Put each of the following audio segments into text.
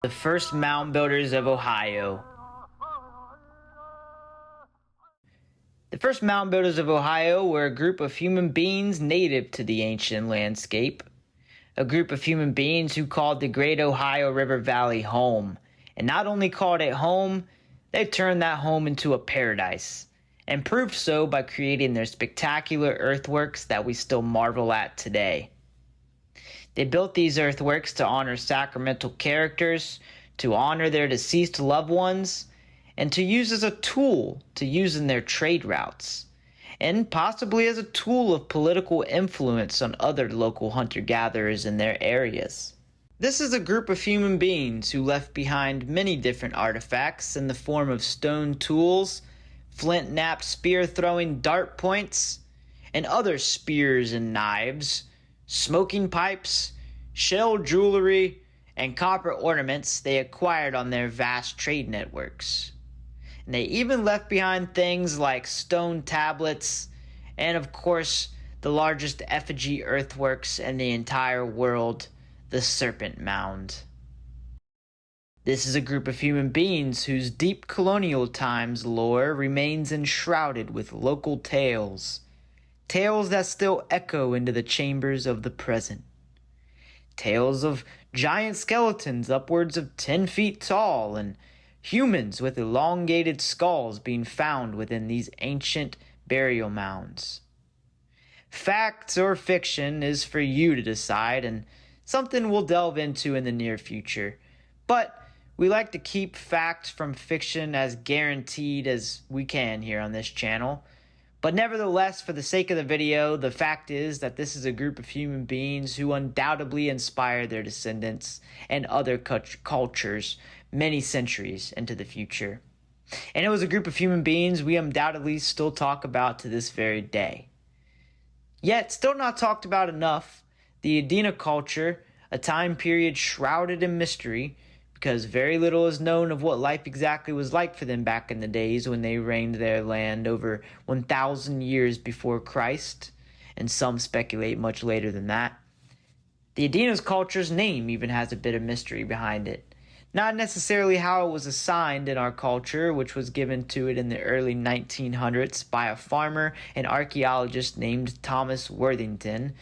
The first mound builders of Ohio. The first mound builders of Ohio were a group of human beings native to the ancient landscape. A group of human beings who called the great Ohio River Valley home. And not only called it home, they turned that home into a paradise. And proved so by creating their spectacular earthworks that we still marvel at today. They built these earthworks to honor sacramental characters, to honor their deceased loved ones, and to use as a tool to use in their trade routes, and possibly as a tool of political influence on other local hunter-gatherers in their areas. This is a group of human beings who left behind many different artifacts in the form of stone tools, flint-knapped spear-throwing dart points, and other spears and knives, smoking pipes, shell jewelry, and copper ornaments they acquired on their vast trade networks. And they even left behind things like stone tablets and, of course, the largest effigy earthworks in the entire world, the Serpent Mound. This is a group of human beings whose deep colonial times lore remains enshrouded with local tales. Tales that still echo into the chambers of the present. Tales of giant skeletons upwards of 10 feet tall and humans with elongated skulls being found within these ancient burial mounds. Fact or fiction is for you to decide, and something we'll delve into in the near future. But we like to keep fact from fiction as guaranteed as we can here on this channel. But nevertheless, for the sake of the video, the fact is that this is a group of human beings who undoubtedly inspire their descendants and other cultures many centuries into the future. And it was a group of human beings we undoubtedly still talk about to this very day. Yet, still not talked about enough, the Adena culture, a time period shrouded in mystery, because very little is known of what life exactly was like for them back in the days when they reigned their land over 1,000 years before Christ, and some speculate much later than that. The Adena culture's name even has a bit of mystery behind it. Not necessarily how it was assigned in our culture, which was given to it in the early 1900s by a farmer and archaeologist named Thomas Worthington,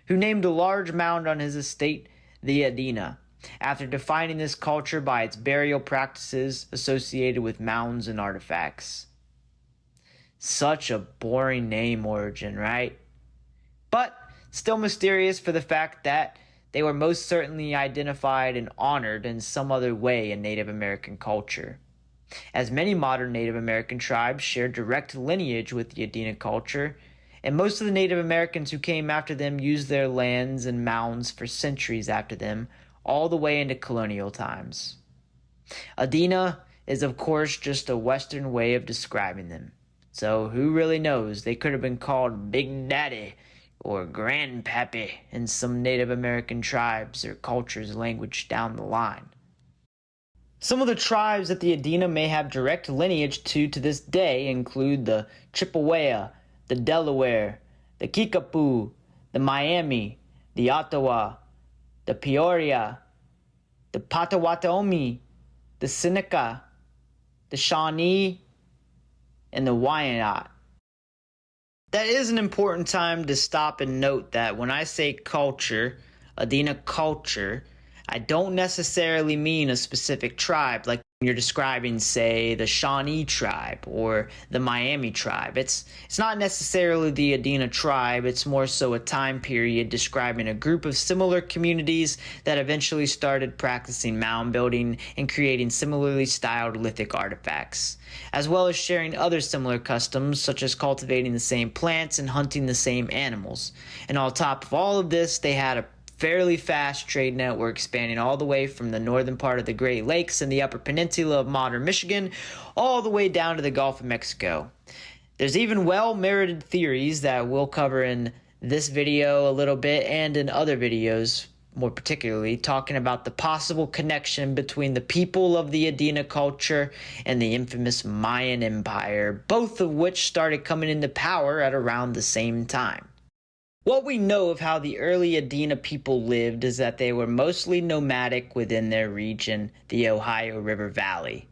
who named a large mound on his estate the Adena, after defining this culture by its burial practices associated with mounds and artifacts. Such a boring name origin, right? But still mysterious for the fact that they were most certainly identified and honored in some other way in Native American culture. As many modern Native American tribes share direct lineage with the Adena culture, and most of the Native Americans who came after them used their lands and mounds for centuries after them, all the way into colonial times. Adena is of course just a Western way of describing them. So who really knows, they could have been called Big Daddy or Grandpappy in some Native American tribes or cultures' language down the line. Some of the tribes that the Adena may have direct lineage to this day include the Chippewa, the Delaware, the Kickapoo, the Miami, the Ottawa, the Peoria, the Potawatomi, the Seneca, the Shawnee, and the Wyandot. That is an important time to stop and note that when I say culture, Adena culture, I don't necessarily mean a specific tribe like you're describing, say, the Shawnee tribe or the Miami tribe. It's not necessarily the Adena tribe, it's more so a time period describing a group of similar communities that eventually started practicing mound building and creating similarly styled lithic artifacts, as well as sharing other similar customs such as cultivating the same plants and hunting the same animals. And on top of all of this, they had a fairly fast trade network spanning all the way from the northern part of the Great Lakes and the upper peninsula of modern Michigan all the way down to the Gulf of Mexico. There's even well-merited theories that we'll cover in this video a little bit and in other videos, more particularly talking about the possible connection between the people of the Adena culture and the infamous Mayan Empire, both of which started coming into power at around the same time. What we know of how the early Adena people lived is that they were mostly nomadic within their region, the Ohio River Valley.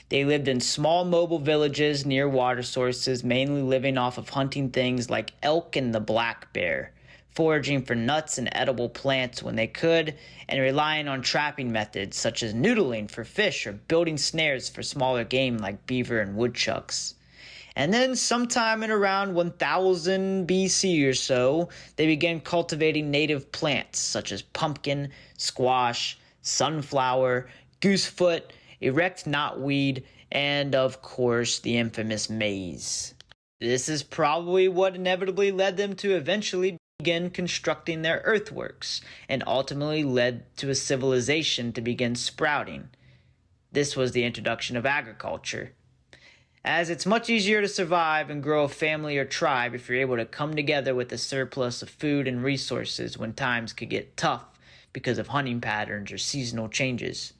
They lived in small mobile villages near water sources, mainly living off of hunting things like elk and the black bear, foraging for nuts and edible plants when they could, and relying on trapping methods such as noodling for fish or building snares for smaller game like beaver and woodchucks. And then, sometime in around 1000 BC or so, they began cultivating native plants such as pumpkin, squash, sunflower, goosefoot, erect knotweed, and of course, the infamous maize. This is probably what inevitably led them to eventually begin constructing their earthworks, and ultimately led to a civilization to begin sprouting. This was the introduction of agriculture, as it's much easier to survive and grow a family or tribe if you're able to come together with a surplus of food and resources when times could get tough because of hunting patterns or seasonal changes.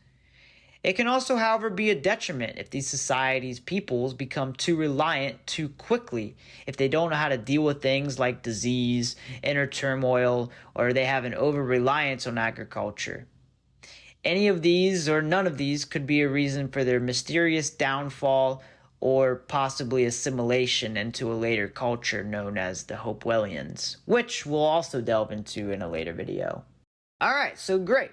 It can also, however, be a detriment if these societies' peoples become too reliant too quickly, if they don't know how to deal with things like disease, inner turmoil, or they have an over-reliance on agriculture. Any of these or none of these could be a reason for their mysterious downfall or possibly assimilation into a later culture known as the Hopewellians, which we'll also delve into in a later video. Alright, so great.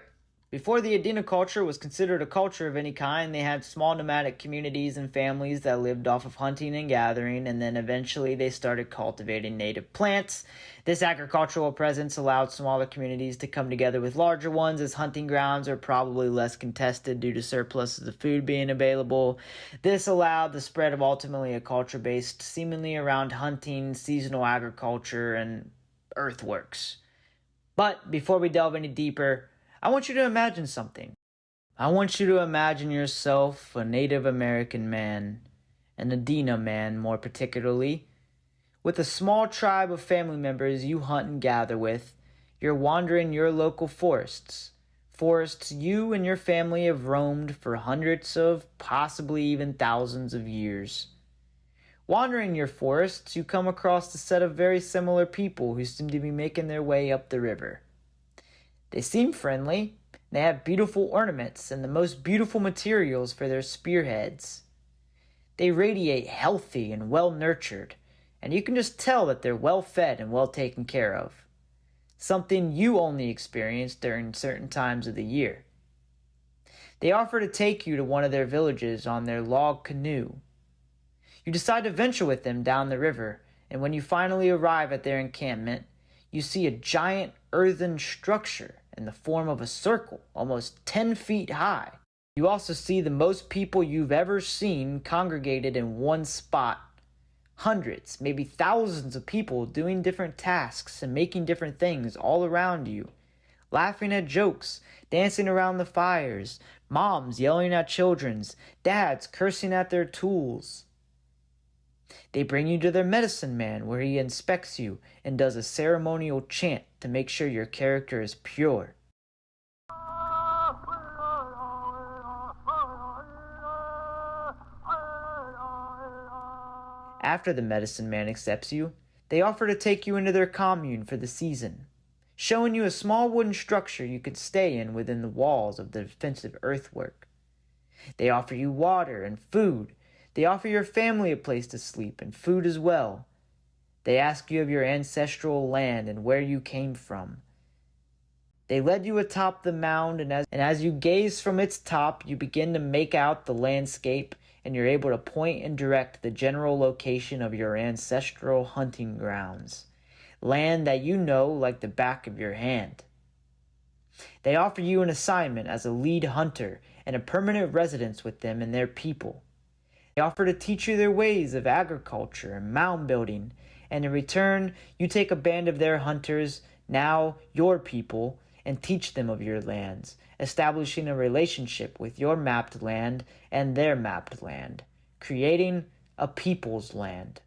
Before the Adena culture was considered a culture of any kind, they had small nomadic communities and families that lived off of hunting and gathering, and then eventually they started cultivating native plants. This agricultural presence allowed smaller communities to come together with larger ones, as hunting grounds are probably less contested due to surpluses of food being available. This allowed the spread of ultimately a culture based seemingly around hunting, seasonal agriculture, and earthworks. But before we delve any deeper, I want you to imagine something. I want you to imagine yourself a Native American man, an Adena man more particularly, with a small tribe of family members you hunt and gather with. You're wandering your local forests. Forests you and your family have roamed for hundreds of, possibly even thousands of years. Wandering your forests, you come across a set of very similar people who seem to be making their way up the river. They seem friendly. They have beautiful ornaments and the most beautiful materials for their spearheads. They radiate healthy and well-nurtured, and you can just tell that they're well-fed and well taken care of. Something you only experience during certain times of the year. They offer to take you to one of their villages on their log canoe. You decide to venture with them down the river, and when you finally arrive at their encampment, you see a giant earthen structure in the form of a circle, almost 10 feet high. You also see the most people you've ever seen congregated in one spot. Hundreds, maybe thousands of people doing different tasks and making different things all around you. Laughing at jokes, dancing around the fires, moms yelling at children's, dads cursing at their tools. They bring you to their medicine man, where he inspects you and does a ceremonial chant to make sure your character is pure. After the medicine man accepts you, they offer to take you into their commune for the season, showing you a small wooden structure you could stay in within the walls of the defensive earthwork. They offer you water and food. They offer your family a place to sleep and food as well. They ask you of your ancestral land and where you came from. They led you atop the mound, and as you gaze from its top, you begin to make out the landscape, and you're able to point and direct the general location of your ancestral hunting grounds, land that you know like the back of your hand. They offer you an assignment as a lead hunter and a permanent residence with them and their people. They offer to teach you their ways of agriculture and mound building, and in return, you take a band of their hunters, now your people, and teach them of your lands, establishing a relationship with your mapped land and their mapped land, creating a people's land.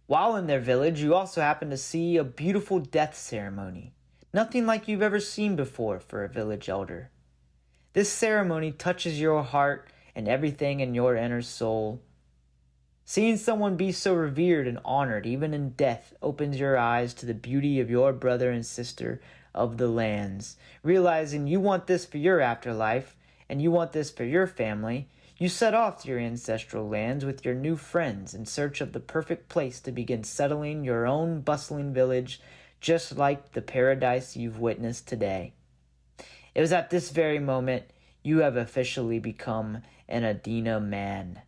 While in their village, you also happen to see a beautiful death ceremony, nothing like you've ever seen before for a village elder. This ceremony touches your heart and everything in your inner soul. Seeing someone be so revered and honored, even in death, opens your eyes to the beauty of your brother and sister of the lands. Realizing you want this for your afterlife, and you want this for your family, you set off to your ancestral lands with your new friends in search of the perfect place to begin settling your own bustling village, just like the paradise you've witnessed today. It was at this very moment you have officially become an Adena man.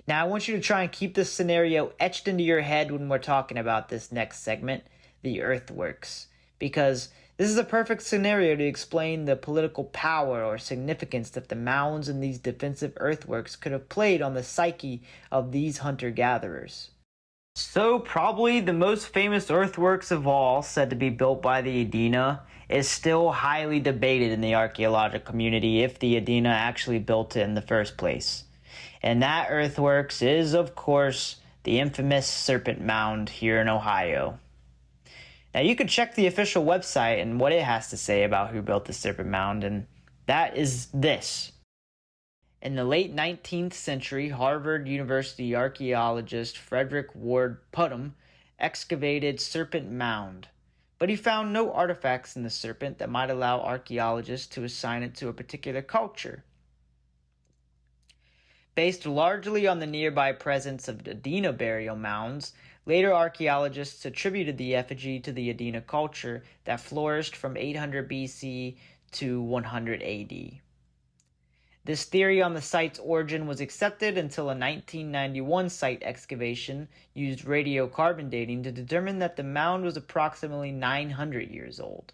Now, I want you to try and keep this scenario etched into your head when we're talking about this next segment, the Earthworks, because this is a perfect scenario to explain the political power or significance that the mounds and these defensive earthworks could have played on the psyche of these hunter-gatherers. So, probably the most famous earthworks of all, said to be built by the Adena, is still highly debated in the archaeological community if the Adena actually built it in the first place. And that earthworks is, of course, the infamous Serpent Mound here in Ohio. Now, you can check the official website and what it has to say about who built the Serpent Mound, and that is this. In the late 19th century, Harvard University archaeologist Frederick Ward Putnam excavated Serpent Mound, but he found no artifacts in the serpent that might allow archaeologists to assign it to a particular culture. Based largely on the nearby presence of Adena burial mounds, later archaeologists attributed the effigy to the Adena culture that flourished from 800 BC to 100 AD. This theory on the site's origin was accepted until a 1991 site excavation used radiocarbon dating to determine that the mound was approximately 900 years old.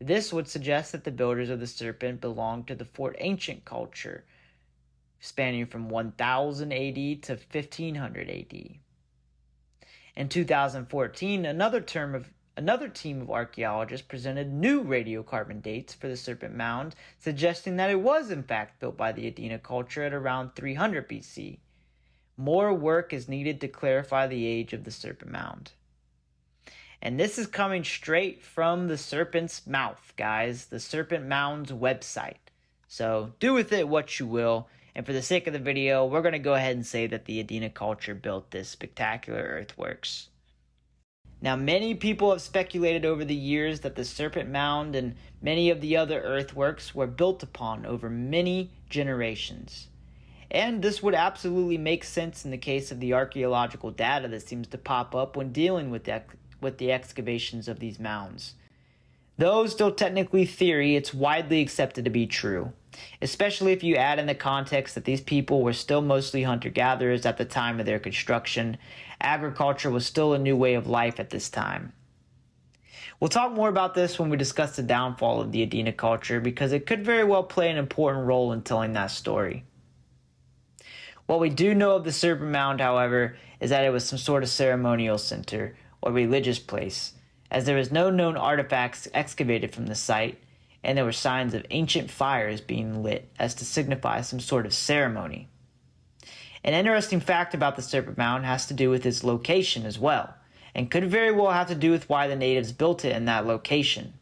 This would suggest that the builders of the serpent belonged to the Fort Ancient culture, spanning from 1000 AD to 1500 AD. In 2014, another team of archaeologists presented new radiocarbon dates for the Serpent Mound, suggesting that it was in fact built by the Adena culture at around 300 BC. More work is needed to clarify the age of the Serpent Mound. And this is coming straight from the Serpent's mouth, guys, the Serpent Mound's website. So do with it what you will. And for the sake of the video, we're going to go ahead and say that the Adena culture built this spectacular earthworks. Now, many people have speculated over the years that the Serpent Mound and many of the other earthworks were built upon over many generations. And this would absolutely make sense in the case of the archaeological data that seems to pop up when dealing with the excavations of these mounds. Though still technically theory, it's widely accepted to be true, especially if you add in the context that these people were still mostly hunter-gatherers at the time of their construction. Agriculture was still a new way of life at this time. We'll talk more about this when we discuss the downfall of the Adena culture, because it could very well play an important role in telling that story. What we do know of the Serpent Mound, however, is that it was some sort of ceremonial center or religious place, as there was no known artifacts excavated from the site, and there were signs of ancient fires being lit as to signify some sort of ceremony. An interesting fact about the Serpent Mound has to do with its location as well, and could very well have to do with why the natives built it in that location.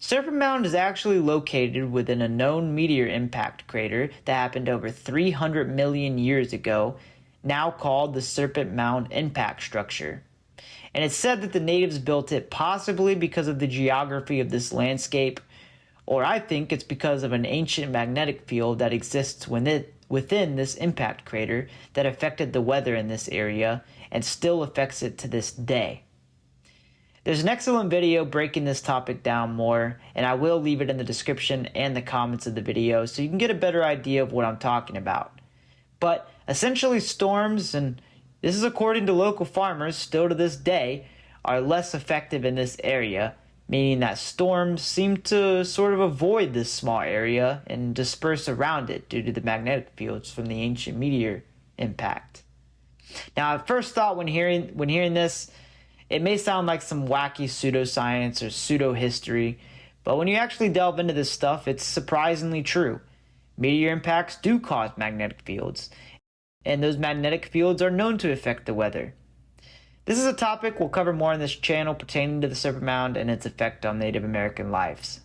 Serpent Mound is actually located within a known meteor impact crater that happened over 300 million years ago, now called the Serpent Mound Impact Structure. And it's said that the natives built it possibly because of the geography of this landscape, or I think it's because of an ancient magnetic field that exists within this impact crater that affected the weather in this area and still affects it to this day. There's an excellent video breaking this topic down more, and I will leave it in the description and the comments of the video so you can get a better idea of what I'm talking about. But essentially, storms, and this is according to local farmers still to this day, are less effective in this area, meaning that storms seem to sort of avoid this small area and disperse around it due to the magnetic fields from the ancient meteor impact. Now, at first thought when hearing this, it may sound like some wacky pseudoscience or pseudo-history, but when you actually delve into this stuff, it's surprisingly true. Meteor impacts do cause magnetic fields, and those magnetic fields are known to affect the weather. This is a topic we'll cover more on this channel pertaining to the Serpent Mound and its effect on Native American lives.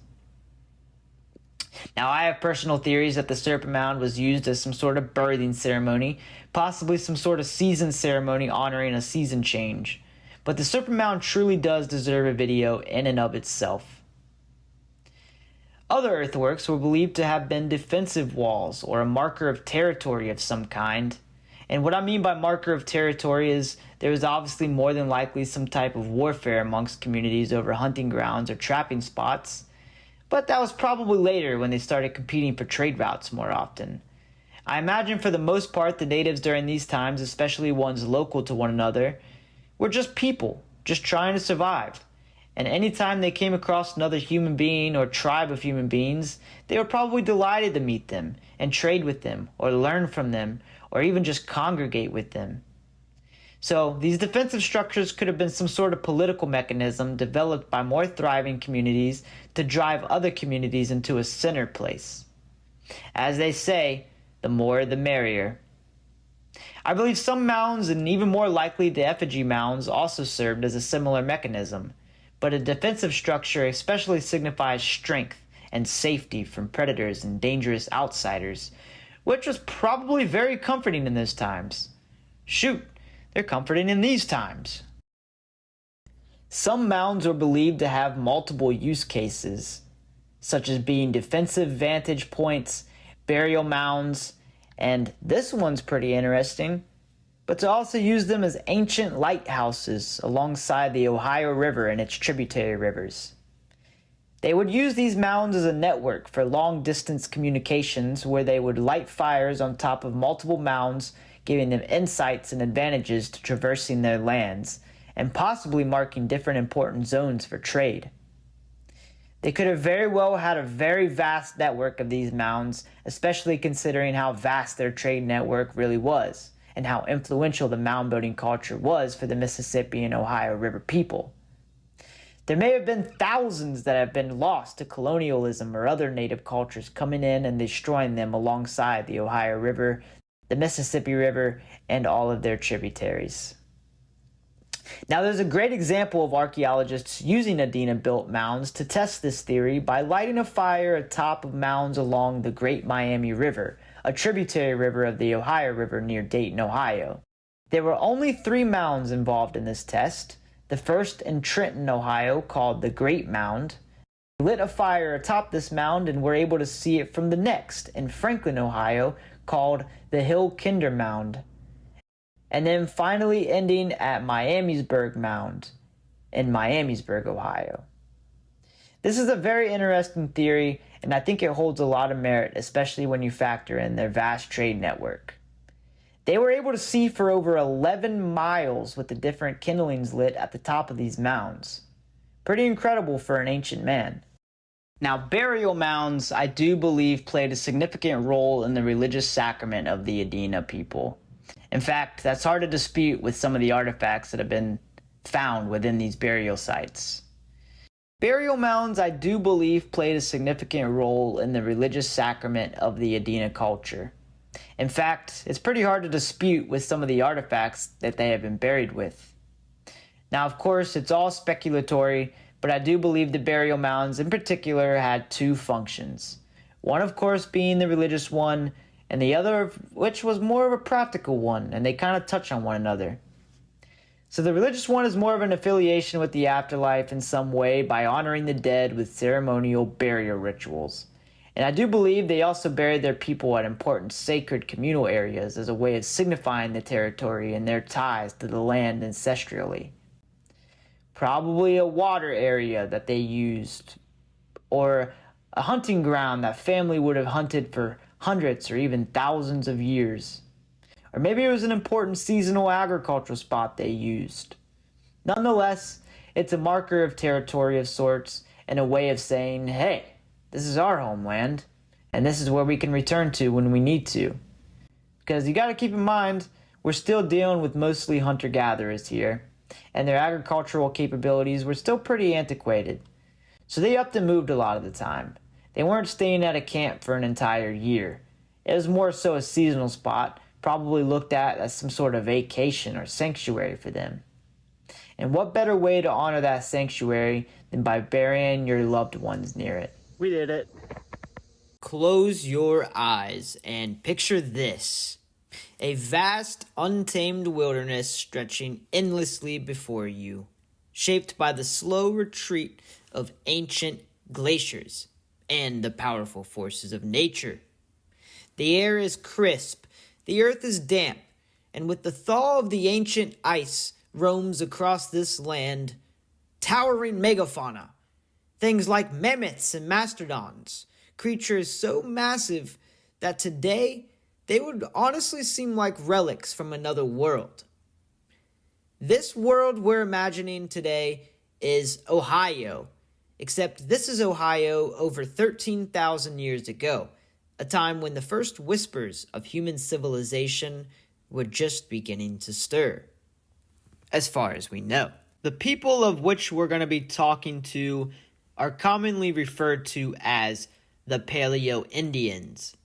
Now, I have personal theories that the Serpent Mound was used as some sort of birthing ceremony, possibly some sort of season ceremony honoring a season change. But the Serpent Mound truly does deserve a video in and of itself. Other earthworks were believed to have been defensive walls or a marker of territory of some kind. And what I mean by marker of territory is there was obviously more than likely some type of warfare amongst communities over hunting grounds or trapping spots, but that was probably later when they started competing for trade routes more often. I imagine for the most part the natives during these times, especially ones local to one another, were just people, just trying to survive. And anytime they came across another human being or tribe of human beings, they were probably delighted to meet them and trade with them or learn from them or even just congregate with them. So these defensive structures could have been some sort of political mechanism developed by more thriving communities to drive other communities into a center place. As they say, the more the merrier. I believe some mounds, and even more likely the effigy mounds, also served as a similar mechanism, but a defensive structure especially signifies strength and safety from predators and dangerous outsiders, which was probably very comforting in those times. Shoot, they're comforting in these times. Some mounds were believed to have multiple use cases, such as being defensive vantage points, burial mounds, and this one's pretty interesting, but to also use them as ancient lighthouses alongside the Ohio River and its tributary rivers. They would use these mounds as a network for long-distance communications where they would light fires on top of multiple mounds, giving them insights and advantages to traversing their lands, and possibly marking different important zones for trade. They could have very well had a very vast network of these mounds, especially considering how vast their trade network really was, and how influential the mound building culture was for the Mississippi and Ohio River people. There may have been thousands that have been lost to colonialism or other native cultures coming in and destroying them alongside the Ohio River, the Mississippi River, and all of their tributaries. Now, there's a great example of archaeologists using Adena-built mounds to test this theory by lighting a fire atop of mounds along the Great Miami River, a tributary river of the Ohio River near Dayton, Ohio. There were only 3 mounds involved in this test. The first in Trenton, Ohio, called the Great Mound. They lit a fire atop this mound and were able to see it from the next in Franklin, Ohio, called the Hill Kinder Mound. And then finally ending at Miamisburg Mound in Miamisburg, Ohio. This is a very interesting theory, and I think it holds a lot of merit, especially when you factor in their vast trade network. They were able to see for over 11 miles with the different kindlings lit at the top of these mounds. Pretty incredible for an ancient man. Now, burial mounds, I do believe, played a significant role in the religious sacrament of the Adena people. In fact, that's hard to dispute with some of the artifacts that have been found within these burial sites. Burial mounds, I do believe, played a significant role in the religious sacrament of the Adena culture. In fact, it's pretty hard to dispute with some of the artifacts that they have been buried with. Now, of course, it's all speculatory, but I do believe the burial mounds in particular had 2 functions. One, of course, being the religious one, and the other of which was more of a practical one, and they kind of touch on one another. So the religious one is more of an affiliation with the afterlife in some way by honoring the dead with ceremonial burial rituals. And I do believe they also buried their people at important sacred communal areas as a way of signifying the territory and their ties to the land ancestrally. Probably a water area that they used, or a hunting ground that family would have hunted for hundreds or even thousands of years. Or maybe it was an important seasonal agricultural spot they used. Nonetheless, it's a marker of territory of sorts and a way of saying, hey, this is our homeland, and this is where we can return to when we need to. Because you got to keep in mind, we're still dealing with mostly hunter-gatherers here, and their agricultural capabilities were still pretty antiquated. So they upped and moved a lot of the time. They weren't staying at a camp for an entire year. It was more so a seasonal spot, probably looked at as some sort of vacation or sanctuary for them. And what better way to honor that sanctuary than by burying your loved ones near it? We did it. Close your eyes and picture this. A vast, untamed wilderness stretching endlessly before you, shaped by the slow retreat of ancient glaciers and the powerful forces of nature. The air is crisp, the earth is damp, and with the thaw of the ancient ice roams across this land, towering megafauna, things like mammoths and mastodons, creatures so massive that today they would honestly seem like relics from another world. This world we're imagining today is Ohio, except this is Ohio over 13,000 years ago, a time when the first whispers of human civilization were just beginning to stir, as far as we know. The people of which we're going to be talking to are commonly referred to as the Paleo-Indians.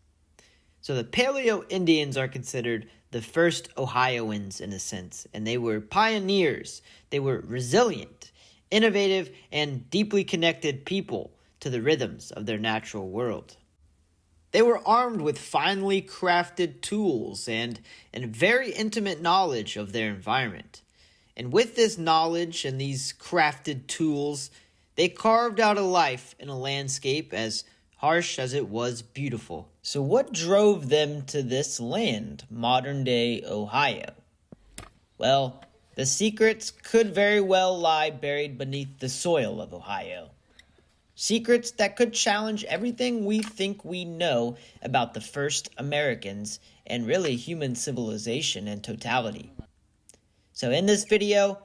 So the Paleo-Indians are considered the first Ohioans in a sense, and they were pioneers. They were resilient, innovative, and deeply connected people to the rhythms of their natural world. They were armed with finely crafted tools and very intimate knowledge of their environment. And with this knowledge and these crafted tools, they carved out a life in a landscape as harsh as it was beautiful. So what drove them to this land, modern-day Ohio? Well, the secrets could very well lie buried beneath the soil of Ohio. Secrets that could challenge everything we think we know about the first Americans and really human civilization in totality. So in this video,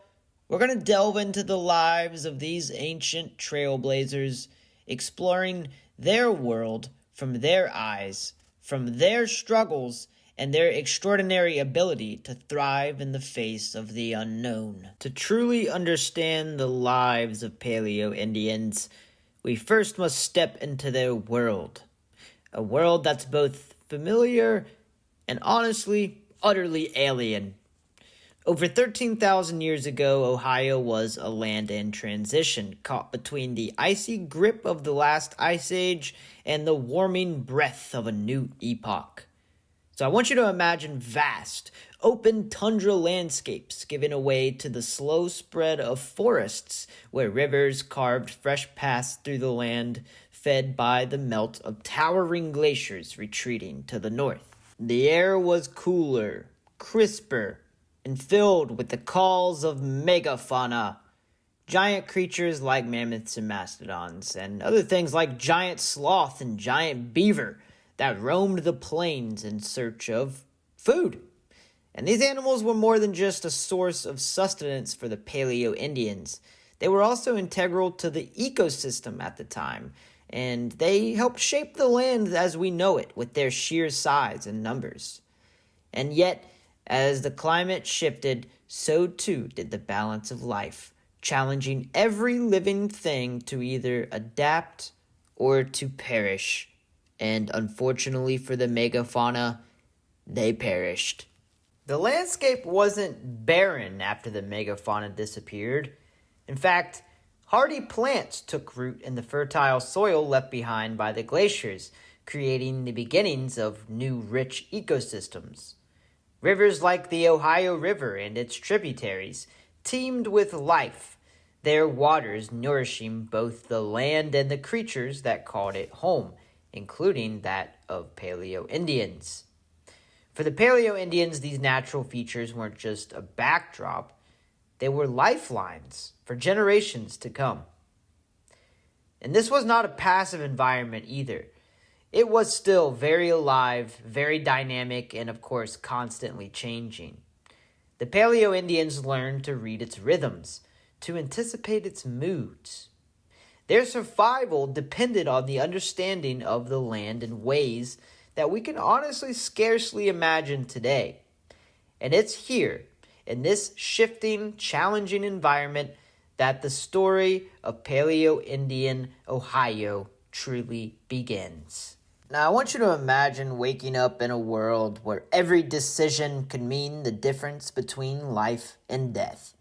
we're going to delve into the lives of these ancient trailblazers, exploring their world from their eyes, from their struggles, and their extraordinary ability to thrive in the face of the unknown. To truly understand the lives of Paleo-Indians, we first must step into their world. A world that's both familiar and honestly, utterly alien. Over 13,000 years ago, Ohio was a land in transition, caught between the icy grip of the last ice age and the warming breath of a new epoch. So I want you to imagine vast, open tundra landscapes giving way to the slow spread of forests where rivers carved fresh paths through the land, fed by the melt of towering glaciers retreating to the north. The air was cooler, crisper, and filled with the calls of megafauna, giant creatures like mammoths and mastodons, and other things like giant sloth and giant beaver that roamed the plains in search of food. And these animals were more than just a source of sustenance for the Paleo-Indians. They were also integral to the ecosystem at the time, and they helped shape the land as we know it with their sheer size and numbers. And yet, as the climate shifted, so too did the balance of life, challenging every living thing to either adapt or to perish. And unfortunately for the megafauna, they perished. The landscape wasn't barren after the megafauna disappeared. In fact, hardy plants took root in the fertile soil left behind by the glaciers, creating the beginnings of new rich ecosystems. Rivers like the Ohio River and its tributaries teemed with life, their waters nourishing both the land and the creatures that called it home, including that of Paleo-Indians. For the Paleo-Indians, these natural features weren't just a backdrop, they were lifelines for generations to come. And this was not a passive environment either. It was still very alive, very dynamic, and of course constantly changing. The Paleo-Indians learned to read its rhythms, to anticipate its moods. Their survival depended on the understanding of the land in ways that we can honestly scarcely imagine today. And it's here, in this shifting, challenging environment, that the story of Paleo-Indian Ohio truly begins. Now, I want you to imagine waking up in a world where every decision could mean the difference between life and death.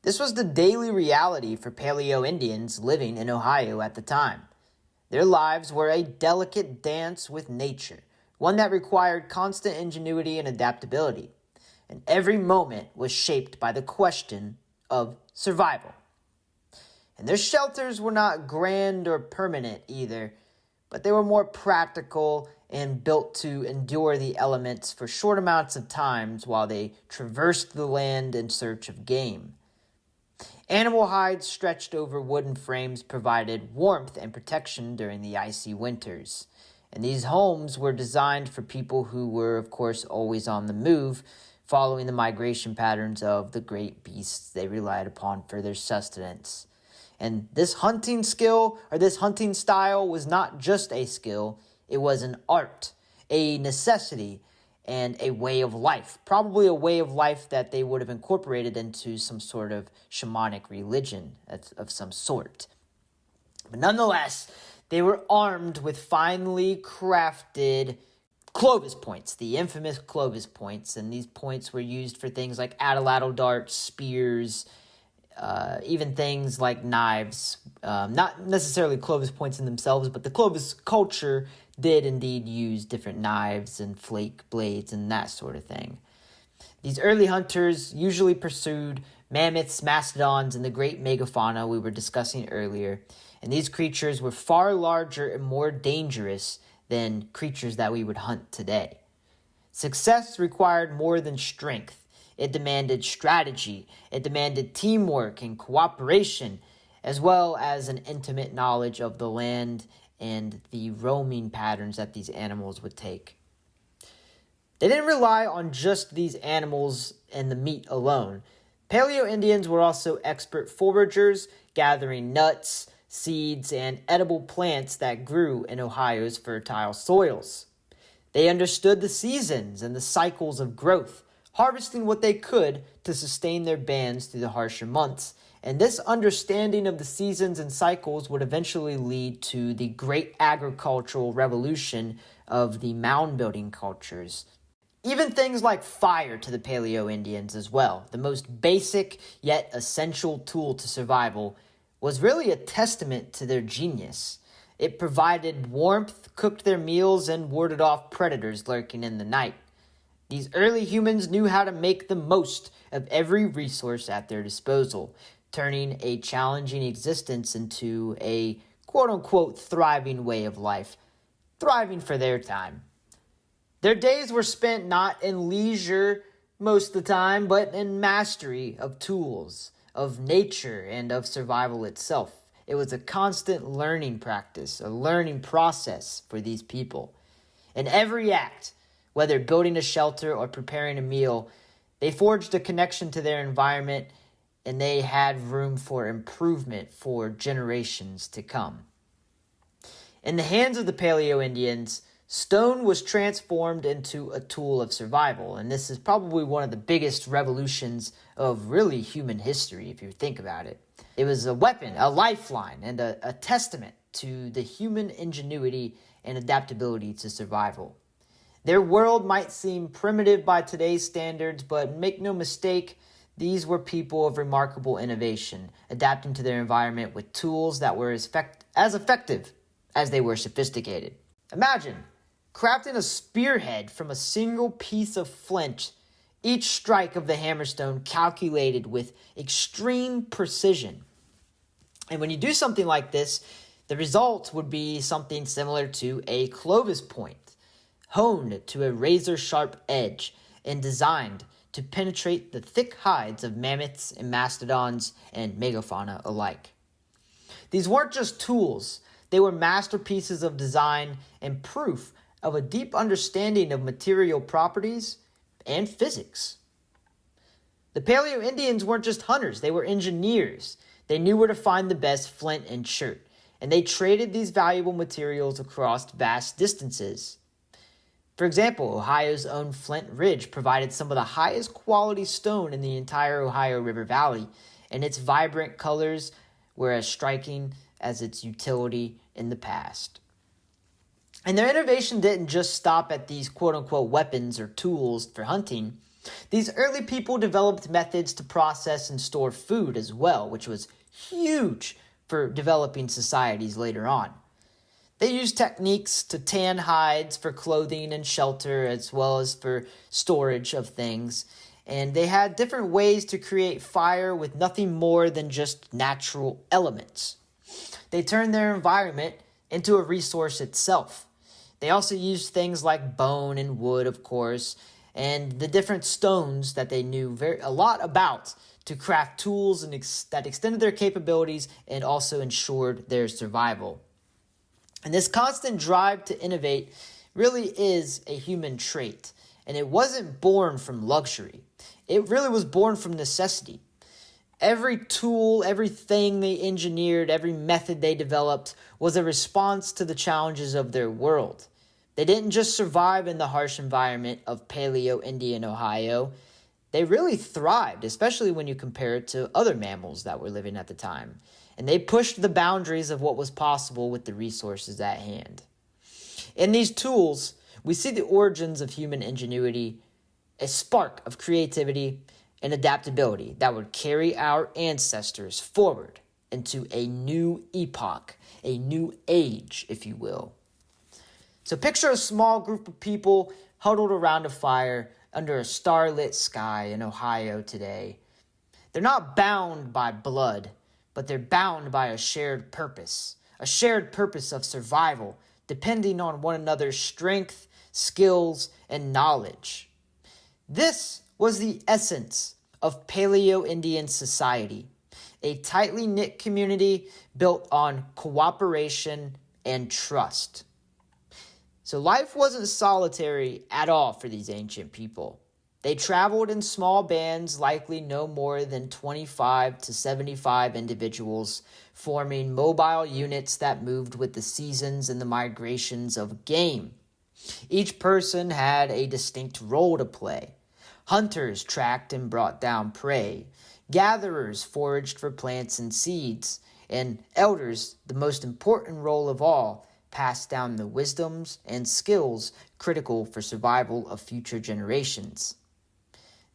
This was the daily reality for Paleo-Indians living in Ohio at the time. Their lives were a delicate dance with nature, one that required constant ingenuity and adaptability. And every moment was shaped by the question of survival. And their shelters were not grand or permanent either, but they were more practical and built to endure the elements for short amounts of times while they traversed the land in search of game. Animal hides stretched over wooden frames provided warmth and protection during the icy winters. And these homes were designed for people who were, of course, always on the move, following the migration patterns of the great beasts they relied upon for their sustenance. And this hunting skill, or this hunting style, was not just a skill, it was an art, a necessity, and a way of life. Probably a way of life that they would have incorporated into some sort of shamanic religion of some sort. But nonetheless, they were armed with finely crafted Clovis points, the infamous Clovis points, and these points were used for things like atlatl darts, spears, even things like knives. Not necessarily Clovis points in themselves, but the Clovis culture did indeed use different knives and flake blades and that sort of thing. These early hunters usually pursued mammoths, mastodons, and the great megafauna we were discussing earlier, and these creatures were far larger and more dangerous than creatures that we would hunt today. Success required more than strength. It demanded strategy, it demanded teamwork and cooperation, as well as an intimate knowledge of the land and the roaming patterns that these animals would take. They didn't rely on just these animals and the meat alone. Paleo-Indians were also expert foragers, gathering nuts, seeds, and edible plants that grew in Ohio's fertile soils. They understood the seasons and the cycles of growth, harvesting what they could to sustain their bands through the harsher months. And this understanding of the seasons and cycles would eventually lead to the great agricultural revolution of the mound-building cultures. Even things like fire to the Paleo-Indians as well, the most basic yet essential tool to survival, was really a testament to their genius. It provided warmth, cooked their meals, and warded off predators lurking in the night. These early humans knew how to make the most of every resource at their disposal, turning a challenging existence into a quote-unquote thriving way of life, thriving for their time. Their days were spent not in leisure most of the time, but in mastery of tools, of nature, and of survival itself. It was a constant learning practice, a learning process for these people. In every act, whether building a shelter or preparing a meal, they forged a connection to their environment, and they had room for improvement for generations to come. In the hands of the Paleo-Indians, stone was transformed into a tool of survival, and this is probably one of the biggest revolutions of really human history, if you think about it. It was a weapon, a lifeline, and a testament to the human ingenuity and adaptability to survival. Their world might seem primitive by today's standards, but make no mistake, these were people of remarkable innovation, adapting to their environment with tools that were as effective as they were sophisticated. Imagine crafting a spearhead from a single piece of flint, each strike of the hammerstone calculated with extreme precision. And when you do something like this, the result would be something similar to a Clovis point, honed to a razor-sharp edge and designed to penetrate the thick hides of mammoths and mastodons and megafauna alike. These weren't just tools, they were masterpieces of design and proof of a deep understanding of material properties and physics. The Paleo-Indians weren't just hunters, they were engineers. They knew where to find the best flint and chert, and they traded these valuable materials across vast distances. For example, Ohio's own Flint Ridge provided some of the highest quality stone in the entire Ohio River Valley, and its vibrant colors were as striking as its utility in the past. And their innovation didn't just stop at these quote-unquote weapons or tools for hunting. These early people developed methods to process and store food as well, which was huge for developing societies later on. They used techniques to tan hides for clothing and shelter, as well as for storage of things. And they had different ways to create fire with nothing more than just natural elements. They turned their environment into a resource itself. They also used things like bone and wood, of course, and the different stones that they knew a lot about to craft tools that extended their capabilities and also ensured their survival. And this constant drive to innovate really is a human trait, and it wasn't born from luxury. It really was born from necessity. Every tool, everything they engineered, every method they developed was a response to the challenges of their world. They didn't just survive in the harsh environment of Paleo-Indian Ohio. They really thrived, especially when you compare it to other mammals that were living at the time. And they pushed the boundaries of what was possible with the resources at hand. In these tools, we see the origins of human ingenuity, a spark of creativity and adaptability that would carry our ancestors forward into a new epoch, a new age, if you will. So picture a small group of people huddled around a fire under a starlit sky in Ohio today. They're not bound by blood, but they're bound by a shared purpose of survival, depending on one another's strength, skills, and knowledge. This was the essence of Paleo-Indian society, a tightly knit community built on cooperation and trust. So life wasn't solitary at all for these ancient people. They traveled in small bands, likely no more than 25 to 75 individuals, forming mobile units that moved with the seasons and the migrations of game. Each person had a distinct role to play. Hunters tracked and brought down prey. Gatherers foraged for plants and seeds. And elders, the most important role of all, passed down the wisdoms and skills critical for survival of future generations.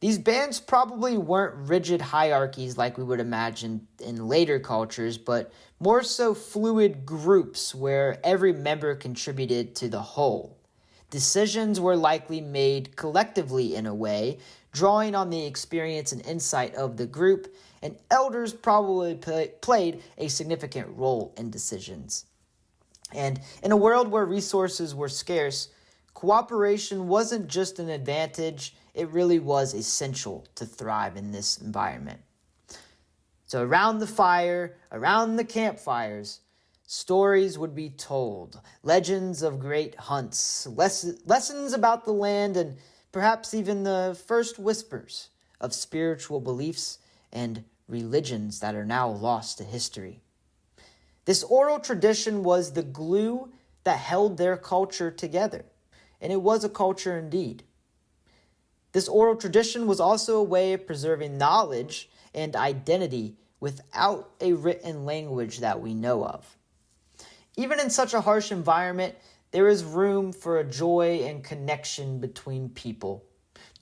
These bands probably weren't rigid hierarchies like we would imagine in later cultures, but more so fluid groups where every member contributed to the whole. Decisions were likely made collectively in a way, drawing on the experience and insight of the group, and elders probably played a significant role in decisions. And in a world where resources were scarce, cooperation wasn't just an advantage, it really was essential to thrive in this environment. So around the fire, around the campfires, stories would be told, legends of great hunts, lessons about the land, and perhaps even the first whispers of spiritual beliefs and religions that are now lost to history. This oral tradition was the glue that held their culture together, and it was a culture indeed. This oral tradition was also a way of preserving knowledge and identity without a written language that we know of. Even in such a harsh environment, there is room for a joy and connection between people.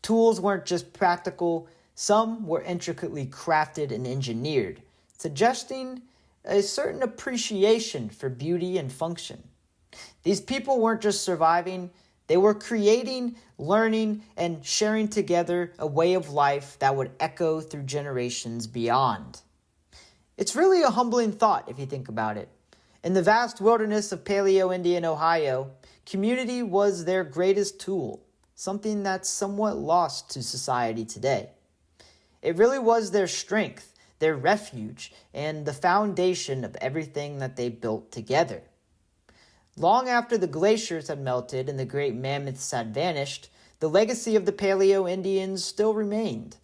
Tools weren't just practical, some were intricately crafted and engineered, suggesting a certain appreciation for beauty and function. These people weren't just surviving, they were creating, learning, and sharing together a way of life that would echo through generations beyond. It's really a humbling thought if you think about it. In the vast wilderness of Paleo-Indian Ohio, community was their greatest tool, something that's somewhat lost to society today. It really was their strength, their refuge, and the foundation of everything that they built together. Long after the glaciers had melted and the great mammoths had vanished, the legacy of the Paleo-Indians still remained,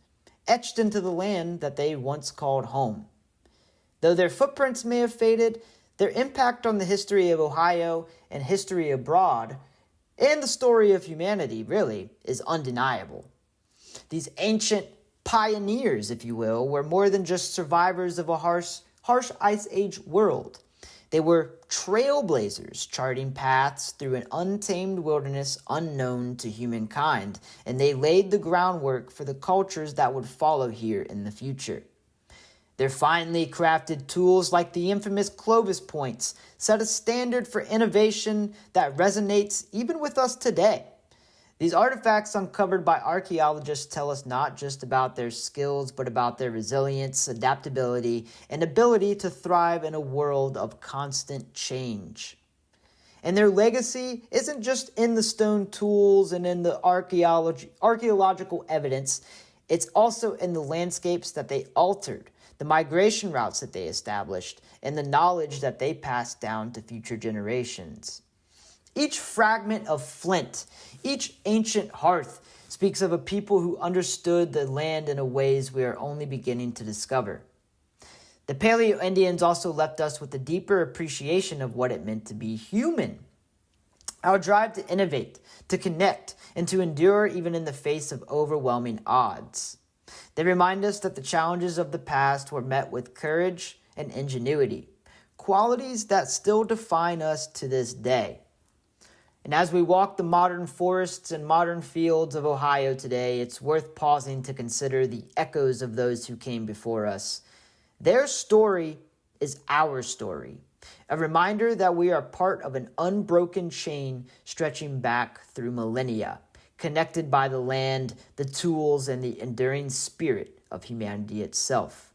etched into the land that they once called home. Though their footprints may have faded, their impact on the history of Ohio and history abroad, and the story of humanity, really, is undeniable. These ancient pioneers, if you will, were more than just survivors of a harsh Ice Age world. They were trailblazers, charting paths through an untamed wilderness unknown to humankind, and they laid the groundwork for the cultures that would follow here in the future. Their finely crafted tools, like the infamous Clovis points, set a standard for innovation that resonates even with us today. These artifacts uncovered by archaeologists tell us not just about their skills, but about their resilience, adaptability, and ability to thrive in a world of constant change. And their legacy isn't just in the stone tools and in the archaeological evidence, it's also in the landscapes that they altered, the migration routes that they established, and the knowledge that they passed down to future generations. Each fragment of flint, each ancient hearth speaks of a people who understood the land in a ways we are only beginning to discover. The Paleo-Indians also left us with a deeper appreciation of what it meant to be human. Our drive to innovate, to connect, and to endure even in the face of overwhelming odds. They remind us that the challenges of the past were met with courage and ingenuity, qualities that still define us to this day. And as we walk the modern forests and modern fields of Ohio today, it's worth pausing to consider the echoes of those who came before us. Their story is our story, a reminder that we are part of an unbroken chain stretching back through millennia, connected by the land, the tools, and the enduring spirit of humanity itself.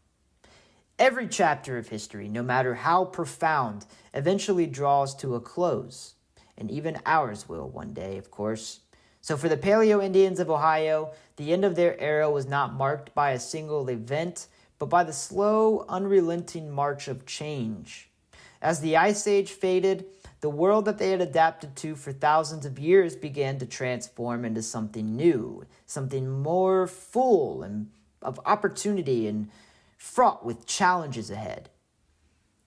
Every chapter of history, no matter how profound, eventually draws to a close. And even ours will one day, of course. So for the Paleo-Indians of Ohio, the end of their era was not marked by a single event, but by the slow, unrelenting march of change. As the Ice Age faded, the world that they had adapted to for thousands of years began to transform into something new, something more full and of opportunity and fraught with challenges ahead.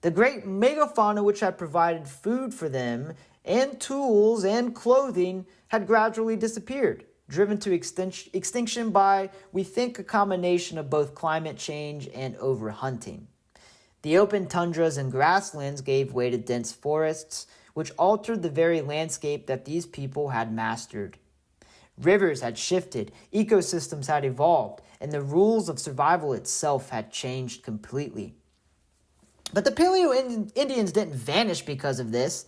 The great megafauna which had provided food for them and tools and clothing had gradually disappeared, driven to extinction by, we think, a combination of both climate change and overhunting. The open tundras and grasslands gave way to dense forests, which altered the very landscape that these people had mastered. Rivers had shifted, ecosystems had evolved, and the rules of survival itself had changed completely. But the Paleo-Indians didn't vanish because of this.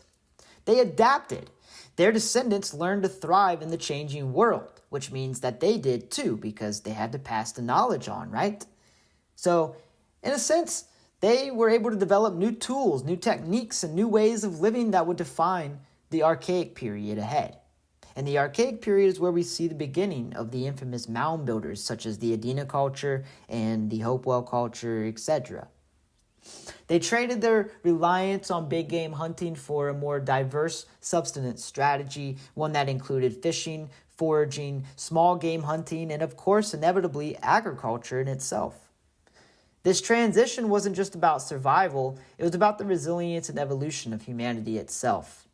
They adapted. Their descendants learned to thrive in the changing world, which means that they did too, because they had to pass the knowledge on, right? So, in a sense, they were able to develop new tools, new techniques, and new ways of living that would define the Archaic Period ahead. And the Archaic Period is where we see the beginning of the infamous mound builders, such as the Adena Culture and the Hopewell Culture, etc. They traded their reliance on big game hunting for a more diverse subsistence strategy, one that included fishing, foraging, small game hunting, and of course, inevitably, agriculture in itself. This transition wasn't just about survival, it was about the resilience and evolution of humanity itself.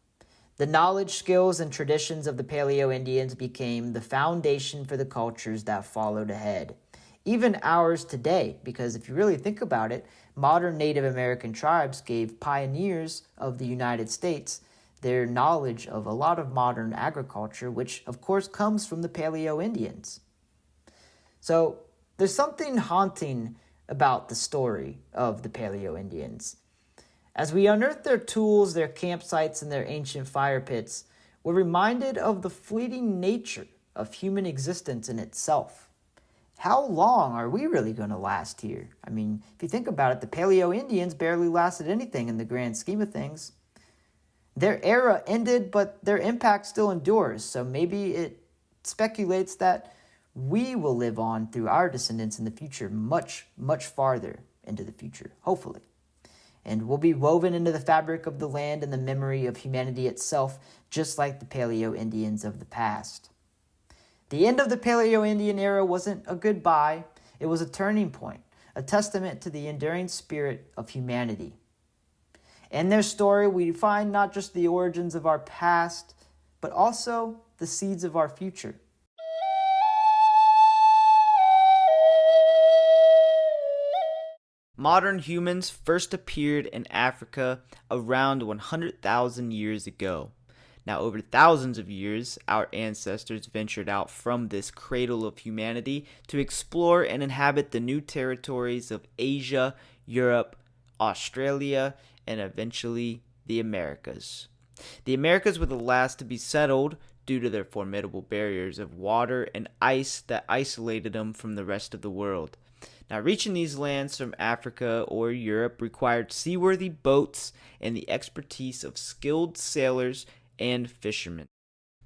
The knowledge, skills, and traditions of the Paleo-Indians became the foundation for the cultures that followed ahead. Even ours today, because if you really think about it, modern Native American tribes gave pioneers of the United States their knowledge of a lot of modern agriculture, which of course comes from the Paleo-Indians. So there's something haunting about the story of the Paleo-Indians. As we unearth their tools, their campsites, and their ancient fire pits, we're reminded of the fleeting nature of human existence in itself. How long are we really going to last here? I mean, if you think about it, the Paleo-Indians barely lasted anything in the grand scheme of things. Their era ended, but their impact still endures, so maybe it speculates that we will live on through our descendants in the future, much, much farther into the future, hopefully. And we'll be woven into the fabric of the land and the memory of humanity itself, just like the Paleo-Indians of the past. The end of the Paleo-Indian era wasn't a goodbye, it was a turning point, a testament to the enduring spirit of humanity. In their story, we find not just the origins of our past, but also the seeds of our future. Modern humans first appeared in Africa around 100,000 years ago. Now, over thousands of years, our ancestors ventured out from this cradle of humanity to explore and inhabit the new territories of Asia, Europe, Australia, and eventually the Americas. The Americas were the last to be settled due to their formidable barriers of water and ice that isolated them from the rest of the world. Now, reaching these lands from Africa or Europe required seaworthy boats and the expertise of skilled sailors and fishermen.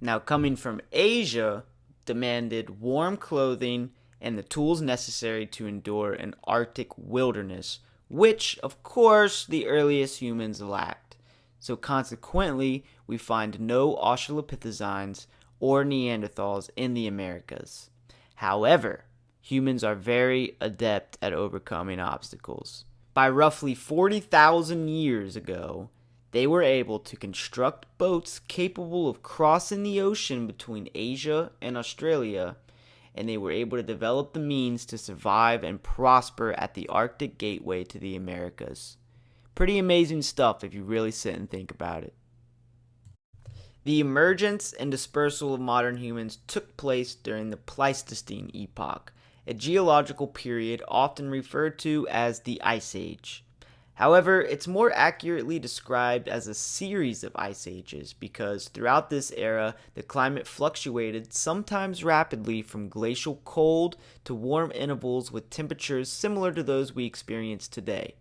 Now, coming from Asia demanded warm clothing and the tools necessary to endure an Arctic wilderness, which, of course, the earliest humans lacked. So, consequently, we find no Australopithecines or Neanderthals in the Americas. However, humans are very adept at overcoming obstacles. By roughly 40,000 years ago, they were able to construct boats capable of crossing the ocean between Asia and Australia, and they were able to develop the means to survive and prosper at the Arctic gateway to the Americas. Pretty amazing stuff if you really sit and think about it. The emergence and dispersal of modern humans took place during the Pleistocene epoch, a geological period often referred to as the Ice Age. However, it's more accurately described as a series of ice ages because throughout this era, the climate fluctuated sometimes rapidly from glacial cold to warm intervals with temperatures similar to those we experience today.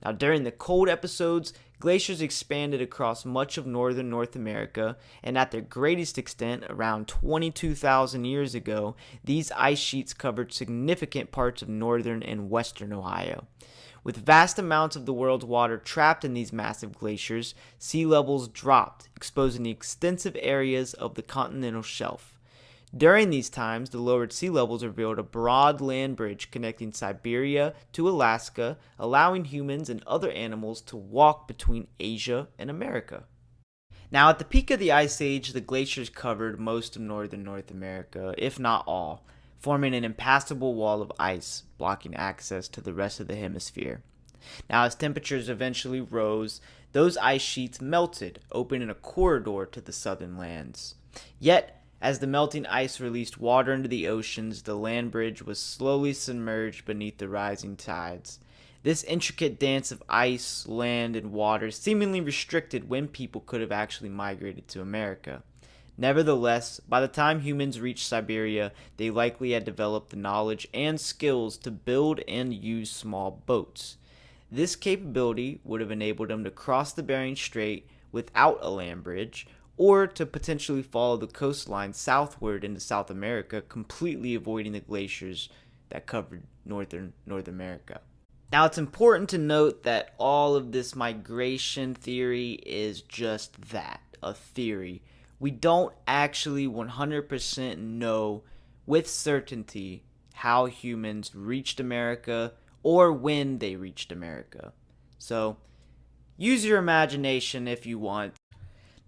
Now, during the cold episodes, glaciers expanded across much of northern North America, and at their greatest extent, around 22,000 years ago, these ice sheets covered significant parts of northern and western Ohio. With vast amounts of the world's water trapped in these massive glaciers, sea levels dropped, exposing the extensive areas of the continental shelf. During these times, the lowered sea levels revealed a broad land bridge connecting Siberia to Alaska, allowing humans and other animals to walk between Asia and America. Now, at the peak of the Ice Age, the glaciers covered most of northern North America, if not all, forming an impassable wall of ice, blocking access to the rest of the hemisphere. Now, as temperatures eventually rose, those ice sheets melted, opening a corridor to the southern lands. Yet, as the melting ice released water into the oceans, the land bridge was slowly submerged beneath the rising tides. This intricate dance of ice, land, and water seemingly restricted when people could have actually migrated to America. Nevertheless, by the time humans reached Siberia, they likely had developed the knowledge and skills to build and use small boats. This capability would have enabled them to cross the Bering Strait without a land bridge, or to potentially follow the coastline southward into South America, completely avoiding the glaciers that covered northern North America. Now, it's important to note that all of this migration theory is just that, a theory. We don't actually 100% know with certainty how humans reached America or when they reached America. So, use your imagination if you want.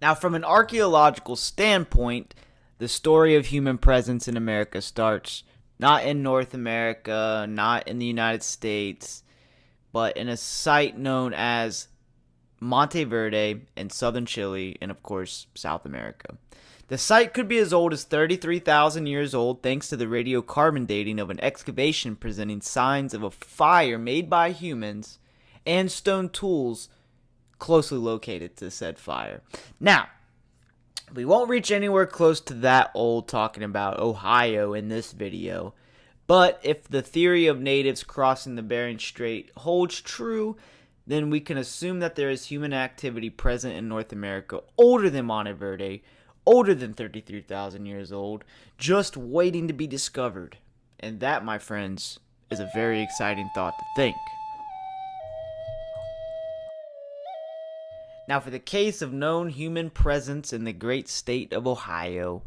Now, from an archaeological standpoint, the story of human presence in America starts not in North America, not in the United States, but in a site known as Monte Verde in southern Chile and, of course, South America. The site could be as old as 33,000 years old thanks to the radiocarbon dating of an excavation presenting signs of a fire made by humans and stone tools closely located to said fire. Now, we won't reach anywhere close to that old talking about Ohio in this video, but if the theory of natives crossing the Bering Strait holds true, then we can assume that there is human activity present in North America older than Monte Verde, older than 33,000 years old, just waiting to be discovered. And that, my friends, is a very exciting thought to think. Now, for the case of known human presence in the great state of Ohio,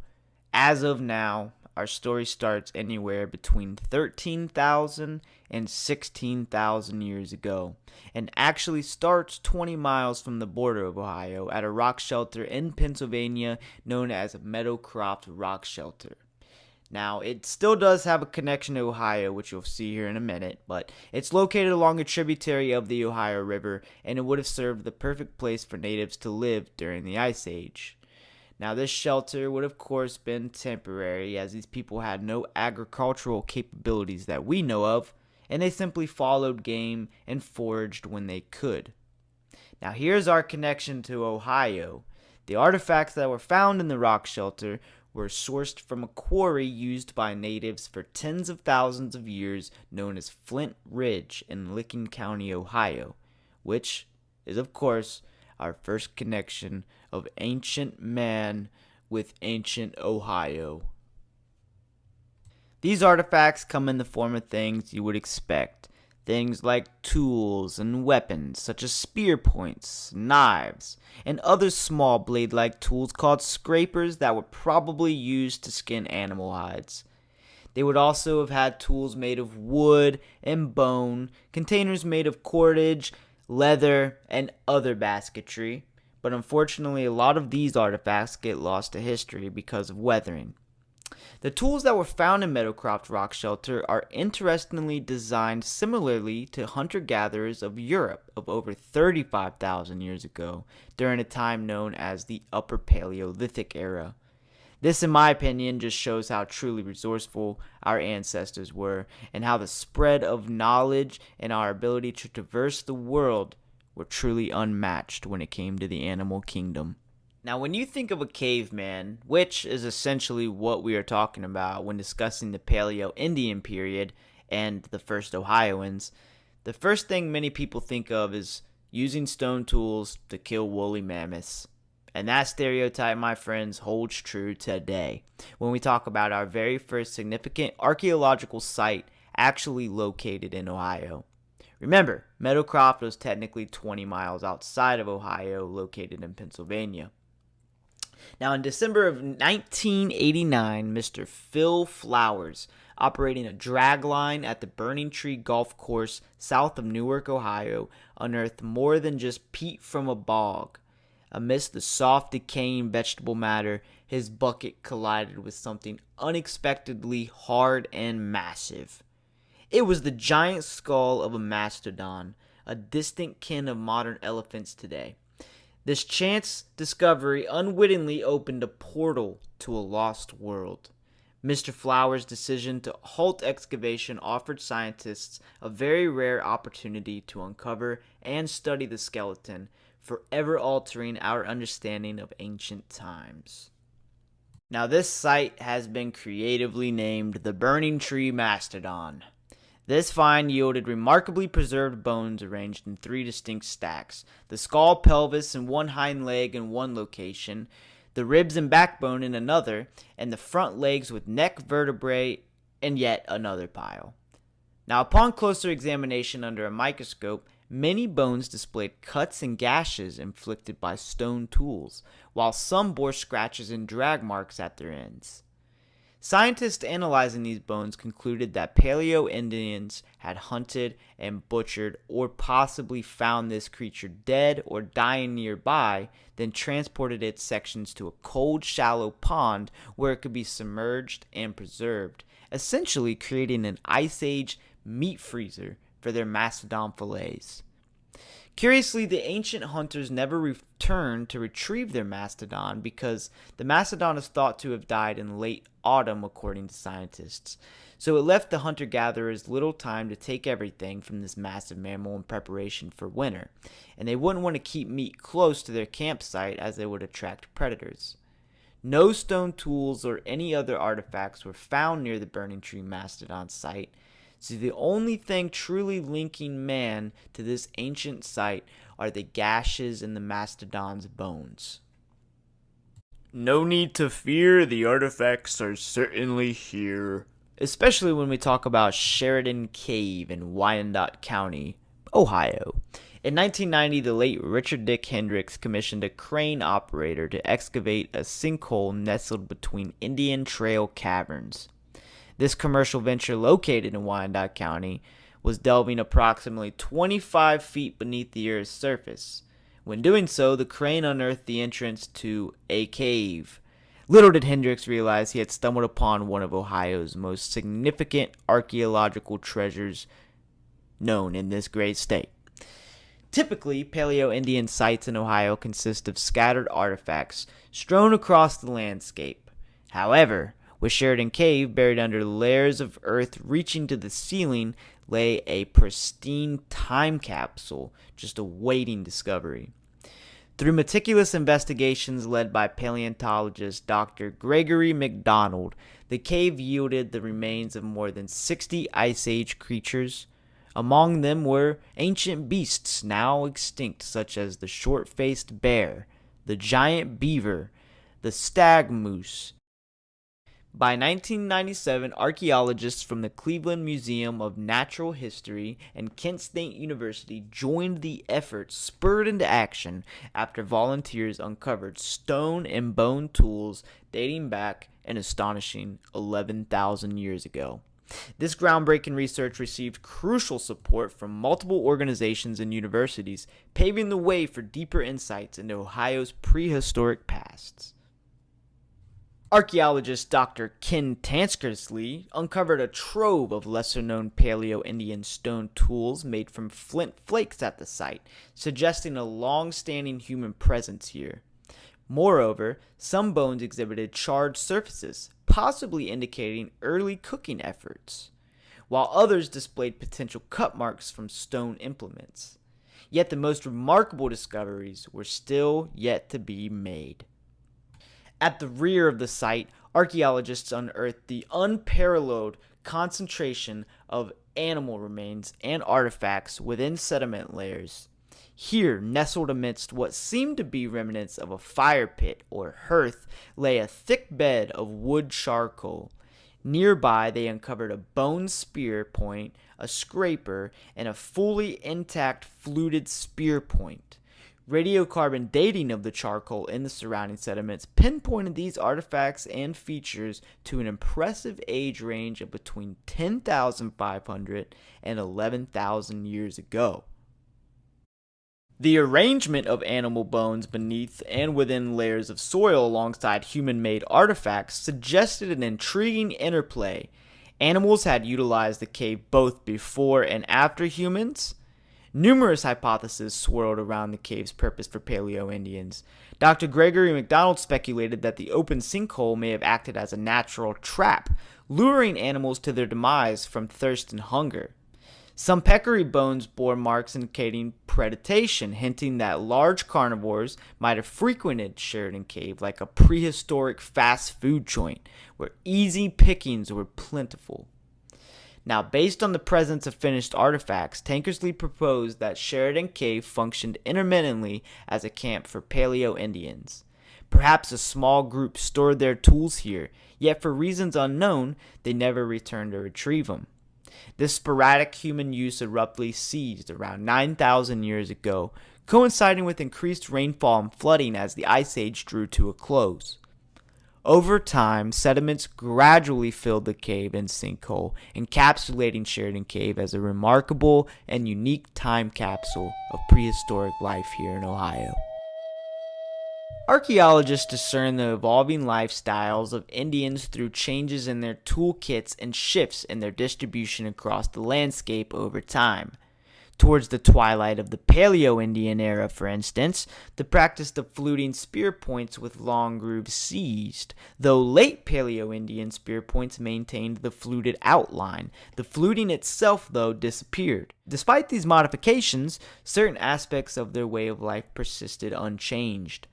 as of now, our story starts anywhere between 13,000 and 16,000 years ago, and actually starts 20 miles from the border of Ohio at a rock shelter in Pennsylvania known as Meadowcroft Rock Shelter. Now, it still does have a connection to Ohio, which you'll see here in a minute, but it's located along a tributary of the Ohio River, and it would have served the perfect place for natives to live during the Ice Age. Now, this shelter would, of course, been temporary, as these people had no agricultural capabilities that we know of, and they simply followed game and foraged when they could. Now, here's our connection to Ohio. The artifacts that were found in the rock shelter were sourced from a quarry used by natives for tens of thousands of years known as Flint Ridge in Licking County, Ohio, which is, of course, our first connection of ancient man with ancient Ohio. These artifacts come in the form of things you would expect. Things like tools and weapons such as spear points, knives, and other small blade-like tools called scrapers that were probably used to skin animal hides. They would also have had tools made of wood and bone, containers made of cordage, leather, and other basketry, but unfortunately a lot of these artifacts get lost to history because of weathering. The tools that were found in Meadowcroft Rock Shelter are interestingly designed similarly to hunter-gatherers of Europe of over 35,000 years ago, during a time known as the Upper Paleolithic era. This, in my opinion, just shows how truly resourceful our ancestors were, and how the spread of knowledge and our ability to traverse the world were truly unmatched when it came to the animal kingdom. Now, when you think of a caveman, which is essentially what we are talking about when discussing the Paleo-Indian period and the first Ohioans, the first thing many people think of is using stone tools to kill woolly mammoths. And that stereotype, my friends, holds true today when we talk about our very first significant archaeological site actually located in Ohio. Remember, Meadowcroft was technically 20 miles outside of Ohio, located in Pennsylvania. Now, in December of 1989, Mr. Phil Flowers, operating a drag line at the Burning Tree Golf Course south of Newark, Ohio, unearthed more than just peat from a bog. Amidst the soft, decaying vegetable matter, his bucket collided with something unexpectedly hard and massive. It was the giant skull of a mastodon, a distant kin of modern elephants today. This chance discovery unwittingly opened a portal to a lost world. Mr. Flowers' decision to halt excavation offered scientists a very rare opportunity to uncover and study the skeleton, forever altering our understanding of ancient times. Now, this site has been creatively named the Burning Tree Mastodon. This find yielded remarkably preserved bones arranged in 3 distinct stacks: the skull, pelvis, and one hind leg in one location, the ribs and backbone in another, and the front legs with neck vertebrae in yet another pile. Now, upon closer examination under a microscope, many bones displayed cuts and gashes inflicted by stone tools, while some bore scratches and drag marks at their ends. Scientists analyzing these bones concluded that Paleo-Indians had hunted and butchered or possibly found this creature dead or dying nearby, then transported its sections to a cold, shallow pond where it could be submerged and preserved, essentially creating an Ice Age meat freezer for their mastodon fillets. Curiously, the ancient hunters never returned to retrieve their mastodon because the mastodon is thought to have died in late autumn, according to scientists. So it left the hunter-gatherers little time to take everything from this massive mammal in preparation for winter, and they wouldn't want to keep meat close to their campsite as they would attract predators. No stone tools or any other artifacts were found near the Burning Tree Mastodon site, so the only thing truly linking man to this ancient site are the gashes in the mastodon's bones. No need to fear, the artifacts are certainly here. Especially when we talk about Sheridan Cave in Wyandotte County, Ohio. In 1990, the late Richard Dick Hendricks commissioned a crane operator to excavate a sinkhole nestled between Indian Trail caverns. This commercial venture, located in Wyandotte County, was delving approximately 25 feet beneath the Earth's surface. When doing so, the crane unearthed the entrance to a cave. Little did Hendricks realize he had stumbled upon one of Ohio's most significant archaeological treasures known in this great state. Typically, Paleo-Indian sites in Ohio consist of scattered artifacts strewn across the landscape. However, with Sheridan Cave buried under layers of earth reaching to the ceiling, lay a pristine time capsule just awaiting discovery. Through meticulous investigations led by paleontologist Dr. Gregory McDonald, the cave yielded the remains of more than 60 Ice Age creatures. Among them were ancient beasts now extinct, such as the short-faced bear, the giant beaver, the stag moose. By 1997, archaeologists from the Cleveland Museum of Natural History and Kent State University joined the effort, spurred into action after volunteers uncovered stone and bone tools dating back an astonishing 11,000 years ago. This groundbreaking research received crucial support from multiple organizations and universities, paving the way for deeper insights into Ohio's prehistoric pasts. Archaeologist Dr. Ken Tanskersley uncovered a trove of lesser-known Paleo-Indian stone tools made from flint flakes at the site, suggesting a long-standing human presence here. Moreover, some bones exhibited charred surfaces, possibly indicating early cooking efforts, while others displayed potential cut marks from stone implements. Yet the most remarkable discoveries were still yet to be made. At the rear of the site, archaeologists unearthed the unparalleled concentration of animal remains and artifacts within sediment layers. Here, nestled amidst what seemed to be remnants of a fire pit or hearth, lay a thick bed of wood charcoal. Nearby, they uncovered a bone spear point, a scraper, and a fully intact fluted spear point. Radiocarbon dating of the charcoal in the surrounding sediments pinpointed these artifacts and features to an impressive age range of between 10,500 and 11,000 years ago. The arrangement of animal bones beneath and within layers of soil alongside human-made artifacts suggested an intriguing interplay. Animals had utilized the cave both before and after humans. Numerous hypotheses swirled around the cave's purpose for Paleo-Indians. Dr. Gregory McDonald speculated that the open sinkhole may have acted as a natural trap, luring animals to their demise from thirst and hunger. Some peccary bones bore marks indicating predation, hinting that large carnivores might have frequented Sheridan Cave like a prehistoric fast food joint, where easy pickings were plentiful. Now, based on the presence of finished artifacts, Tankersley proposed that Sheridan Cave functioned intermittently as a camp for Paleo-Indians. Perhaps a small group stored their tools here, yet for reasons unknown, they never returned to retrieve them. This sporadic human use abruptly ceased around 9,000 years ago, coinciding with increased rainfall and flooding as the Ice Age drew to a close. Over time, sediments gradually filled the cave and sinkhole, encapsulating Sheridan Cave as a remarkable and unique time capsule of prehistoric life here in Ohio. Archaeologists discern the evolving lifestyles of Indians through changes in their toolkits and shifts in their distribution across the landscape over time. Towards the twilight of the Paleo-Indian era, for instance, the practice of fluting spear points with long grooves ceased, though late Paleo-Indian spear points maintained the fluted outline. The fluting itself, though, disappeared. Despite these modifications, certain aspects of their way of life persisted unchanged.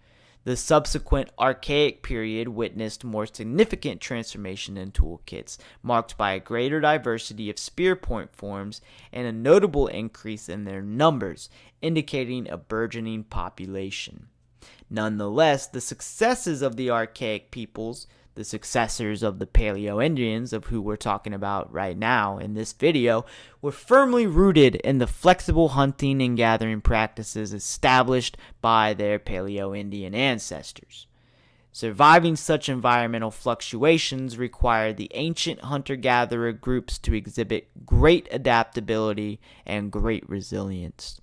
The subsequent Archaic Period witnessed more significant transformation in toolkits, marked by a greater diversity of spear point forms and a notable increase in their numbers, indicating a burgeoning population. Nonetheless, the successes of the Archaic peoples, the successors of the Paleo-Indians, of who we're talking about right now in this video, were firmly rooted in the flexible hunting and gathering practices established by their Paleo-Indian ancestors. Surviving such environmental fluctuations required the ancient hunter-gatherer groups to exhibit great adaptability and great resilience.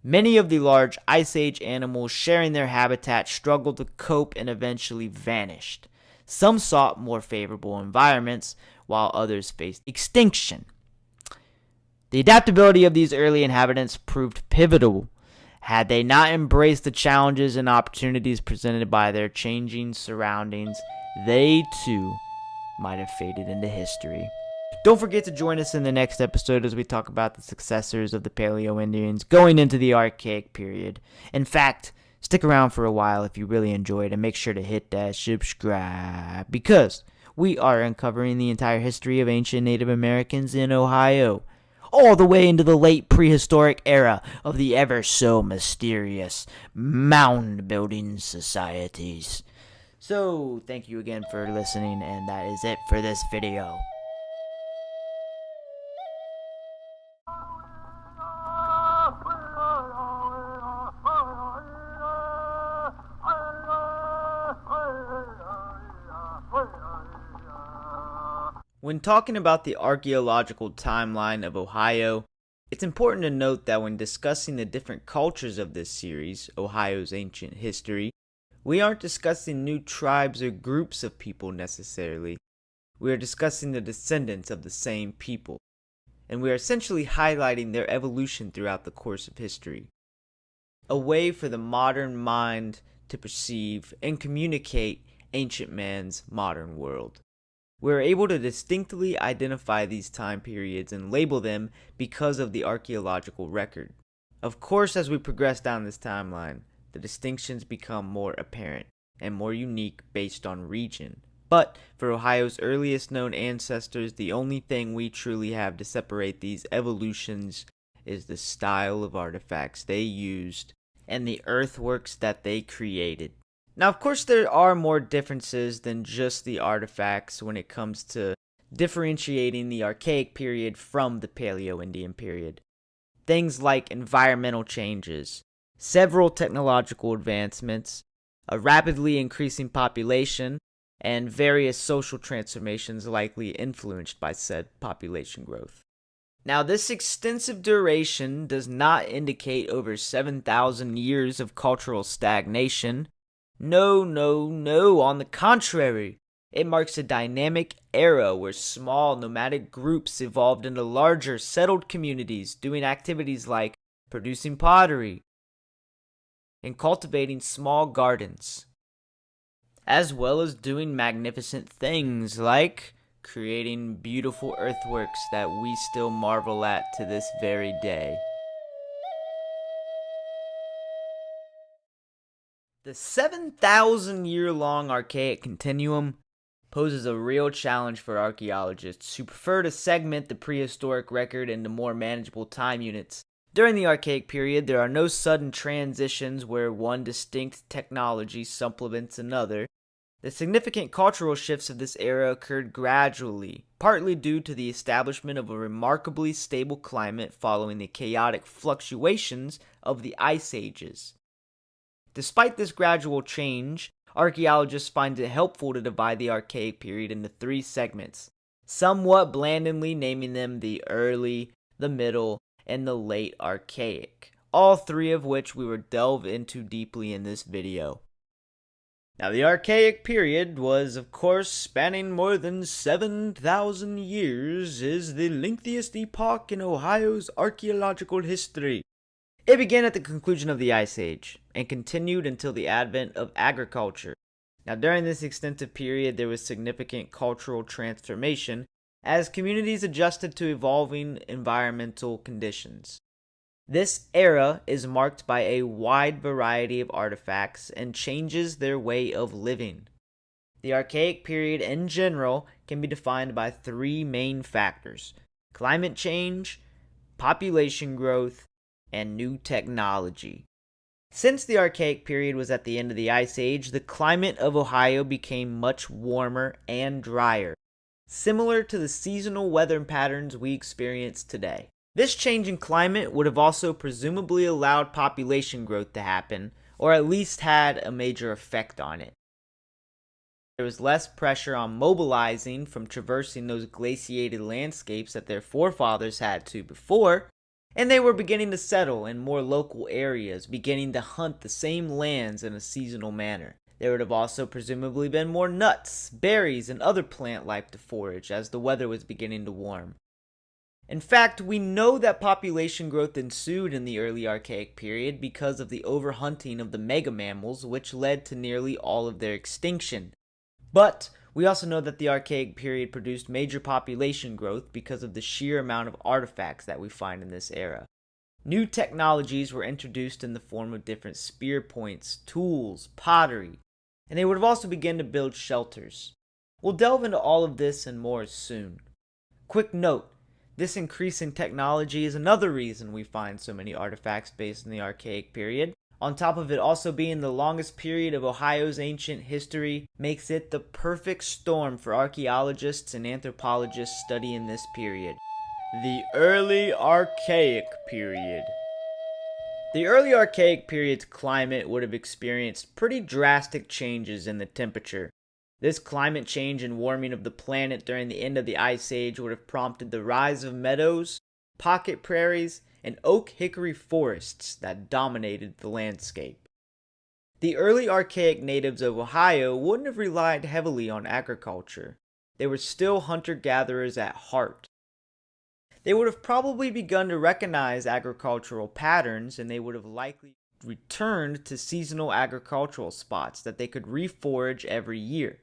Many of the large Ice Age animals sharing their habitat struggled to cope and eventually vanished. Some sought more favorable environments, while others faced extinction. The adaptability of these early inhabitants proved pivotal. Had they not embraced the challenges and opportunities presented by their changing surroundings, they too might have faded into history. Don't forget to join us in the next episode as we talk about the successors of the Paleo-Indians going into the Archaic Period. In fact, stick around for a while if you really enjoyed, and make sure to hit that subscribe, because we are uncovering the entire history of ancient Native Americans in Ohio, all the way into the late prehistoric era of the ever so mysterious mound building societies. So, thank you again for listening, and that is it for this video. When talking about the archaeological timeline of Ohio, it's important to note that when discussing the different cultures of this series, Ohio's Ancient History, we aren't discussing new tribes or groups of people necessarily. We are discussing the descendants of the same people, and we are essentially highlighting their evolution throughout the course of history. A way for the modern mind to perceive and communicate ancient man's modern world. We are able to distinctly identify these time periods and label them because of the archaeological record. Of course, as we progress down this timeline, the distinctions become more apparent and more unique based on region. But for Ohio's earliest known ancestors, the only thing we truly have to separate these evolutions is the style of artifacts they used and the earthworks that they created. Now, of course, there are more differences than just the artifacts when it comes to differentiating the Archaic period from the Paleo-Indian period. Things like environmental changes, several technological advancements, a rapidly increasing population, and various social transformations likely influenced by said population growth. Now, this extensive duration does not indicate over 7,000 years of cultural stagnation. No, on the contrary, it marks a dynamic era where small nomadic groups evolved into larger settled communities doing activities like producing pottery and cultivating small gardens, as well as doing magnificent things like creating beautiful earthworks that we still marvel at to this very day. The 7,000-year-long archaic continuum poses a real challenge for archaeologists who prefer to segment the prehistoric record into more manageable time units. During the Archaic period, there are no sudden transitions where one distinct technology supplements another. The significant cultural shifts of this era occurred gradually, partly due to the establishment of a remarkably stable climate following the chaotic fluctuations of the ice ages. Despite this gradual change, archaeologists find it helpful to divide the Archaic period into three segments, somewhat blandly naming them the early, the middle, and the late Archaic, all three of which we will delve into deeply in this video. Now, the Archaic period was, of course, spanning more than 7,000 years, is the lengthiest epoch in Ohio's archaeological history. It began at the conclusion of the Ice Age, and continued until the advent of agriculture. Now, during this extensive period, there was significant cultural transformation as communities adjusted to evolving environmental conditions. This era is marked by a wide variety of artifacts and changes their way of living. The Archaic period in general can be defined by three main factors: climate change, population growth, and new technology. Since the Archaic period was at the end of the Ice Age, the climate of Ohio became much warmer and drier, similar to the seasonal weather patterns we experience today. This change in climate would have also presumably allowed population growth to happen, or at least had a major effect on it. There was less pressure on mobilizing from traversing those glaciated landscapes that their forefathers had to before, and they were beginning to settle in more local areas, beginning to hunt the same lands in a seasonal manner. There would have also presumably been more nuts, berries, and other plant life to forage as the weather was beginning to warm. In fact, we know that population growth ensued in the early Archaic period because of the overhunting of the mega-mammals, which led to nearly all of their extinction. But we also know that the Archaic period produced major population growth because of the sheer amount of artifacts that we find in this era. New technologies were introduced in the form of different spear points, tools, pottery, and they would have also begun to build shelters. We'll delve into all of this and more soon. Quick note, this increase in technology is another reason we find so many artifacts based in the Archaic period. On top of it also being the longest period of Ohio's ancient history makes it the perfect storm for archaeologists and anthropologists studying this period. The Early Archaic Period. The early Archaic period's climate would have experienced pretty drastic changes in the temperature. This climate change and warming of the planet during the end of the Ice Age would have prompted the rise of meadows, pocket prairies, and oak hickory forests that dominated the landscape. The early Archaic natives of Ohio wouldn't have relied heavily on agriculture. They were still hunter-gatherers at heart. They would have probably begun to recognize agricultural patterns, and they would have likely returned to seasonal agricultural spots that they could reforage every year.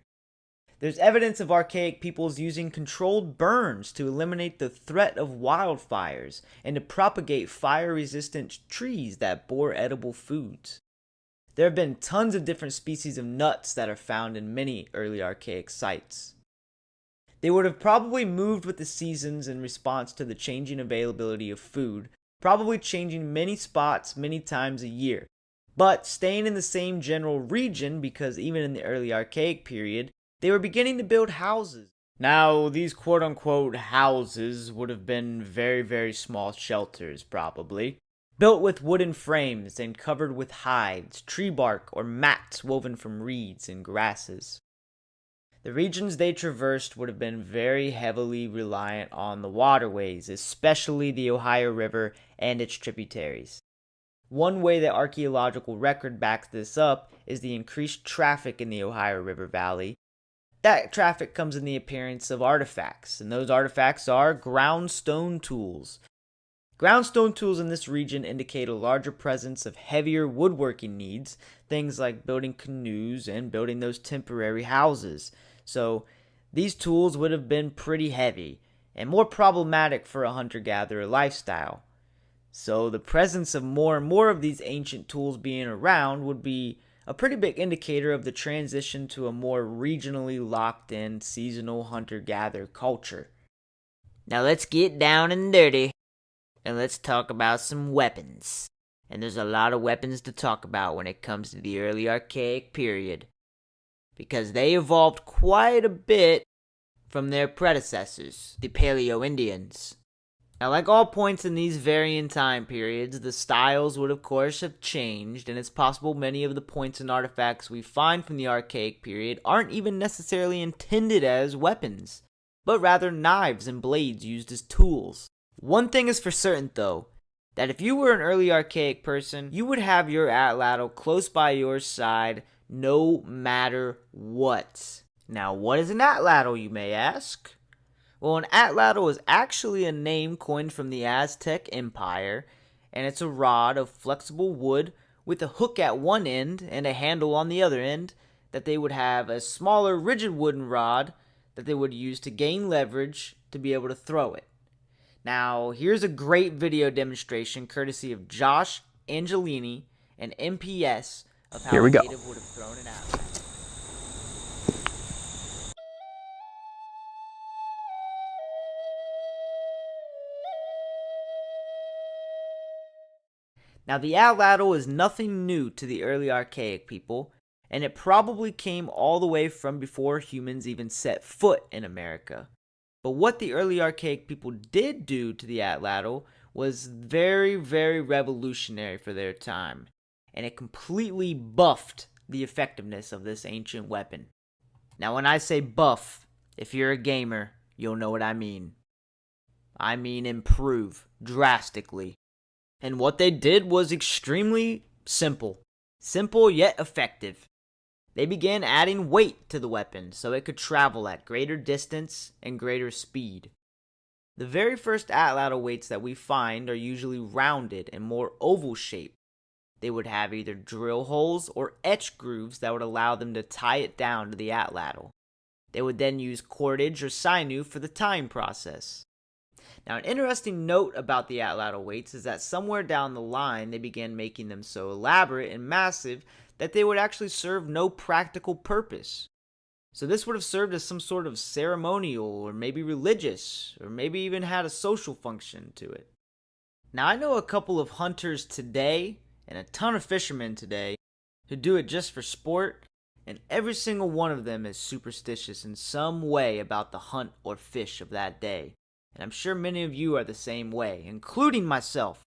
There's evidence of archaic peoples using controlled burns to eliminate the threat of wildfires and to propagate fire-resistant trees that bore edible foods. There have been tons of different species of nuts that are found in many early archaic sites. They would have probably moved with the seasons in response to the changing availability of food, probably changing many spots many times a year, but staying in the same general region because even in the early Archaic period, they were beginning to build houses. Now, these quote-unquote houses would have been very, very small shelters, probably, built with wooden frames and covered with hides, tree bark, or mats woven from reeds and grasses. The regions they traversed would have been very heavily reliant on the waterways, especially the Ohio River and its tributaries. One way that archaeological record backs this up is the increased traffic in the Ohio River Valley. That traffic comes in the appearance of artifacts, and those artifacts are ground stone tools. Ground stone tools in this region indicate a larger presence of heavier woodworking needs, things like building canoes and building those temporary houses. So these tools would have been pretty heavy and more problematic for a hunter-gatherer lifestyle. So the presence of more and more of these ancient tools being around would be a pretty big indicator of the transition to a more regionally locked-in seasonal hunter-gatherer culture. Now let's get down and dirty, and let's talk about some weapons. And there's a lot of weapons to talk about when it comes to the early Archaic period, because they evolved quite a bit from their predecessors, the Paleo-Indians. Now, like all points in these varying time periods, the styles would of course have changed, and it's possible many of the points and artifacts we find from the Archaic period aren't even necessarily intended as weapons, but rather knives and blades used as tools. One thing is for certain though, that if you were an early Archaic person, you would have your atlatl close by your side no matter what. Now, what is an atlatl, you may ask? Well, an atlatl is actually a name coined from the Aztec Empire, and it's a rod of flexible wood with a hook at one end and a handle on the other end that they would have a smaller rigid wooden rod that they would use to gain leverage to be able to throw it. Now, here's a great video demonstration courtesy of Josh Angelini and MPS of how a native would have thrown an atlatl. Now, the atlatl is nothing new to the early Archaic people, and it probably came all the way from before humans even set foot in America. But what the early Archaic people did do to the atlatl was very, very revolutionary for their time, and it completely buffed the effectiveness of this ancient weapon. Now, when I say buff, if you're a gamer, you'll know what I mean. I mean improve drastically. And what they did was extremely simple. Simple yet effective. They began adding weight to the weapon so it could travel at greater distance and greater speed. The very first atlatl weights that we find are usually rounded and more oval shaped. They would have either drill holes or etch grooves that would allow them to tie it down to the atlatl. They would then use cordage or sinew for the tying process. Now, an interesting note about the atlatl weights is that somewhere down the line they began making them so elaborate and massive that they would actually serve no practical purpose. So this would have served as some sort of ceremonial or maybe religious or maybe even had a social function to it. Now, I know a couple of hunters today and a ton of fishermen today who do it just for sport, and every single one of them is superstitious in some way about the hunt or fish of that day. And I'm sure many of you are the same way, including myself.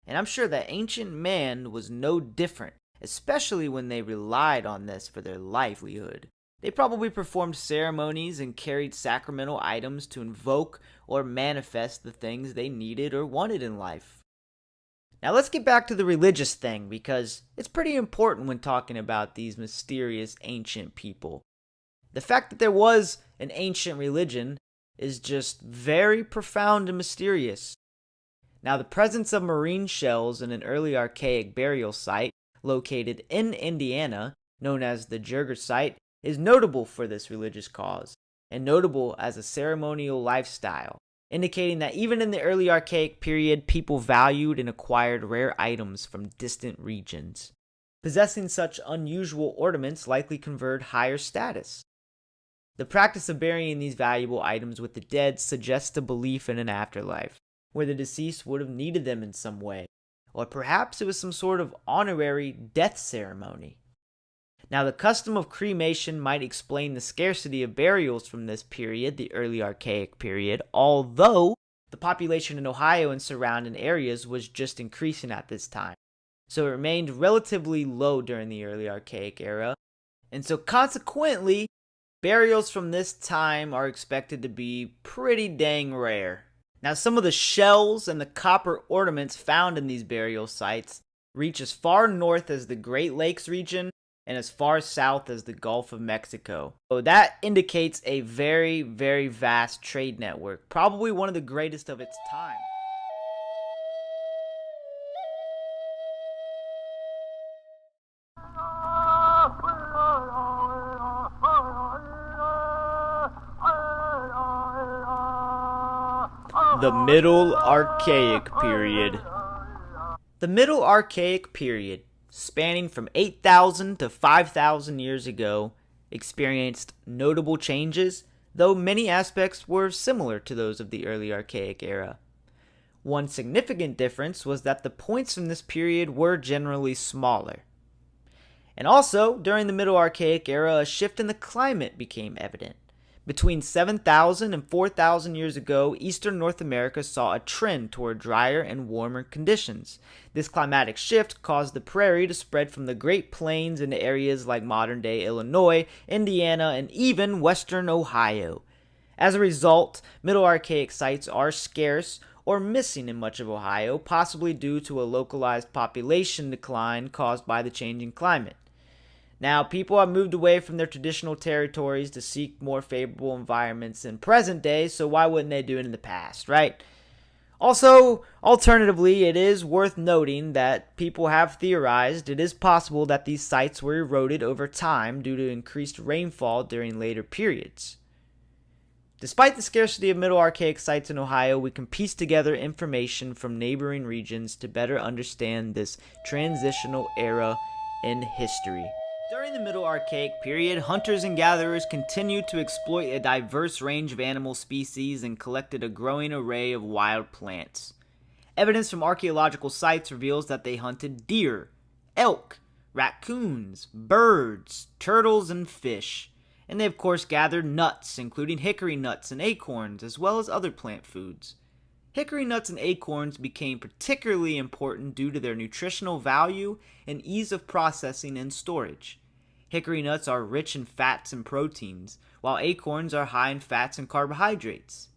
And I'm sure that ancient man was no different, especially when they relied on this for their livelihood. They probably performed ceremonies and carried sacramental items to invoke or manifest the things they needed or wanted in life. Now let's get back to the religious thing, because it's pretty important when talking about these mysterious ancient people. The fact that there was an ancient religion is just very profound and mysterious. Now, the presence of marine shells in an early archaic burial site located in Indiana, known as the Jurger site, is notable for this religious cause, and notable as a ceremonial lifestyle, indicating that even in the early archaic period, people valued and acquired rare items from distant regions. Possessing such unusual ornaments likely conferred higher status. The practice of burying these valuable items with the dead suggests a belief in an afterlife, where the deceased would have needed them in some way, or perhaps it was some sort of honorary death ceremony. Now, the custom of cremation might explain the scarcity of burials from this period, the early Archaic period, although the population in Ohio and surrounding areas was just increasing at this time. So it remained relatively low during the early Archaic era, and so consequently, burials from this time are expected to be pretty dang rare. Now, some of the shells and the copper ornaments found in these burial sites reach as far north as the Great Lakes region and as far south as the Gulf of Mexico. So that indicates a very, very vast trade network, probably one of the greatest of its time. The Middle Archaic Period. The Middle Archaic Period, spanning from 8,000 to 5,000 years ago, experienced notable changes, though many aspects were similar to those of the early Archaic era. One significant difference was that the points from this period were generally smaller. And also, during the Middle Archaic era, a shift in the climate became evident. Between 7,000 and 4,000 years ago, eastern North America saw a trend toward drier and warmer conditions. This climatic shift caused the prairie to spread from the Great Plains into areas like modern-day Illinois, Indiana, and even western Ohio. As a result, Middle Archaic sites are scarce or missing in much of Ohio, possibly due to a localized population decline caused by the changing climate. Now, people have moved away from their traditional territories to seek more favorable environments in present day, so why wouldn't they do it in the past, right? Also, alternatively, it is worth noting that people have theorized it is possible that these sites were eroded over time due to increased rainfall during later periods. Despite the scarcity of Middle Archaic sites in Ohio, we can piece together information from neighboring regions to better understand this transitional era in history. During the Middle Archaic period, hunters and gatherers continued to exploit a diverse range of animal species and collected a growing array of wild plants. Evidence from archaeological sites reveals that they hunted deer, elk, raccoons, birds, turtles, and fish. And they of course gathered nuts, including hickory nuts and acorns, as well as other plant foods. Hickory nuts and acorns became particularly important due to their nutritional value and ease of processing and storage. Hickory nuts are rich in fats and proteins, while acorns are high in fats and carbohydrates.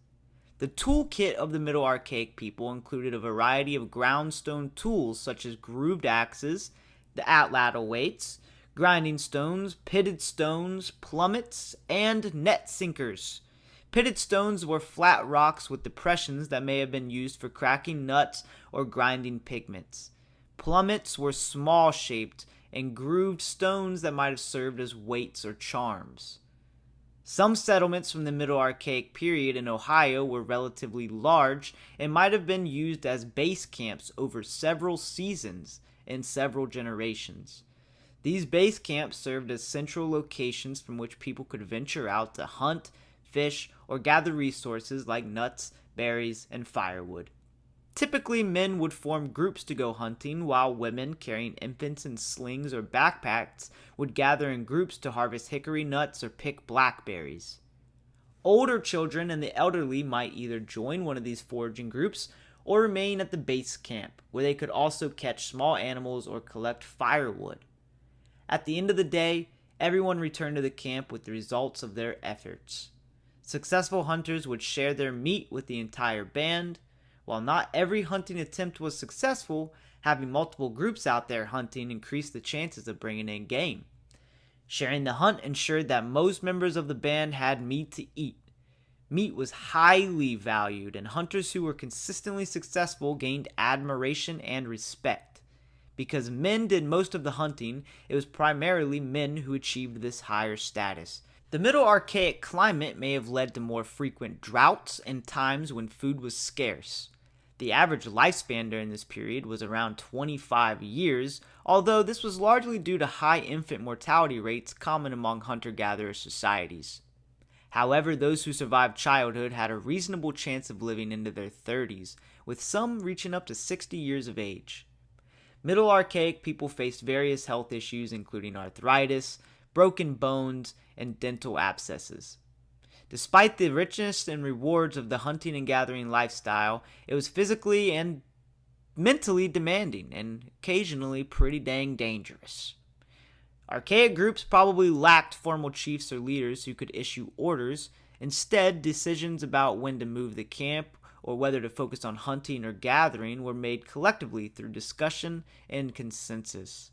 The toolkit of the Middle Archaic people included a variety of ground stone tools such as grooved axes, the atlatl weights, grinding stones, pitted stones, plummets, and net sinkers. Pitted stones were flat rocks with depressions that may have been used for cracking nuts or grinding pigments. Plummets were small-shaped and grooved stones that might have served as weights or charms. Some settlements from the Middle Archaic period in Ohio were relatively large and might have been used as base camps over several seasons and several generations. These base camps served as central locations from which people could venture out to hunt, fish, or gather resources like nuts, berries, and firewood. Typically, men would form groups to go hunting, while women, carrying infants in slings or backpacks, would gather in groups to harvest hickory nuts or pick blackberries. Older children and the elderly might either join one of these foraging groups or remain at the base camp, where they could also catch small animals or collect firewood. At the end of the day, everyone returned to the camp with the results of their efforts. Successful hunters would share their meat with the entire band. While not every hunting attempt was successful, having multiple groups out there hunting increased the chances of bringing in game. Sharing the hunt ensured that most members of the band had meat to eat. Meat was highly valued, and hunters who were consistently successful gained admiration and respect. Because men did most of the hunting, it was primarily men who achieved this higher status. The Middle Archaic climate may have led to more frequent droughts and times when food was scarce. The average lifespan during this period was around 25 years, although this was largely due to high infant mortality rates common among hunter-gatherer societies. However, those who survived childhood had a reasonable chance of living into their 30s, with some reaching up to 60 years of age. Middle Archaic people faced various health issues including arthritis, broken bones, and dental abscesses. Despite the richness and rewards of the hunting and gathering lifestyle, it was physically and mentally demanding and occasionally pretty dang dangerous. Archaic groups probably lacked formal chiefs or leaders who could issue orders. Instead, decisions about when to move the camp or whether to focus on hunting or gathering were made collectively through discussion and consensus.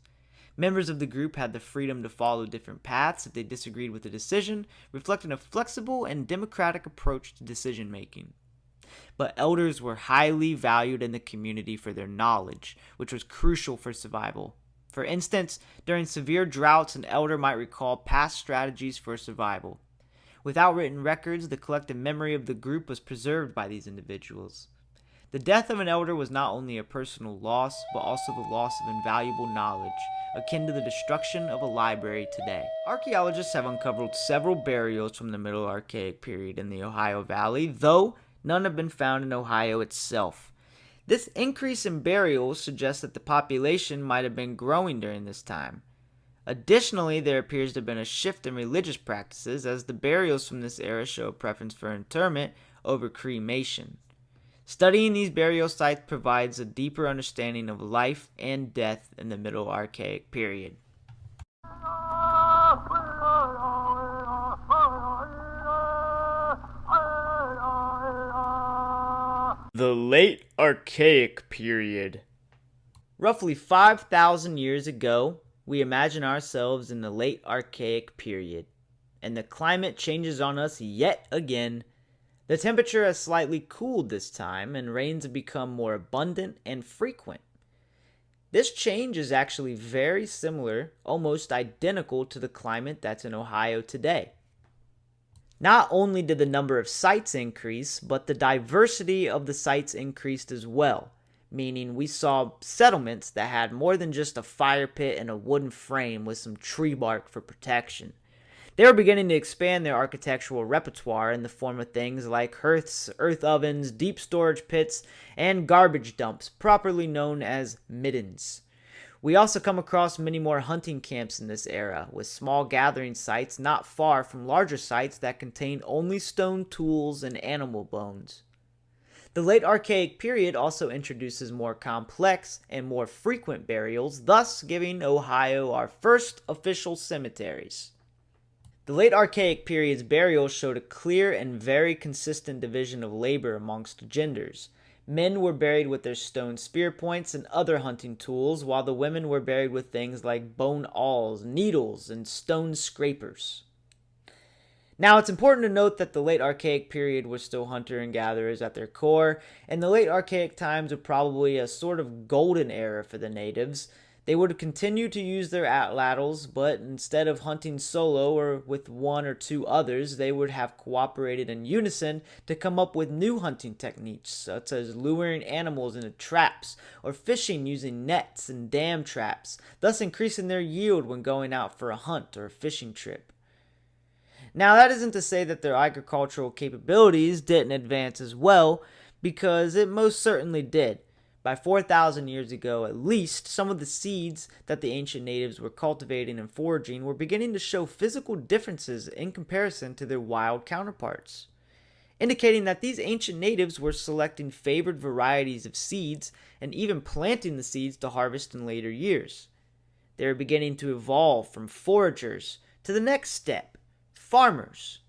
Members of the group had the freedom to follow different paths if they disagreed with the decision, reflecting a flexible and democratic approach to decision making. But elders were highly valued in the community for their knowledge, which was crucial for survival. For instance, during severe droughts, an elder might recall past strategies for survival. Without written records, the collective memory of the group was preserved by these individuals. The death of an elder was not only a personal loss, but also the loss of invaluable knowledge, akin to the destruction of a library today. Archaeologists have uncovered several burials from the Middle Archaic period in the Ohio Valley, though none have been found in Ohio itself. This increase in burials suggests that the population might have been growing during this time. Additionally, there appears to have been a shift in religious practices, as the burials from this era show a preference for interment over cremation. Studying these burial sites provides a deeper understanding of life and death in the Middle Archaic period. The Late Archaic Period. Roughly 5,000 years ago, we imagine ourselves in the Late Archaic Period, and the climate changes on us yet again. The temperature has slightly cooled this time, and rains have become more abundant and frequent. This change is actually very similar, almost identical to the climate that's in Ohio today. Not only did the number of sites increase, but the diversity of the sites increased as well, meaning we saw settlements that had more than just a fire pit and a wooden frame with some tree bark for protection. They were beginning to expand their architectural repertoire in the form of things like hearths, earth ovens, deep storage pits, and garbage dumps, properly known as middens. We also come across many more hunting camps in this era, with small gathering sites not far from larger sites that contain only stone tools and animal bones. The Late Archaic period also introduces more complex and more frequent burials, thus giving Ohio our first official cemeteries. The Late Archaic period's burials showed a clear and very consistent division of labor amongst genders. Men were buried with their stone spear points and other hunting tools, while the women were buried with things like bone awls, needles, and stone scrapers. Now, it's important to note that the late Archaic period was still hunter and gatherers at their core, and the late Archaic times were probably a sort of golden era for the natives. They would continue to use their atlatls, but instead of hunting solo or with one or two others, they would have cooperated in unison to come up with new hunting techniques, such as luring animals into traps or fishing using nets and dam traps, thus increasing their yield when going out for a hunt or a fishing trip. Now, that isn't to say that their agricultural capabilities didn't advance as well, because it most certainly did. By 4,000 years ago, at least, some of the seeds that the ancient natives were cultivating and foraging were beginning to show physical differences in comparison to their wild counterparts, indicating that these ancient natives were selecting favored varieties of seeds and even planting the seeds to harvest in later years. They were beginning to evolve from foragers to the next step, farmers.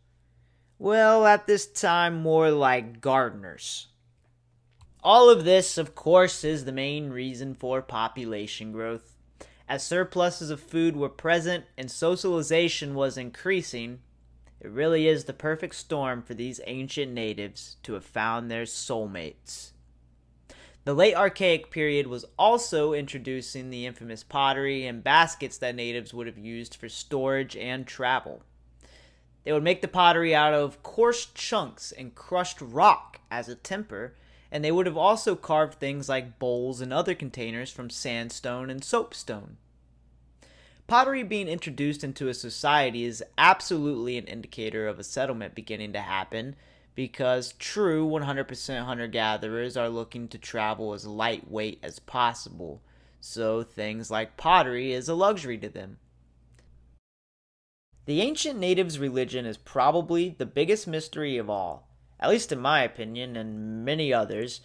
Well, at this time, more like gardeners. All of this, of course, is the main reason for population growth. As surpluses of food were present and socialization was increasing, it really is the perfect storm for these ancient natives to have found their soulmates. The late Archaic period was also introducing the infamous pottery and baskets that natives would have used for storage and travel. They would make the pottery out of coarse chunks and crushed rock as a temper, and they would have also carved things like bowls and other containers from sandstone and soapstone. Pottery being introduced into a society is absolutely an indicator of a settlement beginning to happen, because true 100% hunter-gatherers are looking to travel as lightweight as possible, so things like pottery is a luxury to them. The ancient natives' religion is probably the biggest mystery of all, at least in my opinion and many others,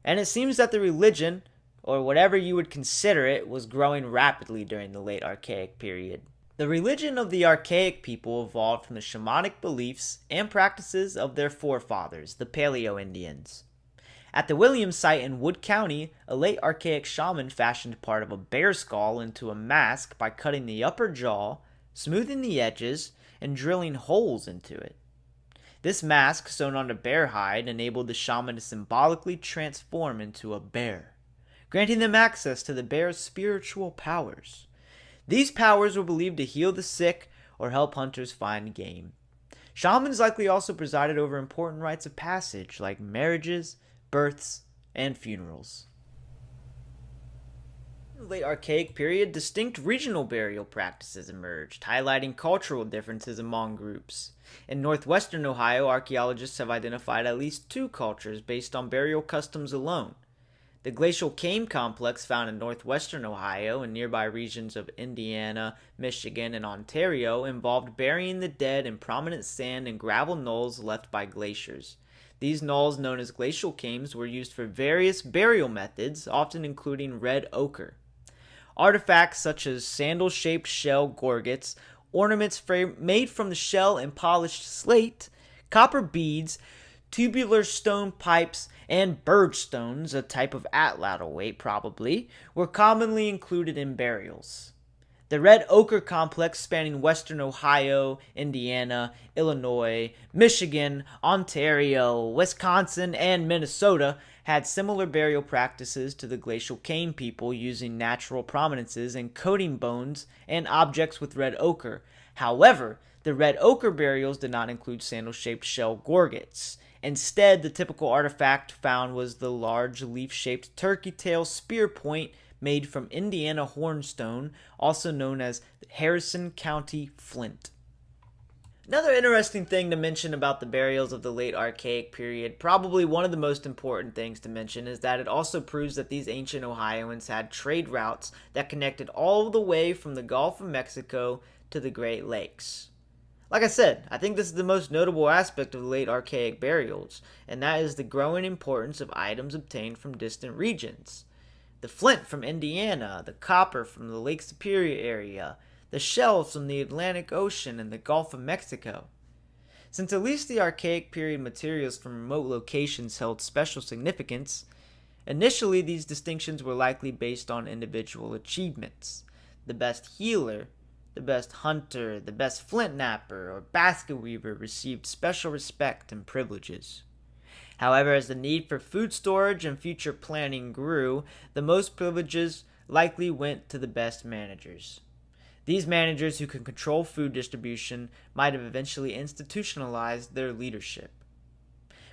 and it seems that the religion, or whatever you would consider it, was growing rapidly during the late Archaic period. The religion of the Archaic people evolved from the shamanic beliefs and practices of their forefathers, the Paleo-Indians. At the Williams site in Wood County, a late Archaic shaman fashioned part of a bear skull into a mask by cutting the upper jaw, smoothing the edges, and drilling holes into it. This mask, sewn onto bear hide, enabled the shaman to symbolically transform into a bear, granting them access to the bear's spiritual powers. These powers were believed to heal the sick or help hunters find game. Shamans likely also presided over important rites of passage like marriages, births, and funerals. In the late Archaic period, distinct regional burial practices emerged, highlighting cultural differences among groups. In northwestern Ohio, archaeologists have identified at least two cultures based on burial customs alone. The glacial cave complex found in northwestern Ohio and nearby regions of Indiana, Michigan, and Ontario involved burying the dead in prominent sand and gravel knolls left by glaciers. These knolls, known as glacial caves, were used for various burial methods, often including red ochre. Artifacts such as sandal-shaped shell gorgets, ornaments made from the shell and polished slate, copper beads, tubular stone pipes, and birdstones, a type of atlatl weight probably, were commonly included in burials. The red ochre complex spanning western Ohio, Indiana, Illinois, Michigan, Ontario, Wisconsin, and Minnesota had similar burial practices to the glacial cane people, using natural prominences and coating bones and objects with red ochre. However, the red ochre burials did not include sandal-shaped shell gorgets. Instead, the typical artifact found was the large leaf-shaped turkey tail spear point made from Indiana hornstone, also known as Harrison County flint. Another interesting thing to mention about the burials of the late Archaic period, probably one of the most important things to mention, is that it also proves that these ancient Ohioans had trade routes that connected all the way from the Gulf of Mexico to the Great Lakes. Like I said, I think this is the most notable aspect of the late Archaic burials, and that is the growing importance of items obtained from distant regions. The flint from Indiana, the copper from the Lake Superior area, the shells from the Atlantic Ocean and the Gulf of Mexico. Since at least the Archaic period materials from remote locations held special significance, initially these distinctions were likely based on individual achievements. The best healer, The best hunter, the best flint knapper, or basket weaver received special respect and privileges. However, as the need for food storage and future planning grew, the most privileges likely went to the best managers. These managers who could control food distribution might have eventually institutionalized their leadership.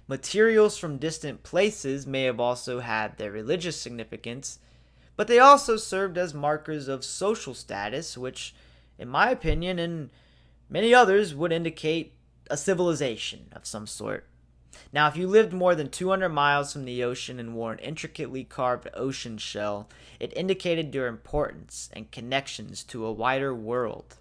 Materials from distant places may have also had their religious significance, but they also served as markers of social status, which, in my opinion and many others, would indicate a civilization of some sort. Now, if you lived more than 200 miles from the ocean and wore an intricately carved ocean shell, it indicated your importance and connections to a wider world.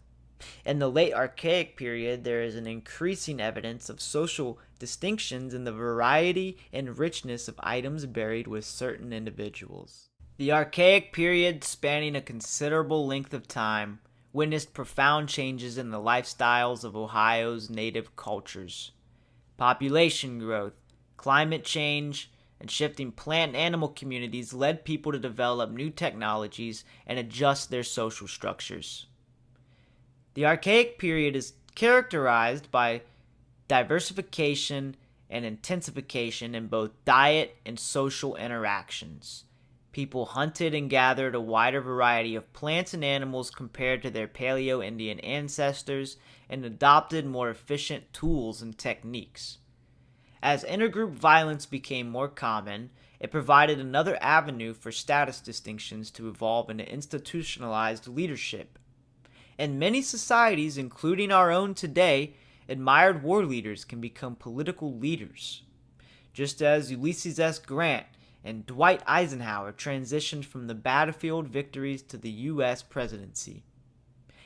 In the late Archaic period, there is an increasing evidence of social distinctions in the variety and richness of items buried with certain individuals. The Archaic period, spanning a considerable length of time, witnessed profound changes in the lifestyles of Ohio's native cultures. Population growth, climate change, and shifting plant and animal communities led people to develop new technologies and adjust their social structures. The Archaic period is characterized by diversification and intensification in both diet and social interactions. People hunted and gathered a wider variety of plants and animals compared to their Paleo-Indian ancestors and adopted more efficient tools and techniques. As intergroup violence became more common, it provided another avenue for status distinctions to evolve into institutionalized leadership. And many societies, including our own today, admired war leaders can become political leaders. Just as Ulysses S. Grant and Dwight Eisenhower transitioned from the battlefield victories to the U.S. presidency.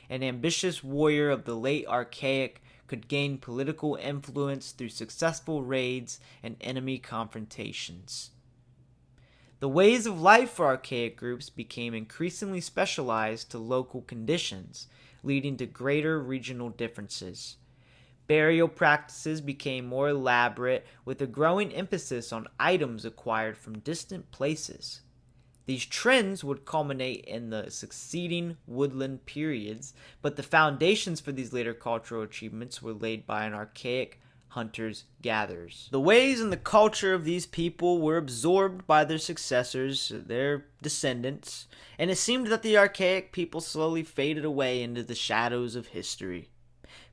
An ambitious warrior of the late Archaic could gain political influence through successful raids and enemy confrontations. The ways of life for Archaic groups became increasingly specialized to local conditions, leading to greater regional differences. Burial practices became more elaborate, with a growing emphasis on items acquired from distant places. These trends would culminate in the succeeding woodland periods, but the foundations for these later cultural achievements were laid by an Archaic hunters-gatherers. The ways and the culture of these people were absorbed by their successors, their descendants, and it seemed that the Archaic people slowly faded away into the shadows of history,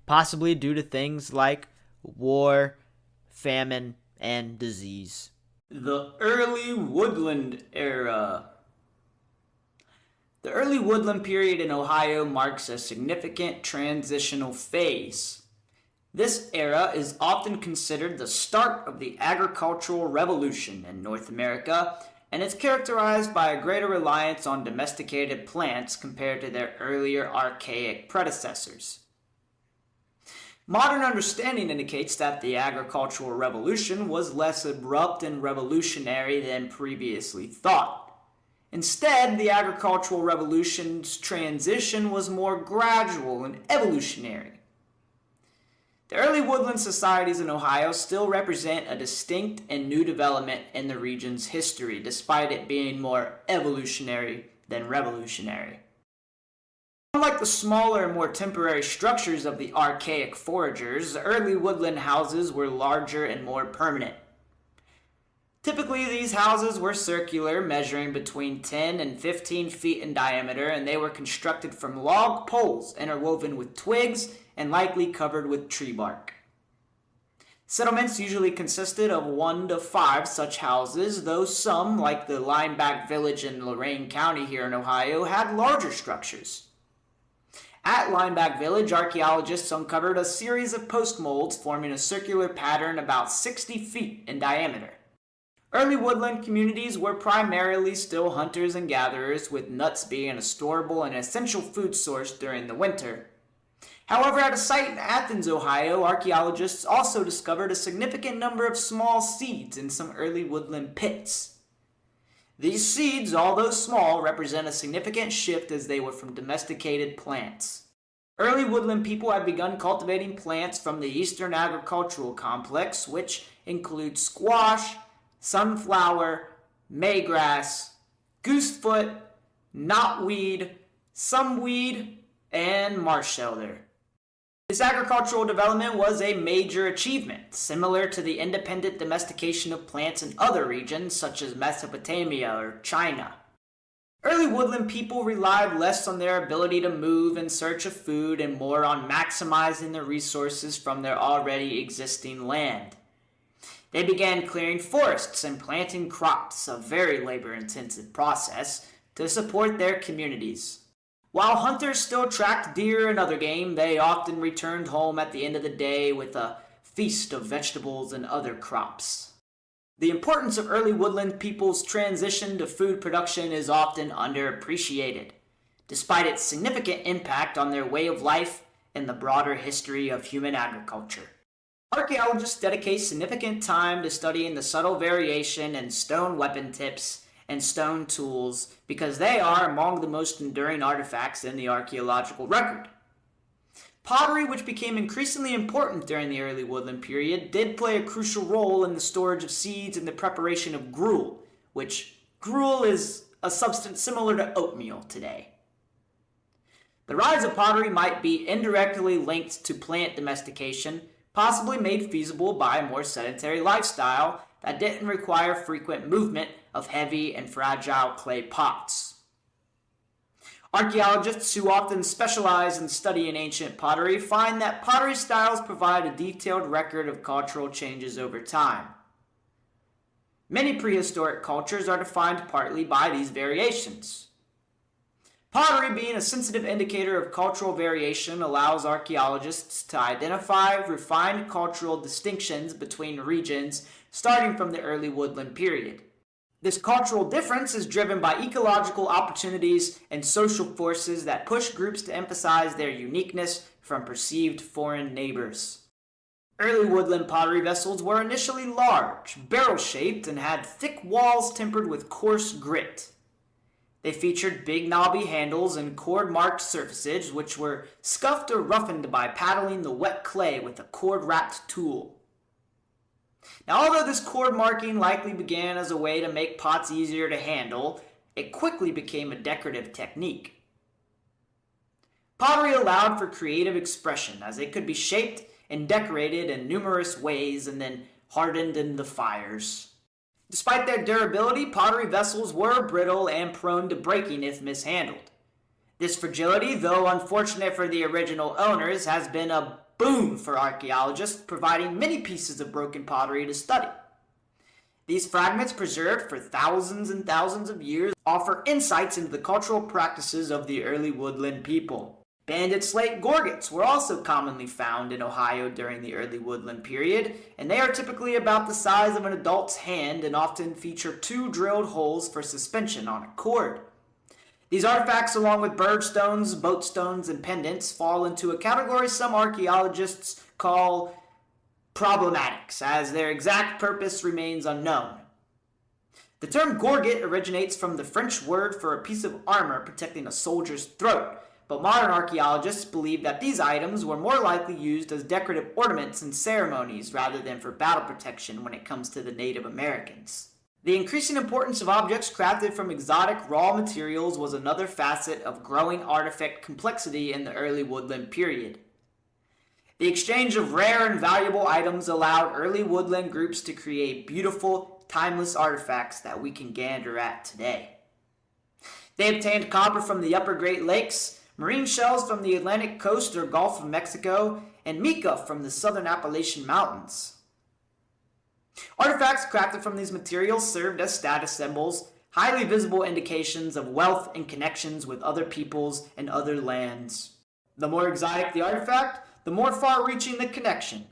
possibly due to things like war, famine, and disease. The Early Woodland Era. The early woodland period in Ohio marks a significant transitional phase. This era is often considered the start of the agricultural revolution in North America, and it's characterized by a greater reliance on domesticated plants compared to their earlier archaic predecessors. Modern understanding indicates that the agricultural revolution was less abrupt and revolutionary than previously thought. Instead, the agricultural revolution's transition was more gradual and evolutionary. The early woodland societies in Ohio still represent a distinct and new development in the region's history, despite it being more evolutionary than revolutionary. Unlike the smaller and more temporary structures of the archaic foragers, early woodland houses were larger and more permanent. Typically, these houses were circular, measuring between 10 and 15 feet in diameter, and they were constructed from log poles interwoven with twigs and likely covered with tree bark. Settlements usually consisted of 1 to 5 such houses, though some, like the Lineback Village in Lorain County here in Ohio, had larger structures. At Lineback Village, archaeologists uncovered a series of post molds forming a circular pattern about 60 feet in diameter. Early woodland communities were primarily still hunters and gatherers, with nuts being a storable and essential food source during the winter. However, at a site in Athens, Ohio, archaeologists also discovered a significant number of small seeds in some early woodland pits. These seeds, although small, represent a significant shift as they were from domesticated plants. Early woodland people had begun cultivating plants from the Eastern Agricultural Complex, which include squash, sunflower, maygrass, goosefoot, knotweed, some weed, and marsh shelter. This agricultural development was a major achievement, similar to the independent domestication of plants in other regions such as Mesopotamia or China. Early woodland people relied less on their ability to move in search of food and more on maximizing the resources from their already existing land. They began clearing forests and planting crops, a very labor-intensive process, to support their communities. While hunters still tracked deer and other game, they often returned home at the end of the day with a feast of vegetables and other crops. The importance of early woodland people's transition to food production is often underappreciated, despite its significant impact on their way of life and the broader history of human agriculture. Archaeologists dedicate significant time to studying the subtle variation in stone weapon tips and stone tools because they are among the most enduring artifacts in the archaeological record. Pottery, which became increasingly important during the early woodland period, did play a crucial role in the storage of seeds and the preparation of gruel, which gruel is a substance similar to oatmeal today. The rise of pottery might be indirectly linked to plant domestication, possibly made feasible by a more sedentary lifestyle that didn't require frequent movement of heavy and fragile clay pots. Archaeologists who often specialize in studying ancient pottery find that pottery styles provide a detailed record of cultural changes over time. Many prehistoric cultures are defined partly by these variations. Pottery, being a sensitive indicator of cultural variation, allows archaeologists to identify refined cultural distinctions between regions starting from the early woodland period. This cultural difference is driven by ecological opportunities and social forces that push groups to emphasize their uniqueness from perceived foreign neighbors. Early woodland pottery vessels were initially large, barrel-shaped, and had thick walls tempered with coarse grit. They featured big knobby handles and cord-marked surfaces which were scuffed or roughened by paddling the wet clay with a cord-wrapped tool. Now, although this cord marking likely began as a way to make pots easier to handle, it quickly became a decorative technique. Pottery allowed for creative expression as it could be shaped and decorated in numerous ways and then hardened in the fires. Despite their durability, pottery vessels were brittle and prone to breaking if mishandled. This fragility, though unfortunate for the original owners, has been a boon for archaeologists, providing many pieces of broken pottery to study. These fragments, preserved for thousands and thousands of years, offer insights into the cultural practices of the early woodland people. Banded slate gorgets were also commonly found in Ohio during the early woodland period, and they are typically about the size of an adult's hand and often feature 2 drilled holes for suspension on a cord. These artifacts, along with birdstones, boatstones, and pendants, fall into a category some archaeologists call problematics, as their exact purpose remains unknown. The term gorget originates from the French word for a piece of armor protecting a soldier's throat, but modern archaeologists believe that these items were more likely used as decorative ornaments in ceremonies rather than for battle protection when it comes to the Native Americans. The increasing importance of objects crafted from exotic raw materials was another facet of growing artifact complexity in the early woodland period. The exchange of rare and valuable items allowed early woodland groups to create beautiful, timeless artifacts that we can gander at today. They obtained copper from the upper Great Lakes, marine shells from the Atlantic coast or Gulf of Mexico, and mica from the southern Appalachian Mountains. Artifacts crafted from these materials served as status symbols, highly visible indications of wealth and connections with other peoples and other lands. The more exotic the artifact, the more far-reaching the connection.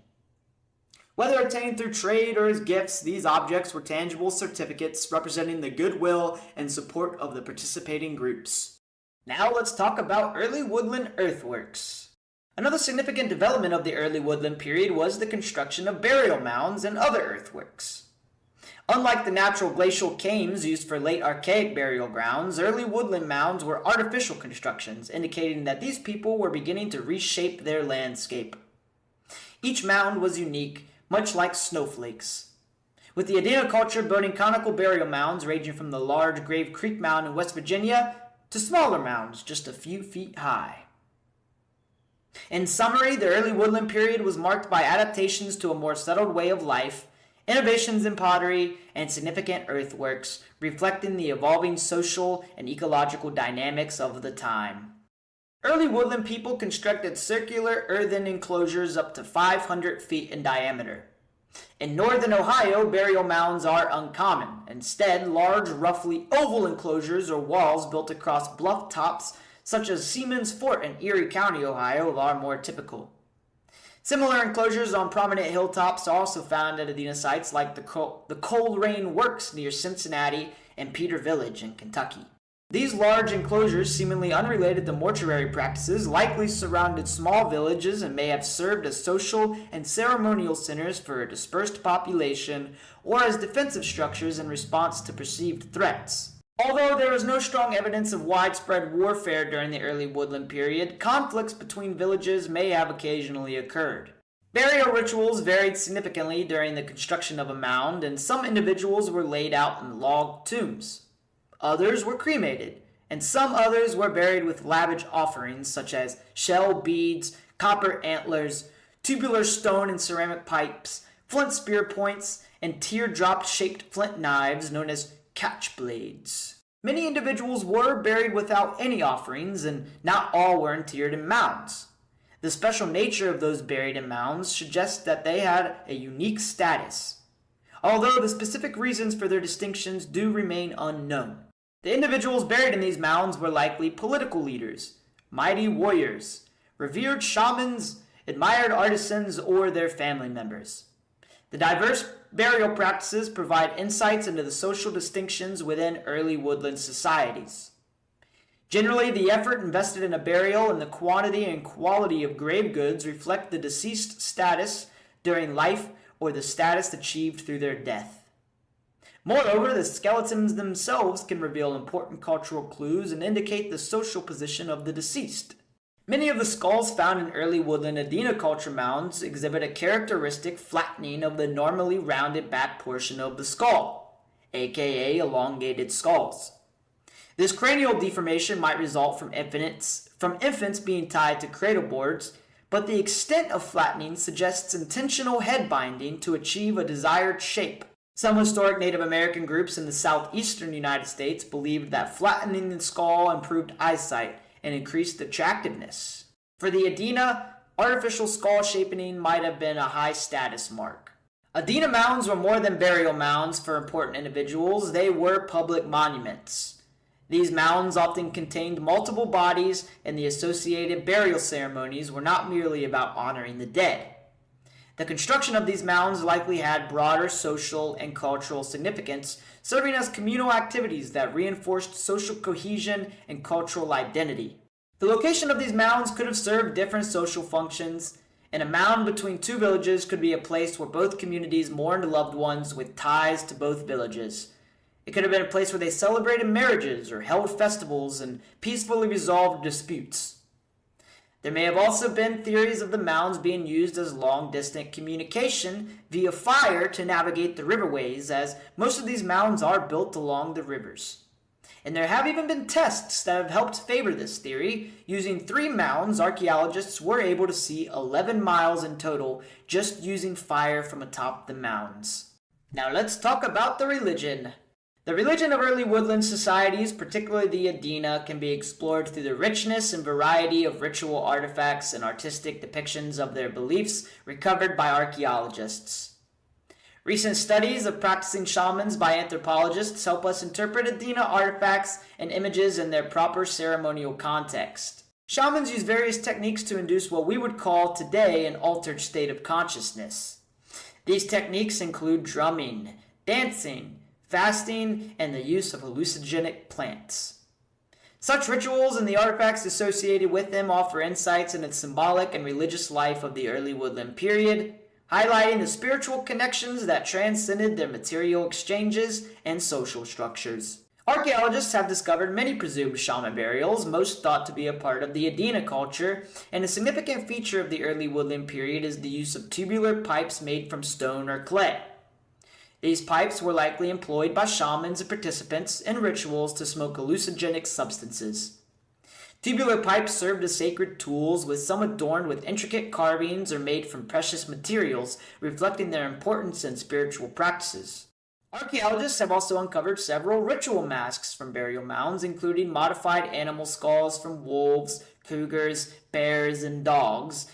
Whether attained through trade or as gifts, these objects were tangible certificates representing the goodwill and support of the participating groups. Now let's talk about early woodland earthworks. Another significant development of the early woodland period was the construction of burial mounds and other earthworks. Unlike the natural glacial cames used for late archaic burial grounds, early woodland mounds were artificial constructions, indicating that these people were beginning to reshape their landscape. Each mound was unique, much like snowflakes, with the Adena culture building conical burial mounds ranging from the large Grave Creek Mound in West Virginia to smaller mounds just a few feet high. In summary, the early woodland period was marked by adaptations to a more settled way of life, innovations in pottery, and significant earthworks, reflecting the evolving social and ecological dynamics of the time. Early woodland people constructed circular earthen enclosures up to 500 feet in diameter. In northern Ohio, burial mounds are uncommon. Instead, large, roughly oval enclosures or walls built across bluff tops, such as Seaman's Fort in Erie County, Ohio, are more typical. Similar enclosures on prominent hilltops are also found at Adena sites like the Cold Rain Works near Cincinnati and Peter Village in Kentucky. These large enclosures, seemingly unrelated to mortuary practices, likely surrounded small villages and may have served as social and ceremonial centers for a dispersed population or as defensive structures in response to perceived threats. Although there is no strong evidence of widespread warfare during the early woodland period, conflicts between villages may have occasionally occurred. Burial rituals varied significantly during the construction of a mound, and some individuals were laid out in log tombs. Others were cremated, and some others were buried with lavish offerings such as shell beads, copper antlers, tubular stone and ceramic pipes, flint spear points, and teardrop-shaped flint knives known as catch blades. Many individuals were buried without any offerings, and not all were interred in mounds. The special nature of those buried in mounds suggests that they had a unique status, although the specific reasons for their distinctions do remain unknown. The individuals buried in these mounds were likely political leaders, mighty warriors, revered shamans, admired artisans, or their family members. The diverse burial practices provide insights into the social distinctions within early woodland societies. Generally, the effort invested in a burial and the quantity and quality of grave goods reflect the deceased status during life or the status achieved through their death. Moreover, the skeletons themselves can reveal important cultural clues and indicate the social position of the deceased. Many of the skulls found in early woodland Adena culture mounds exhibit a characteristic flattening of the normally rounded back portion of the skull, aka elongated skulls. This cranial deformation might result from infants being tied to cradle boards, but the extent of flattening suggests intentional head binding to achieve a desired shape. Some historic Native American groups in the southeastern United States believed that flattening the skull improved eyesight and increased attractiveness. For the Adena, artificial skull shaping might have been a high status mark. Adena mounds were more than burial mounds for important individuals, they were public monuments. These mounds often contained multiple bodies, and the associated burial ceremonies were not merely about honoring the dead. The construction of these mounds likely had broader social and cultural significance, serving as communal activities that reinforced social cohesion and cultural identity. The location of these mounds could have served different social functions, and a mound between two villages could be a place where both communities mourned loved ones with ties to both villages. It could have been a place where they celebrated marriages or held festivals and peacefully resolved disputes. There may have also been theories of the mounds being used as long-distance communication via fire to navigate the riverways, as most of these mounds are built along the rivers. And there have even been tests that have helped favor this theory. Using 3 mounds, archaeologists were able to see 11 miles in total just using fire from atop the mounds. Now let's talk about the religion. The religion of early woodland societies, particularly the Adena, can be explored through the richness and variety of ritual artifacts and artistic depictions of their beliefs recovered by archaeologists. Recent studies of practicing shamans by anthropologists help us interpret Adena artifacts and images in their proper ceremonial context. Shamans use various techniques to induce what we would call today an altered state of consciousness. These techniques include drumming, dancing, fasting, and the use of hallucinogenic plants. Such rituals and the artifacts associated with them offer insights into the symbolic and religious life of the early woodland period, highlighting the spiritual connections that transcended their material exchanges and social structures. Archaeologists have discovered many presumed shaman burials, most thought to be a part of the Adena culture, and a significant feature of the early woodland period is the use of tubular pipes made from stone or clay. These pipes were likely employed by shamans and participants in rituals to smoke hallucinogenic substances. Tubular pipes served as sacred tools, with some adorned with intricate carvings or made from precious materials, reflecting their importance in spiritual practices. Archaeologists have also uncovered several ritual masks from burial mounds, including modified animal skulls from wolves, cougars, bears, and dogs.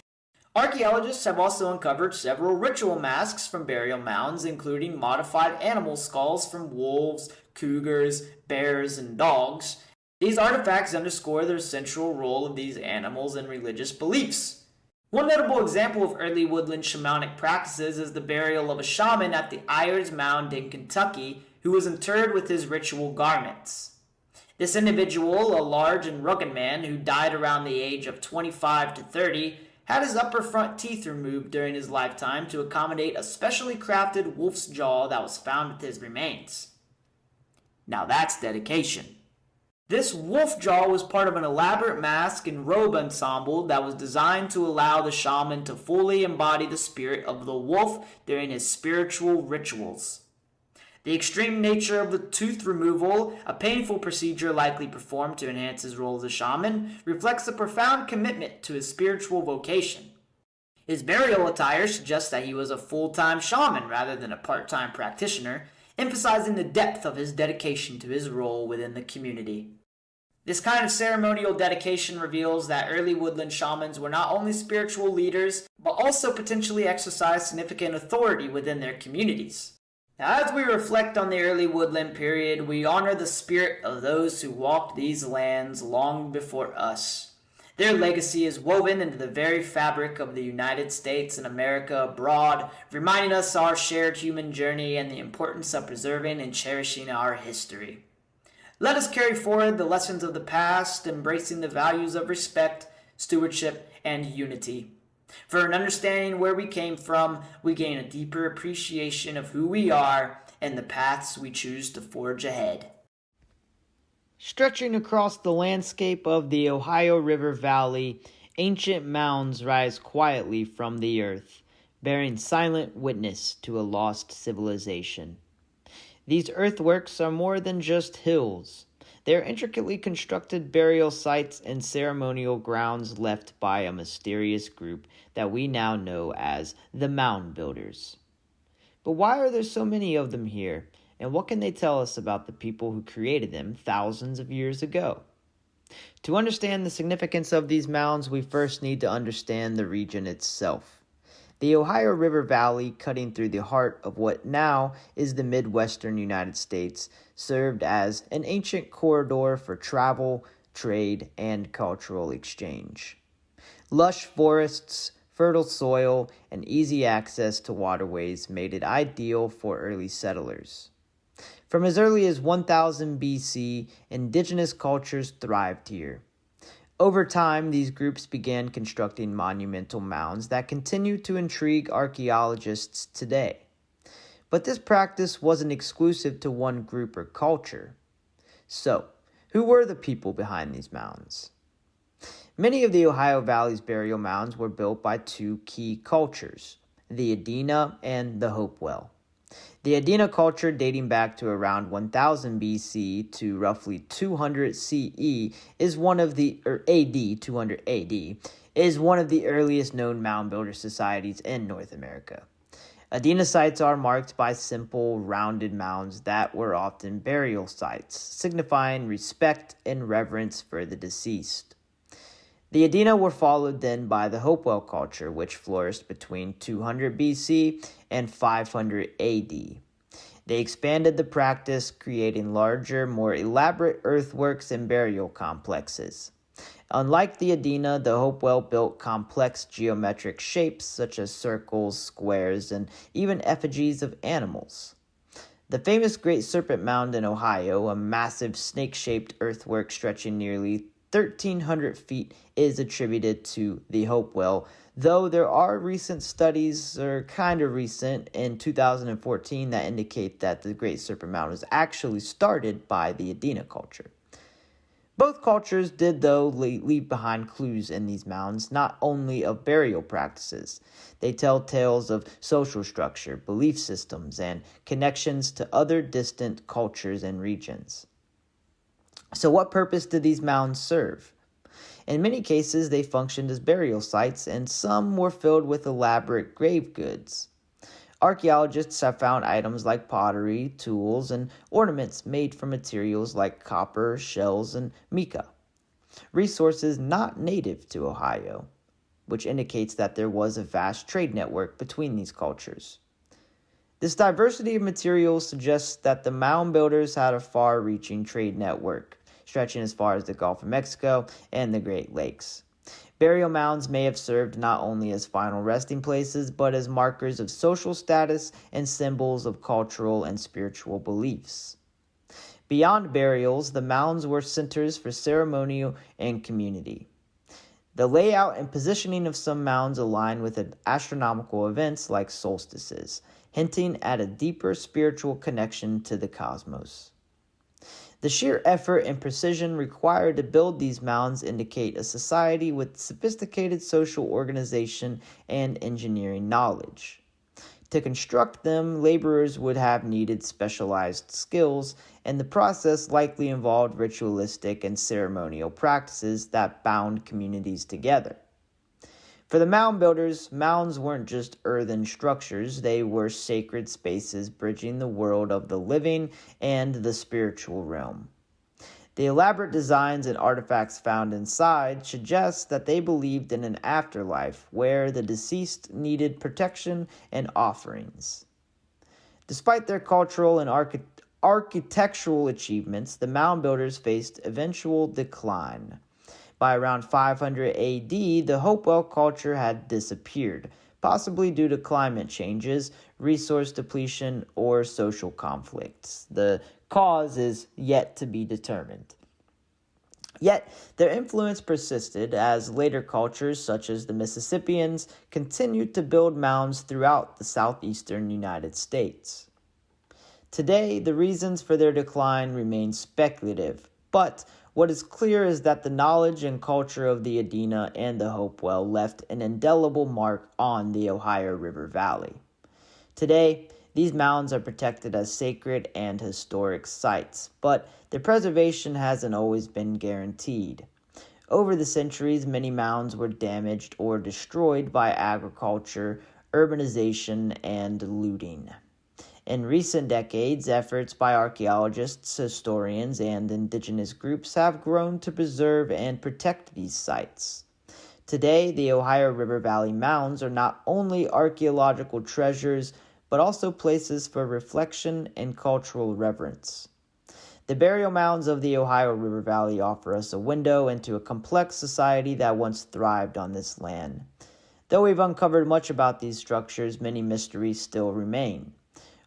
Archaeologists have also uncovered several ritual masks from burial mounds, including modified animal skulls from wolves, cougars, bears, and dogs. These artifacts underscore the central role of these animals in religious beliefs. One notable example of early woodland shamanic practices is the burial of a shaman at the Ayers Mound in Kentucky, who was interred with his ritual garments. This individual, a large and rugged man who died around the age of 25 to 30, had his upper front teeth removed during his lifetime to accommodate a specially crafted wolf's jaw that was found with his remains. Now that's dedication. This wolf jaw was part of an elaborate mask and robe ensemble that was designed to allow the shaman to fully embody the spirit of the wolf during his spiritual rituals. The extreme nature of the tooth removal, a painful procedure likely performed to enhance his role as a shaman, reflects a profound commitment to his spiritual vocation. His burial attire suggests that he was a full-time shaman rather than a part-time practitioner, emphasizing the depth of his dedication to his role within the community. This kind of ceremonial dedication reveals that early woodland shamans were not only spiritual leaders, but also potentially exercised significant authority within their communities. Now, as we reflect on the early woodland period, we honor the spirit of those who walked these lands long before us. Their legacy is woven into the very fabric of the United States and America abroad, reminding us our shared human journey and the importance of preserving and cherishing our history. Let us carry forward the lessons of the past, embracing the values of respect, stewardship, and unity. For in understanding where we came from, we gain a deeper appreciation of who we are and the paths we choose to forge ahead. Stretching across the landscape of the Ohio River Valley, ancient mounds rise quietly from the earth, bearing silent witness to a lost civilization. These earthworks are more than just hills. They are intricately constructed burial sites and ceremonial grounds left by a mysterious group that we now know as the Mound Builders. But why are there so many of them here, and what can they tell us about the people who created them thousands of years ago? To understand the significance of these mounds, we first need to understand the region itself. The Ohio River Valley, cutting through the heart of what now is the Midwestern United States, served as an ancient corridor for travel, trade, and cultural exchange. Lush forests, fertile soil, and easy access to waterways made it ideal for early settlers. From as early as 1000 BC, indigenous cultures thrived here. Over time, these groups began constructing monumental mounds that continue to intrigue archaeologists today. But this practice wasn't exclusive to one group or culture. So, who were the people behind these mounds? Many of the Ohio Valley's burial mounds were built by two key cultures, the Adena and the Hopewell. The Adena culture, dating back to around 1000 BC to roughly 200 CE, is one of the AD 200 AD is one of the earliest known mound builder societies in North America. Adena sites are marked by simple, rounded mounds that were often burial sites, signifying respect and reverence for the deceased. The Adena were followed then by the Hopewell culture, which flourished between 200 BC and 500 AD. They expanded the practice, creating larger, more elaborate earthworks and burial complexes. Unlike the Adena, the Hopewell built complex geometric shapes such as circles, squares, and even effigies of animals. The famous Great Serpent Mound in Ohio, a massive snake-shaped earthwork stretching nearly 1,300 feet, is attributed to the Hopewell, though there are recent studies, or kind of recent, in 2014 that indicate that the Great Serpent Mound was actually started by the Adena culture. Both cultures did, though, leave behind clues in these mounds, not only of burial practices. They tell tales of social structure, belief systems, and connections to other distant cultures and regions. So what purpose do these mounds serve? In many cases, they functioned as burial sites, and some were filled with elaborate grave goods. Archaeologists have found items like pottery, tools, and ornaments made from materials like copper, shells, and mica, resources not native to Ohio, which indicates that there was a vast trade network between these cultures. This diversity of materials suggests that the mound builders had a far-reaching trade network, stretching as far as the Gulf of Mexico and the Great Lakes. Burial mounds may have served not only as final resting places, but as markers of social status and symbols of cultural and spiritual beliefs. Beyond burials, the mounds were centers for ceremonial and community. The layout and positioning of some mounds align with astronomical events like solstices, hinting at a deeper spiritual connection to the cosmos. The sheer effort and precision required to build these mounds indicate a society with sophisticated social organization and engineering knowledge. To construct them, laborers would have needed specialized skills, and the process likely involved ritualistic and ceremonial practices that bound communities together. For the mound builders, mounds weren't just earthen structures, they were sacred spaces bridging the world of the living and the spiritual realm. The elaborate designs and artifacts found inside suggest that they believed in an afterlife where the deceased needed protection and offerings. Despite their cultural and architectural achievements, the mound builders faced eventual decline. By around 500 AD, the Hopewell culture had disappeared, possibly due to climate changes, resource depletion, or social conflicts. The cause is yet to be determined. Yet, their influence persisted as later cultures, such as the Mississippians, continued to build mounds throughout the southeastern United States. Today, the reasons for their decline remain speculative, but what is clear is that the knowledge and culture of the Adena and the Hopewell left an indelible mark on the Ohio River Valley. Today, these mounds are protected as sacred and historic sites, but their preservation hasn't always been guaranteed. Over the centuries, many mounds were damaged or destroyed by agriculture, urbanization, and looting. In recent decades, efforts by archaeologists, historians, and indigenous groups have grown to preserve and protect these sites. Today, the Ohio River Valley mounds are not only archaeological treasures, but also places for reflection and cultural reverence. The burial mounds of the Ohio River Valley offer us a window into a complex society that once thrived on this land. Though we've uncovered much about these structures, many mysteries still remain.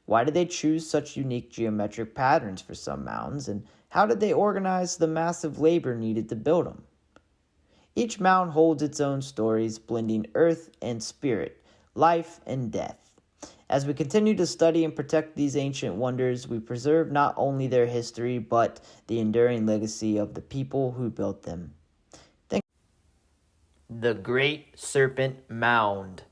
Why did they choose such unique geometric patterns for some mounds, and how did they organize the massive labor needed to build them? Each mound holds its own stories, blending earth and spirit, life and death. As we continue to study and protect these ancient wonders, we preserve not only their history, but the enduring legacy of the people who built them. The Great Serpent Mound.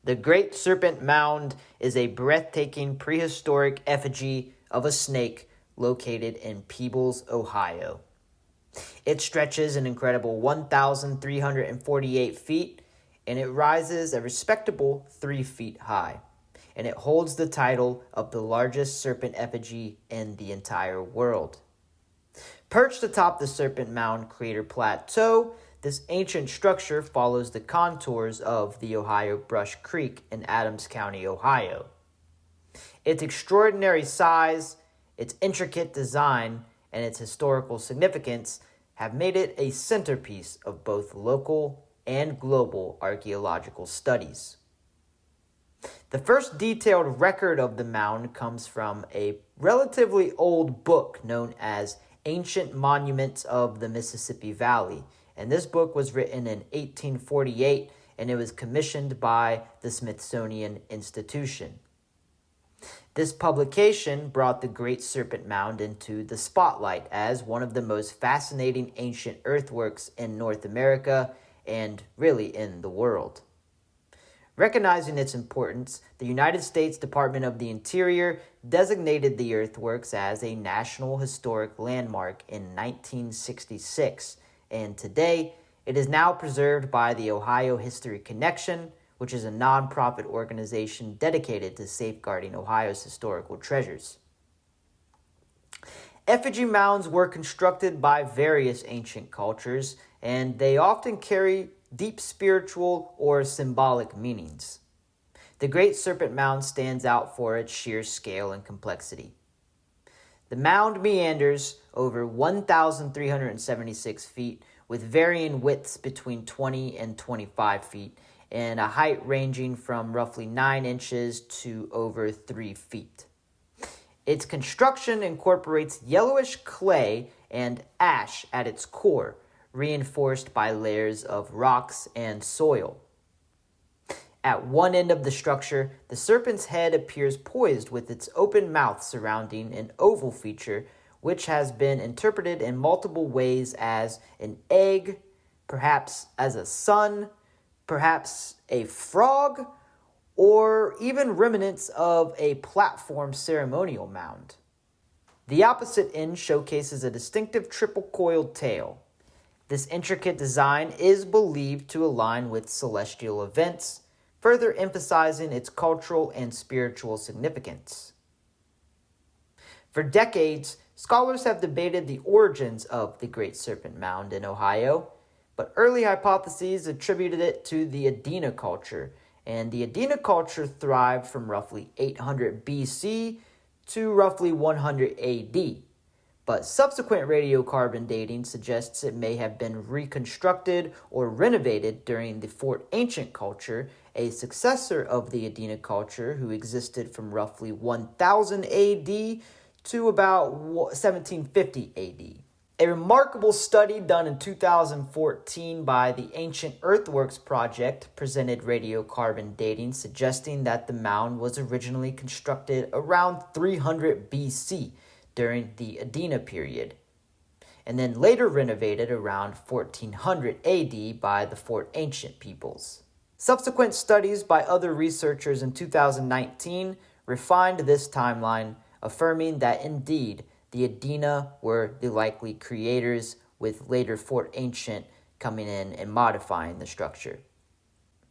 The Great Serpent Mound is a breathtaking prehistoric effigy of a snake located in Peebles, Ohio. It stretches an incredible 1,348 feet, and it rises a respectable 3 feet high. And it holds the title of the largest serpent effigy in the entire world. Perched atop the Serpent Mound crater plateau, this ancient structure follows the contours of the Ohio Brush Creek in Adams County, Ohio. Its extraordinary size, its intricate design, and its historical significance have made it a centerpiece of both local and global archaeological studies. The first detailed record of the mound comes from a relatively old book known as Ancient Monuments of the Mississippi Valley, and this book was written in 1848, and it was commissioned by the Smithsonian Institution. This publication brought the Great Serpent Mound into the spotlight as one of the most fascinating ancient earthworks in North America and really in the world. Recognizing its importance, the United States Department of the Interior designated the earthworks as a National Historic Landmark in 1966, and today it is now preserved by the Ohio History Connection, which is a nonprofit organization dedicated to safeguarding Ohio's historical treasures. Effigy mounds were constructed by various ancient cultures, and they often carry deep spiritual or symbolic meanings. The Great Serpent Mound stands out for its sheer scale and complexity. The mound meanders over 1,376 feet with varying widths between 20 and 25 feet and a height ranging from roughly 9 inches to over 3 feet. Its construction incorporates yellowish clay and ash at its core, reinforced by layers of rocks and soil. At one end of the structure, the serpent's head appears poised with its open mouth surrounding an oval feature, which has been interpreted in multiple ways as an egg, perhaps as a sun, perhaps a frog, or even remnants of a platform ceremonial mound. The opposite end showcases a distinctive triple-coiled tail. This intricate design is believed to align with celestial events, further emphasizing its cultural and spiritual significance. For decades, scholars have debated the origins of the Great Serpent Mound in Ohio, but early hypotheses attributed it to the Adena Culture, and the Adena Culture thrived from roughly 800 BC to roughly 100 AD. But subsequent radiocarbon dating suggests it may have been reconstructed or renovated during the Fort Ancient Culture, a successor of the Adena Culture who existed from roughly 1000 AD to about 1750 AD. A remarkable study done in 2014 by the Ancient Earthworks project presented radiocarbon dating suggesting that the mound was originally constructed around 300 BC during the Adena period, and then later renovated around 1400 AD by the Fort Ancient Peoples. Subsequent studies by other researchers in 2019 refined this timeline, affirming that indeed the Adena were the likely creators, with later Fort Ancient coming in and modifying the structure.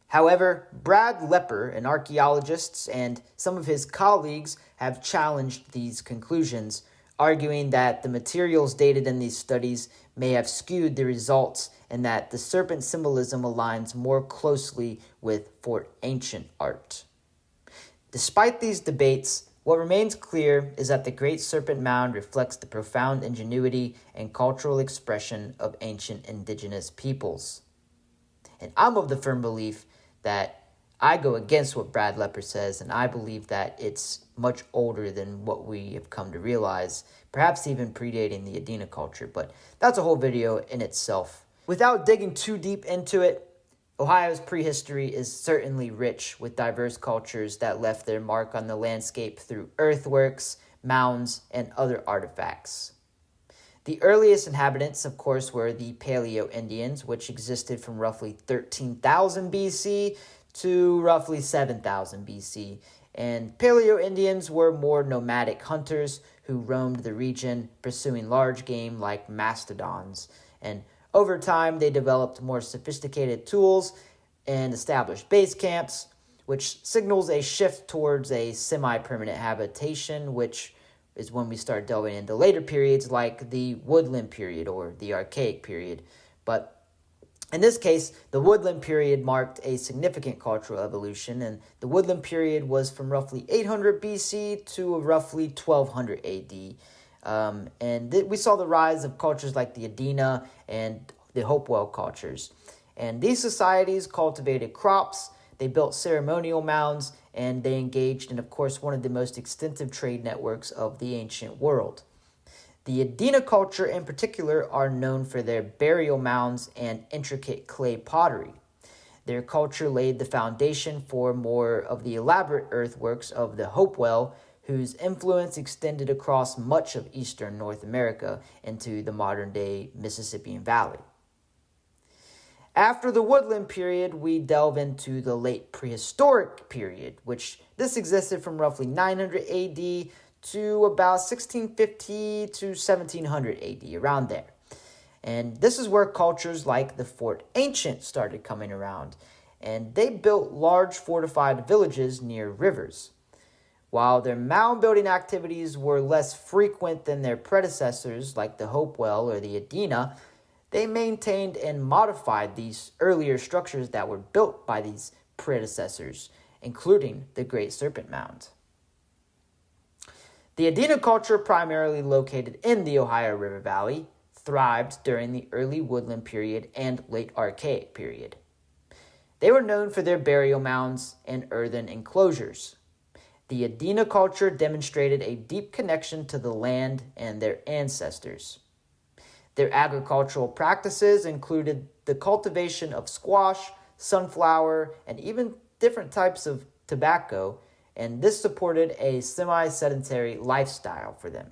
However, Brad Lepper, an archaeologist, and some of his colleagues have challenged these conclusions, arguing that the materials dated in these studies may have skewed the results and that the serpent symbolism aligns more closely with Fort Ancient art. Despite these debates, what remains clear is that the Great Serpent Mound reflects the profound ingenuity and cultural expression of ancient indigenous peoples. And I'm of the firm belief that I go against what Brad Lepper says, and I believe that it's much older than what we have come to realize, perhaps even predating the Adena culture, but that's a whole video in itself. Without digging too deep into it, Ohio's prehistory is certainly rich with diverse cultures that left their mark on the landscape through earthworks, mounds, and other artifacts. The earliest inhabitants, of course, were the Paleo-Indians, which existed from roughly 13,000 BC to roughly 7,000 BC. And Paleo-Indians were more nomadic hunters who roamed the region, pursuing large game like mastodons. And over time, they developed more sophisticated tools and established base camps, which signals a shift towards a semi-permanent habitation, which is when we start delving into later periods like the Woodland Period or the Archaic Period. But in this case, the Woodland Period marked a significant cultural evolution, and the Woodland Period was from roughly 800 BC to roughly 1200 AD. We saw the rise of cultures like the Adena and the Hopewell cultures. And these societies cultivated crops, they built ceremonial mounds, and they engaged in, of course, one of the most extensive trade networks of the ancient world. The Adena culture in particular are known for their burial mounds and intricate clay pottery. Their culture laid the foundation for more of the elaborate earthworks of the Hopewell, whose influence extended across much of eastern North America into the modern-day Mississippian Valley. After the Woodland Period, we delve into the late Prehistoric Period, which this existed from roughly 900 AD to about 1650 to 1700 AD, around there. And this is where cultures like the Fort Ancient started coming around, and they built large fortified villages near rivers. While their mound building activities were less frequent than their predecessors like the Hopewell or the Adena, they maintained and modified these earlier structures that were built by these predecessors, including the Great Serpent Mound. The Adena culture, primarily located in the Ohio River Valley, thrived during the early woodland period and late Archaic period. They were known for their burial mounds and earthen enclosures. The Adena culture demonstrated a deep connection to the land and their ancestors. Their agricultural practices included the cultivation of squash, sunflower, and even different types of tobacco, and this supported a semi-sedentary lifestyle for them.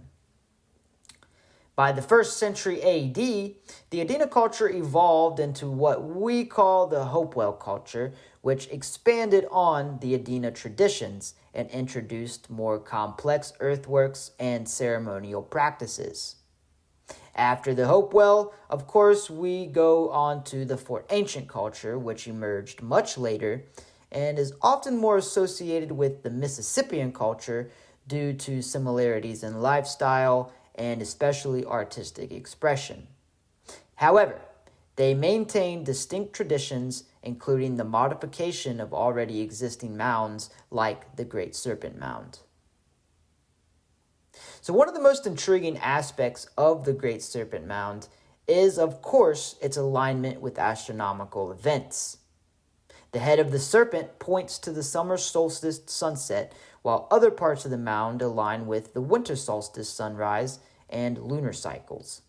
By the 1st century AD, the Adena culture evolved into what we call the Hopewell culture, which expanded on the Adena traditions and introduced more complex earthworks and ceremonial practices. After the Hopewell, of course, we go on to the Fort Ancient culture, which emerged much later and is often more associated with the Mississippian culture due to similarities in lifestyle and especially artistic expression. However, they maintain distinct traditions, including the modification of already existing mounds like the Great Serpent Mound. So one of the most intriguing aspects of the Great Serpent Mound is, of course, its alignment with astronomical events. The head of the serpent points to the summer solstice sunset, while other parts of the mound align with the winter solstice sunrise and lunar cycles.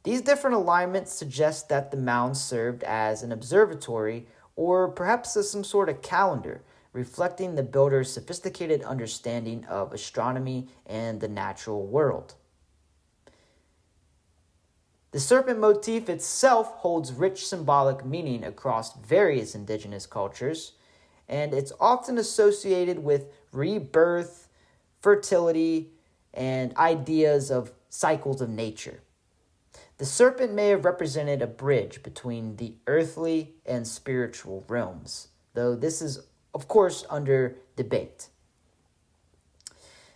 These different alignments suggest that the mound served as an observatory or perhaps as some sort of calendar, reflecting the builder's sophisticated understanding of astronomy and the natural world. The serpent motif itself holds rich symbolic meaning across various indigenous cultures, and it's often associated with rebirth, fertility, and ideas of cycles of nature. The serpent may have represented a bridge between the earthly and spiritual realms, though this is, of course, under debate.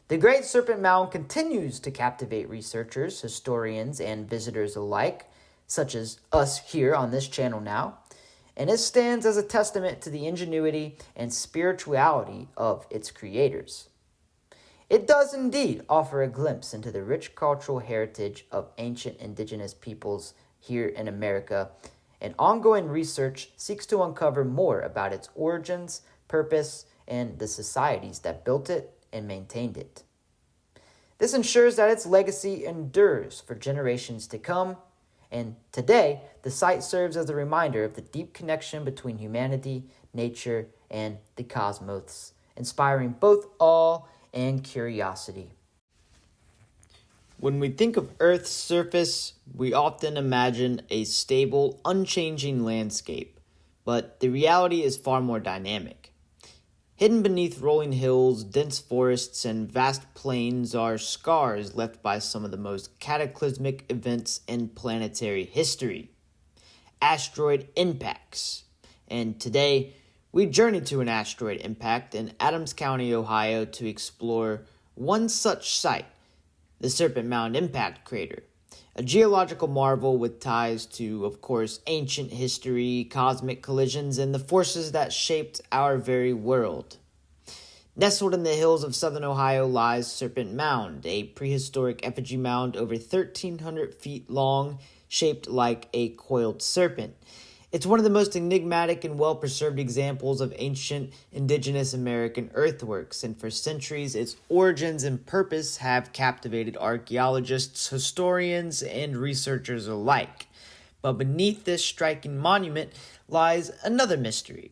The Great Serpent Mound continues to captivate researchers, historians, and visitors alike, such as us here on this channel now, and it stands as a testament to the ingenuity and spirituality of its creators. It does indeed offer a glimpse into the rich cultural heritage of ancient indigenous peoples here in America, and ongoing research seeks to uncover more about its origins, purpose, and the societies that built it and maintained it. This ensures that its legacy endures for generations to come, and today, the site serves as a reminder of the deep connection between humanity, nature, and the cosmos, inspiring both awe and curiosity. When we think of Earth's surface, we often imagine a stable, unchanging landscape, but the reality is far more dynamic. Hidden beneath rolling hills, dense forests, and vast plains are scars left by some of the most cataclysmic events in planetary history. Asteroid impacts. And today, we journey to an asteroid impact in Adams County, Ohio, to explore one such site, the Serpent Mound Impact Crater, a geological marvel with ties to, of course, ancient history, cosmic collisions, and the forces that shaped our very world. Nestled in the hills of southern Ohio lies Serpent Mound, a prehistoric effigy mound over 1,300 feet long, shaped like a coiled serpent. It's one of the most enigmatic and well-preserved examples of ancient indigenous American earthworks, and for centuries its origins and purpose have captivated archaeologists, historians, and researchers alike. But beneath this striking monument lies another mystery,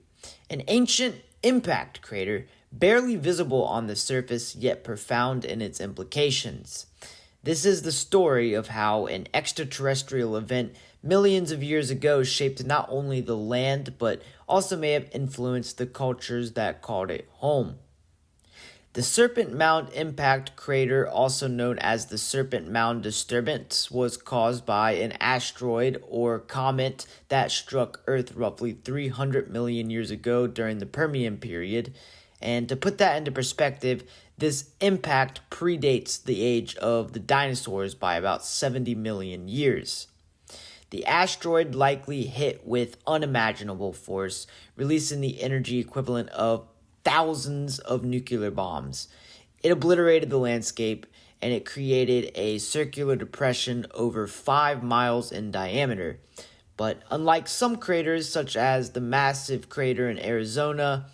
an ancient impact crater barely visible on the surface yet profound in its implications. This is the story of how an extraterrestrial event millions of years ago shaped not only the land, but also may have influenced the cultures that called it home. The Serpent Mound impact crater, also known as the Serpent Mound disturbance, was caused by an asteroid or comet that struck Earth roughly 300 million years ago during the Permian period. And to put that into perspective, this impact predates the age of the dinosaurs by about 70 million years. The asteroid likely hit with unimaginable force, releasing the energy equivalent of thousands of nuclear bombs. It obliterated the landscape, and it created a circular depression over 5 miles in diameter. But unlike some craters, such as the massive crater in Arizona,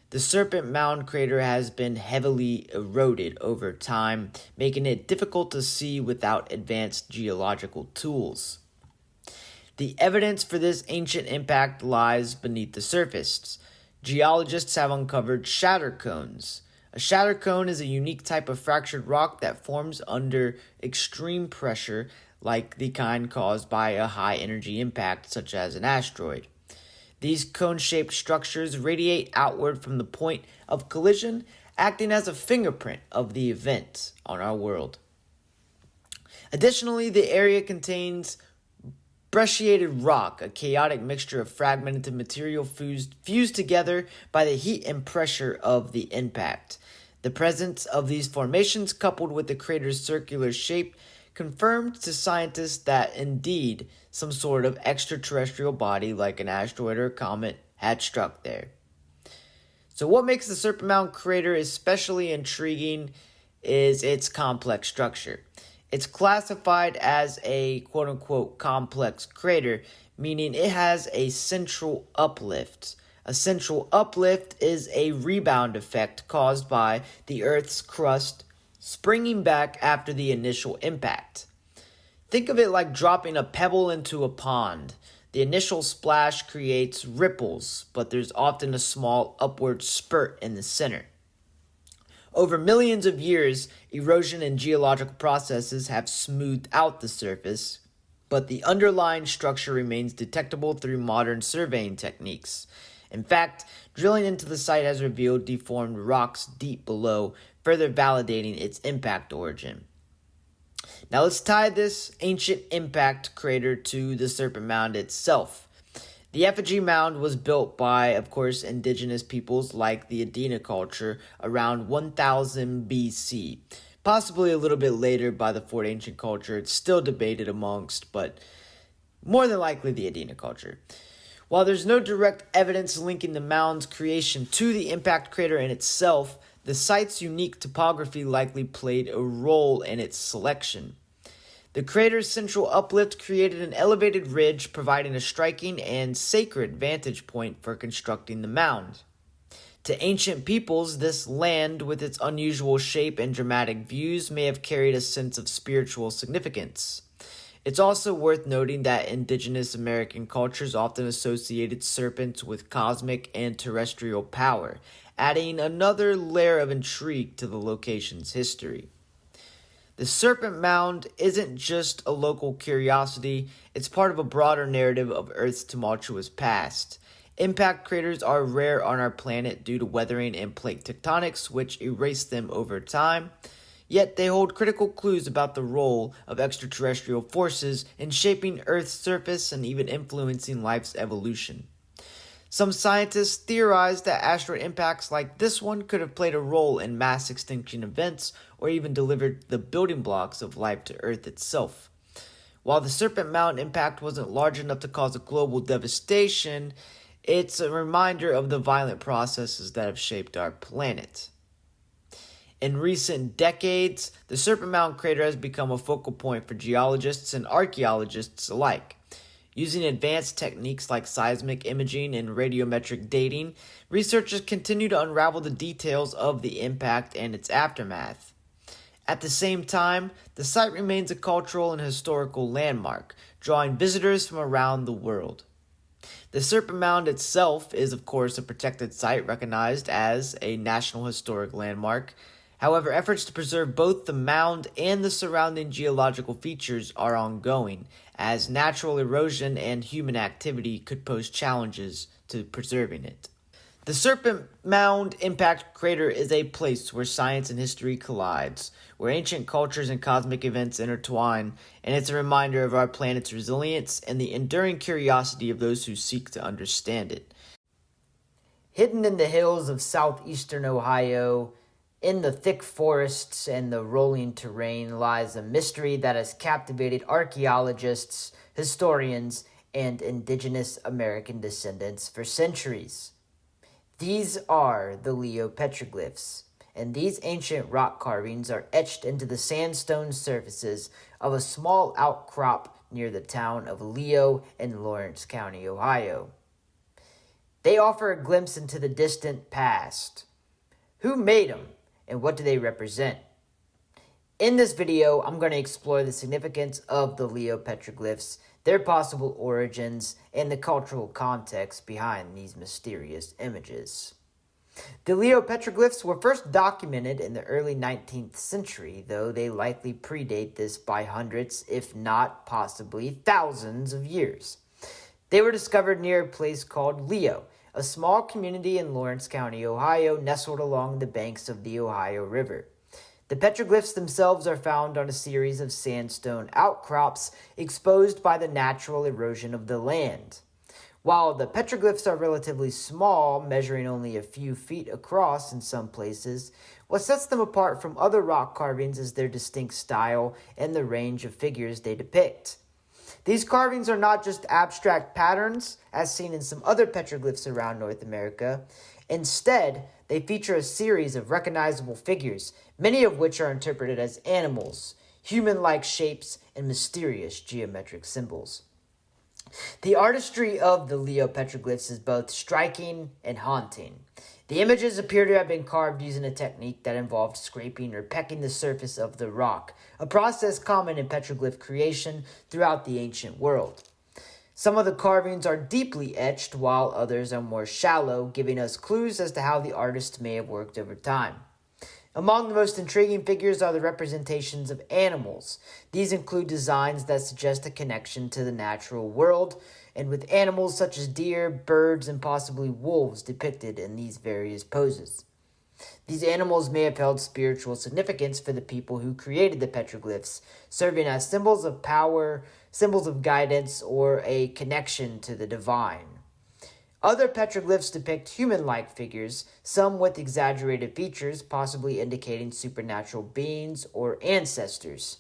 the Serpent Mound crater has been heavily eroded over time, making it difficult to see without advanced geological tools. The evidence for this ancient impact lies beneath the surface. Geologists have uncovered shatter cones. A shatter cone is a unique type of fractured rock that forms under extreme pressure, like the kind caused by a high-energy impact, such as an asteroid. These cone-shaped structures radiate outward from the point of collision, acting as a fingerprint of the event on our world. Additionally, the area contains brecciated rock, a chaotic mixture of fragmented material fused together by the heat and pressure of the impact. The presence of these formations, coupled with the crater's circular shape, confirmed to scientists that indeed some sort of extraterrestrial body like an asteroid or comet had struck there. So what makes the Serpent Mound crater especially intriguing is its complex structure. It's classified as a quote-unquote complex crater, meaning it has a central uplift. A central uplift is a rebound effect caused by the Earth's crust springing back after the initial impact. Think of it like dropping a pebble into a pond. The initial splash creates ripples, but there's often a small upward spurt in the center. Over millions of years, erosion and geological processes have smoothed out the surface, but the underlying structure remains detectable through modern surveying techniques. In fact, drilling into the site has revealed deformed rocks deep below, further validating its impact origin. Now let's tie this ancient impact crater to the Serpent Mound itself. The effigy mound was built by, of course, indigenous peoples like the Adena Culture around 1000 BC. Possibly a little bit later by the Fourth Ancient Culture. It's still debated amongst, but more than likely the Adena Culture. While there's no direct evidence linking the mound's creation to the impact crater in itself, the site's unique topography likely played a role in its selection. The crater's central uplift created an elevated ridge, providing a striking and sacred vantage point for constructing the mound. To ancient peoples, this land, with its unusual shape and dramatic views, may have carried a sense of spiritual significance. It's also worth noting that indigenous American cultures often associated serpents with cosmic and terrestrial power, adding another layer of intrigue to the location's history. The Serpent Mound isn't just a local curiosity, it's part of a broader narrative of Earth's tumultuous past. Impact craters are rare on our planet due to weathering and plate tectonics, which erase them over time. Yet they hold critical clues about the role of extraterrestrial forces in shaping Earth's surface and even influencing life's evolution. Some scientists theorize that asteroid impacts like this one could have played a role in mass extinction events or even delivered the building blocks of life to Earth itself. While the Serpent Mound impact wasn't large enough to cause a global devastation, it's a reminder of the violent processes that have shaped our planet. In recent decades, the Serpent Mound crater has become a focal point for geologists and archaeologists alike. Using advanced techniques like seismic imaging and radiometric dating, researchers continue to unravel the details of the impact and its aftermath. At the same time, the site remains a cultural and historical landmark, drawing visitors from around the world. The Serpent Mound itself is, of course, a protected site recognized as a National Historic Landmark. However, efforts to preserve both the mound and the surrounding geological features are ongoing, as natural erosion and human activity could pose challenges to preserving it. The Serpent Mound impact crater is a place where science and history collides, where ancient cultures and cosmic events intertwine, and it's a reminder of our planet's resilience and the enduring curiosity of those who seek to understand it. Hidden in the hills of southeastern Ohio, in the thick forests and the rolling terrain, lies a mystery that has captivated archaeologists, historians, and indigenous American descendants for centuries. These are the Leo petroglyphs, and these ancient rock carvings are etched into the sandstone surfaces of a small outcrop near the town of Leo in Lawrence County, Ohio. They offer a glimpse into the distant past. Who made them, and what do they represent? In this video, I'm going to explore the significance of the Leo petroglyphs, their possible origins, and the cultural context behind these mysterious images. The Leo petroglyphs were first documented in the early 19th century, though they likely predate this by hundreds, if not possibly thousands of years. They were discovered near a place called Leo, a small community in Lawrence County, Ohio, nestled along the banks of the Ohio River. The petroglyphs themselves are found on a series of sandstone outcrops exposed by the natural erosion of the land. While the petroglyphs are relatively small, measuring only a few feet across in some places, what sets them apart from other rock carvings is their distinct style and the range of figures they depict. These carvings are not just abstract patterns, as seen in some other petroglyphs around North America. Instead, they feature a series of recognizable figures, many of which are interpreted as animals, human-like shapes, and mysterious geometric symbols. The artistry of the Leo petroglyphs is both striking and haunting. The images appear to have been carved using a technique that involved scraping or pecking the surface of the rock, a process common in petroglyph creation throughout the ancient world. Some of the carvings are deeply etched, while others are more shallow, giving us clues as to how the artist may have worked over time. Among the most intriguing figures are the representations of animals. These include designs that suggest a connection to the natural world, and with animals such as deer, birds, and possibly wolves depicted in these various poses. These animals may have held spiritual significance for the people who created the petroglyphs, serving as symbols of power, symbols of guidance, or a connection to the divine. Other petroglyphs depict human-like figures, some with exaggerated features, possibly indicating supernatural beings or ancestors.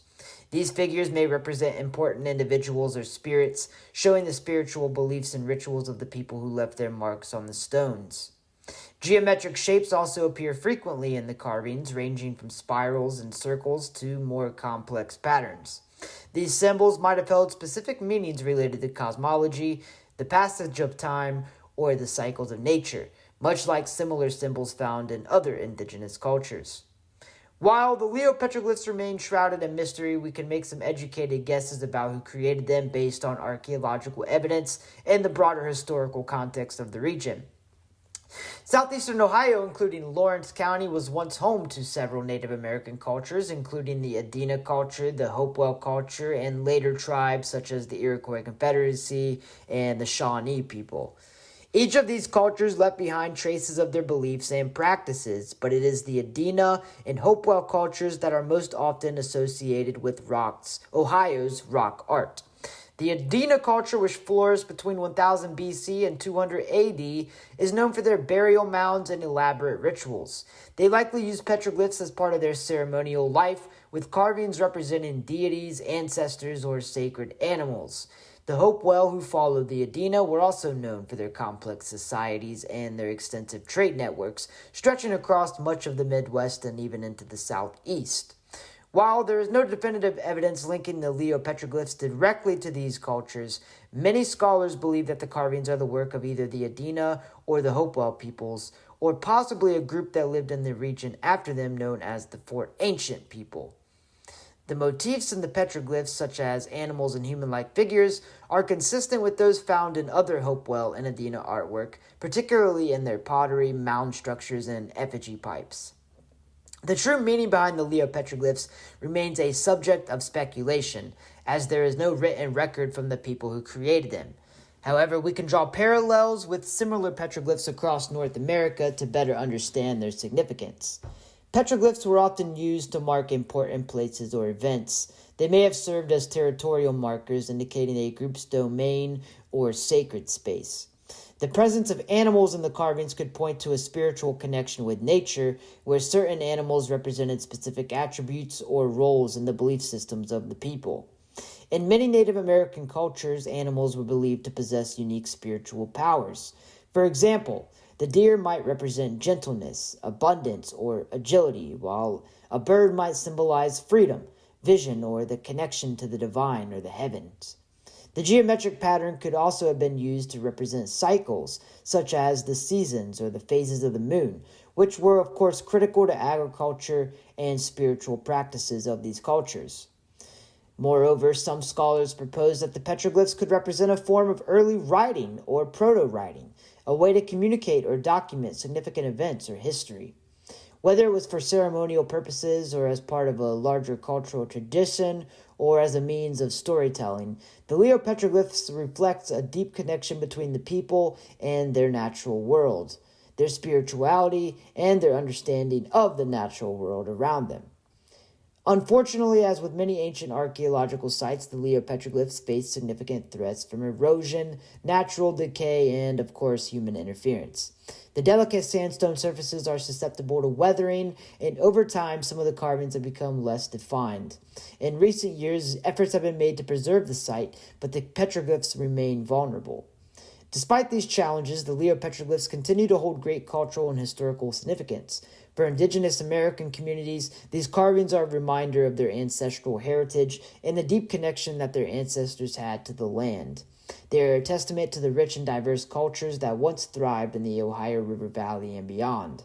These figures may represent important individuals or spirits, showing the spiritual beliefs and rituals of the people who left their marks on the stones. Geometric shapes also appear frequently in the carvings, ranging from spirals and circles to more complex patterns. These symbols might have held specific meanings related to cosmology, the passage of time, or the cycles of nature, much like similar symbols found in other indigenous cultures. While the Leo petroglyphs remain shrouded in mystery, we can make some educated guesses about who created them based on archaeological evidence and the broader historical context of the region. Southeastern Ohio, including Lawrence County, was once home to several Native American cultures, including the Adena Culture, the Hopewell Culture, and later tribes such as the Iroquois Confederacy and the Shawnee people. Each of these cultures left behind traces of their beliefs and practices, but it is the Adena and Hopewell cultures that are most often associated with Ohio's rock art. The Adena culture, which flourished between 1000 BC and 200 AD, is known for their burial mounds and elaborate rituals. They likely used petroglyphs as part of their ceremonial life, with carvings representing deities, ancestors, or sacred animals. The Hopewell, who followed the Adena, were also known for their complex societies and their extensive trade networks, stretching across much of the Midwest and even into the Southeast. While there is no definitive evidence linking the Leo petroglyphs directly to these cultures, many scholars believe that the carvings are the work of either the Adena or the Hopewell peoples, or possibly a group that lived in the region after them known as the Fort Ancient people. The motifs in the petroglyphs, such as animals and human-like figures, are consistent with those found in other Hopewell and Adena artwork, particularly in their pottery, mound structures, and effigy pipes. The true meaning behind the Leo petroglyphs remains a subject of speculation, as there is no written record from the people who created them. However, we can draw parallels with similar petroglyphs across North America to better understand their significance. Petroglyphs were often used to mark important places or events. They may have served as territorial markers indicating a group's domain or sacred space. The presence of animals in the carvings could point to a spiritual connection with nature, where certain animals represented specific attributes or roles in the belief systems of the people. In many Native American cultures, animals were believed to possess unique spiritual powers. For example, the deer might represent gentleness, abundance, or agility, while a bird might symbolize freedom, vision, or the connection to the divine or the heavens. The geometric pattern could also have been used to represent cycles, such as the seasons or the phases of the moon, which were, of course, critical to agriculture and spiritual practices of these cultures. Moreover, some scholars propose that the petroglyphs could represent a form of early writing or proto-writing, a way to communicate or document significant events or history. Whether it was for ceremonial purposes or as part of a larger cultural tradition or as a means of storytelling, the Leo petroglyphs reflect a deep connection between the people and their natural world, their spirituality, and their understanding of the natural world around them. Unfortunately, as with many ancient archaeological sites, the Leo petroglyphs face significant threats from erosion, natural decay, and, of course, human interference. The delicate sandstone surfaces are susceptible to weathering, and over time, some of the carvings have become less defined. In recent years, efforts have been made to preserve the site, but the petroglyphs remain vulnerable. Despite these challenges, the Leo petroglyphs continue to hold great cultural and historical significance. For Indigenous American communities, these carvings are a reminder of their ancestral heritage and the deep connection that their ancestors had to the land. They are a testament to the rich and diverse cultures that once thrived in the Ohio River Valley and beyond.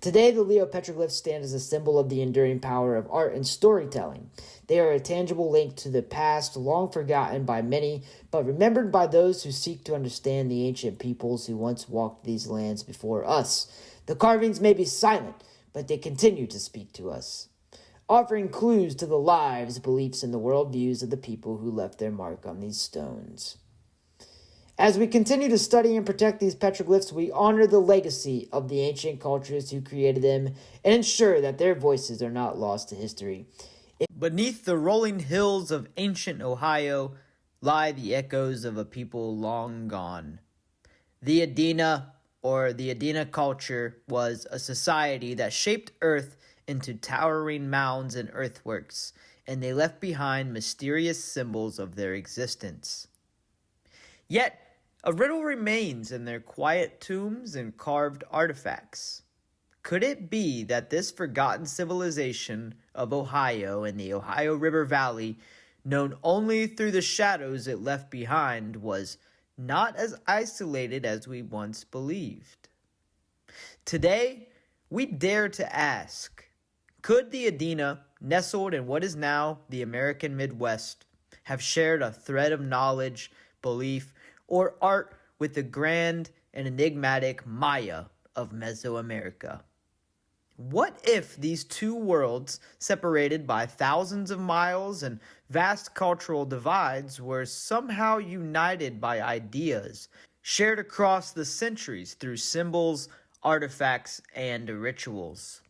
Today, the Leo petroglyphs stand as a symbol of the enduring power of art and storytelling. They are a tangible link to the past, long forgotten by many, but remembered by those who seek to understand the ancient peoples who once walked these lands before us. The carvings may be silent, but they continue to speak to us, offering clues to the lives, beliefs, and the worldviews of the people who left their mark on these stones. As we continue to study and protect these petroglyphs, we honor the legacy of the ancient cultures who created them and ensure that their voices are not lost to history. Beneath the rolling hills of ancient Ohio lie the echoes of a people long gone. The Adena, or the Adena Culture, was a society that shaped Earth into towering mounds and earthworks, and they left behind mysterious symbols of their existence. Yet, a riddle remains in their quiet tombs and carved artifacts. Could it be that this forgotten civilization of Ohio and the Ohio River Valley, known only through the shadows it left behind, was not as isolated as we once believed? Today, we dare to ask, could the Adena, nestled in what is now the American Midwest, have shared a thread of knowledge, belief, or art with the grand and enigmatic Maya of Mesoamerica? What if these two worlds, separated by thousands of miles and vast cultural divides, were somehow united by ideas, shared across the centuries through symbols, artifacts, and rituals?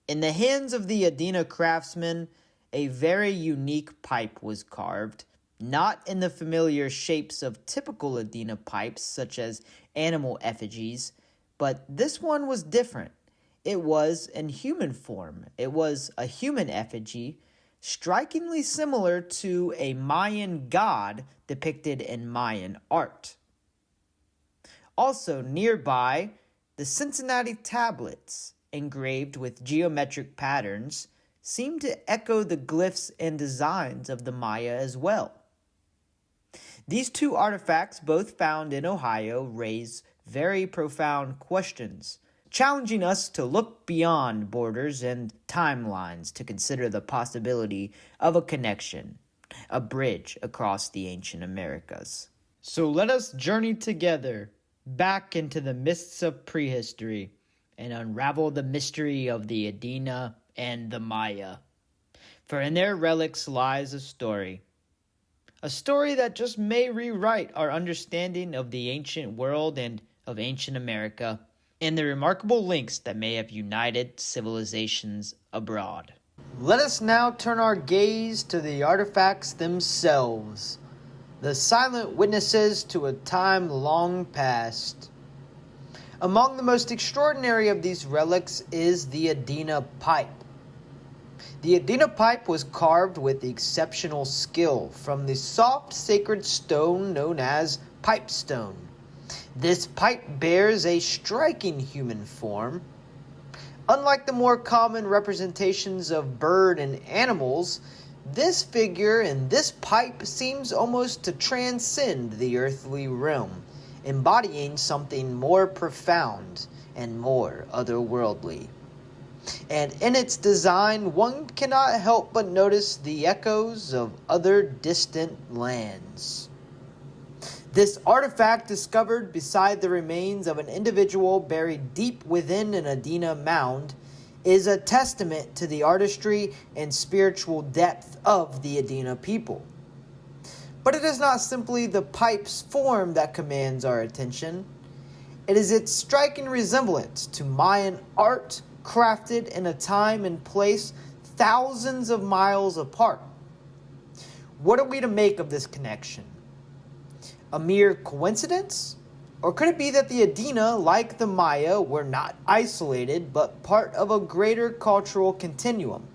In the hands of the Adena craftsmen, a very unique pipe was carved, not in the familiar shapes of typical Adena pipes, such as animal effigies, but this one was different. It was in human form. It was a human effigy, strikingly similar to a Mayan god depicted in Mayan art. Also nearby, the Cincinnati tablets, engraved with geometric patterns, seem to echo the glyphs and designs of the Maya as well. These two artifacts, both found in Ohio, raise very profound questions, challenging us to look beyond borders and timelines to consider the possibility of a connection, a bridge across the ancient Americas. So let us journey together back into the mists of prehistory and unravel the mystery of the Adena and the Maya. For in their relics lies a story A story that just may rewrite our understanding of the ancient world and of ancient America, and the remarkable links that may have united civilizations abroad. Let us now turn our gaze to the artifacts themselves, the silent witnesses to a time long past. Among the most extraordinary of these relics is the Adena pipe. The Adena pipe was carved with exceptional skill from the soft sacred stone known as pipestone. This pipe bears a striking human form. Unlike the more common representations of bird and animals, this figure in this pipe seems almost to transcend the earthly realm, embodying something more profound and more otherworldly. And in its design, one cannot help but notice the echoes of other distant lands. This artifact, discovered beside the remains of an individual buried deep within an Adena mound, is a testament to the artistry and spiritual depth of the Adena people. But it is not simply the pipe's form that commands our attention. It is its striking resemblance to Mayan art, crafted in a time and place thousands of miles apart. What are we to make of this connection? A mere coincidence? Or could it be that the Adena, like the Maya, were not isolated but part of a greater cultural continuum,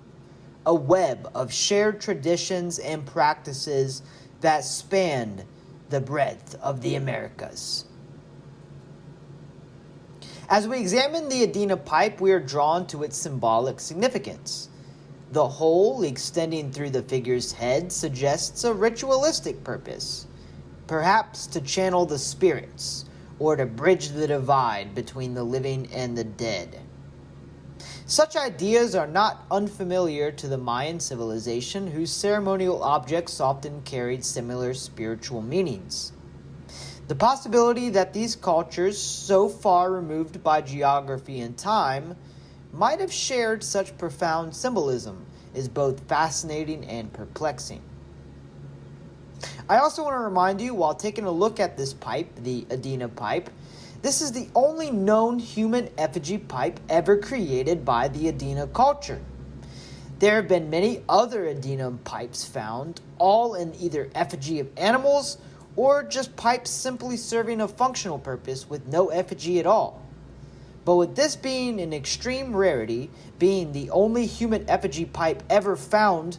a web of shared traditions and practices that spanned the breadth of the Americas? As we examine the Adena pipe, we are drawn to its symbolic significance. The hole extending through the figure's head suggests a ritualistic purpose, perhaps to channel the spirits or to bridge the divide between the living and the dead. Such ideas are not unfamiliar to the Mayan civilization, whose ceremonial objects often carried similar spiritual meanings. The possibility that these cultures, so far removed by geography and time, might have shared such profound symbolism is both fascinating and perplexing. I also want to remind you, while taking a look at this pipe, the Adena pipe, this is the only known human effigy pipe ever created by the Adena culture. There have been many other Adena pipes found, all in either effigy of animals or just pipes simply serving a functional purpose with no effigy at all. But with this being an extreme rarity, being the only human effigy pipe ever found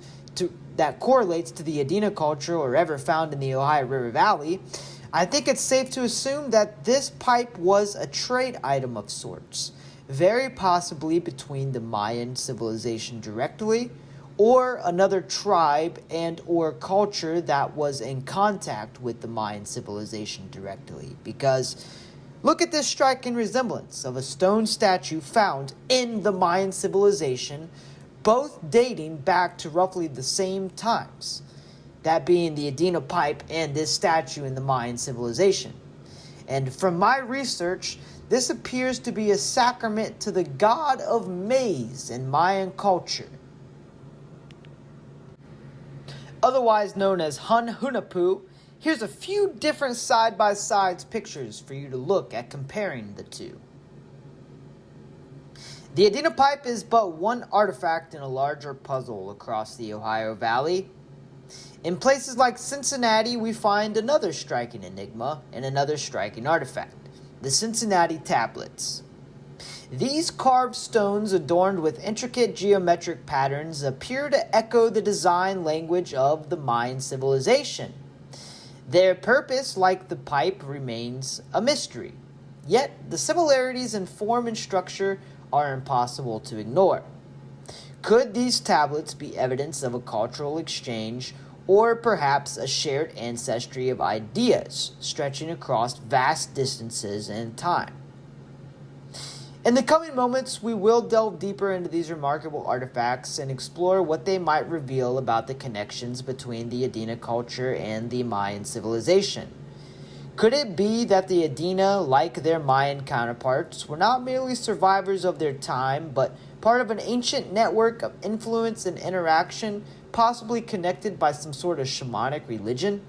that correlates to the Adena culture or ever found in the Ohio River Valley, I think it's safe to assume that this pipe was a trade item of sorts, very possibly between the Mayan civilization directly or another tribe and or culture that was in contact with the Mayan civilization directly. Because look at this striking resemblance of a stone statue found in the Mayan civilization, both dating back to roughly the same times, that being the Adena pipe and this statue in the Mayan civilization. And from my research, this appears to be a sacrament to the god of maize in Mayan culture, otherwise known as Hun-Hunappu. Here's a few different side-by-side pictures for you to look at comparing the two. The Adena pipe is but one artifact in a larger puzzle across the Ohio Valley. In places like Cincinnati, we find another striking enigma and another striking artifact, the Cincinnati tablets. These carved stones, adorned with intricate geometric patterns, appear to echo the design language of the Mayan civilization. Their purpose, like the pipe, remains a mystery. Yet, the similarities in form and structure are impossible to ignore. Could these tablets be evidence of a cultural exchange, or perhaps a shared ancestry of ideas stretching across vast distances and time? In the coming moments, we will delve deeper into these remarkable artifacts and explore what they might reveal about the connections between the Adena culture and the Mayan civilization. Could it be that the Adena, like their Mayan counterparts, were not merely survivors of their time, but part of an ancient network of influence and interaction, possibly connected by some sort of shamanic religion?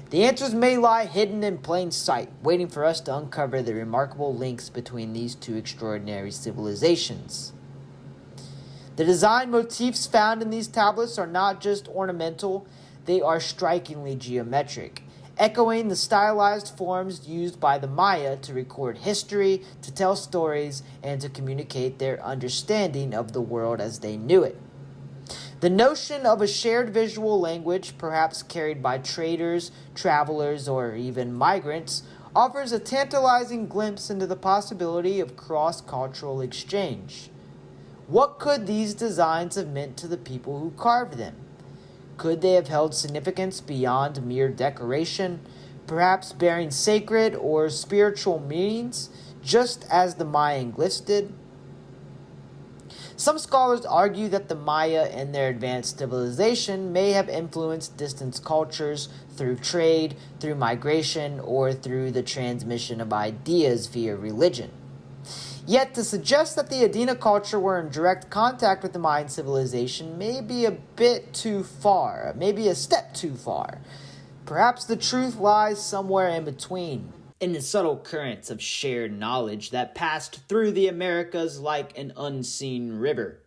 The answers may lie hidden in plain sight, waiting for us to uncover the remarkable links between these two extraordinary civilizations. The design motifs found in these tablets are not just ornamental, they are strikingly geometric, echoing the stylized forms used by the Maya to record history, to tell stories, and to communicate their understanding of the world as they knew it. The notion of a shared visual language, perhaps carried by traders, travelers, or even migrants, offers a tantalizing glimpse into the possibility of cross-cultural exchange. What could these designs have meant to the people who carved them? Could they have held significance beyond mere decoration, perhaps bearing sacred or spiritual meanings, just as the Mayan glyphs did? Some scholars argue that the Maya and their advanced civilization may have influenced distant cultures through trade, through migration, or through the transmission of ideas via religion. Yet to suggest that the Adena culture were in direct contact with the Mayan civilization may be a bit too far, maybe a step too far. Perhaps the truth lies somewhere in between, in the subtle currents of shared knowledge that passed through the Americas like an unseen river.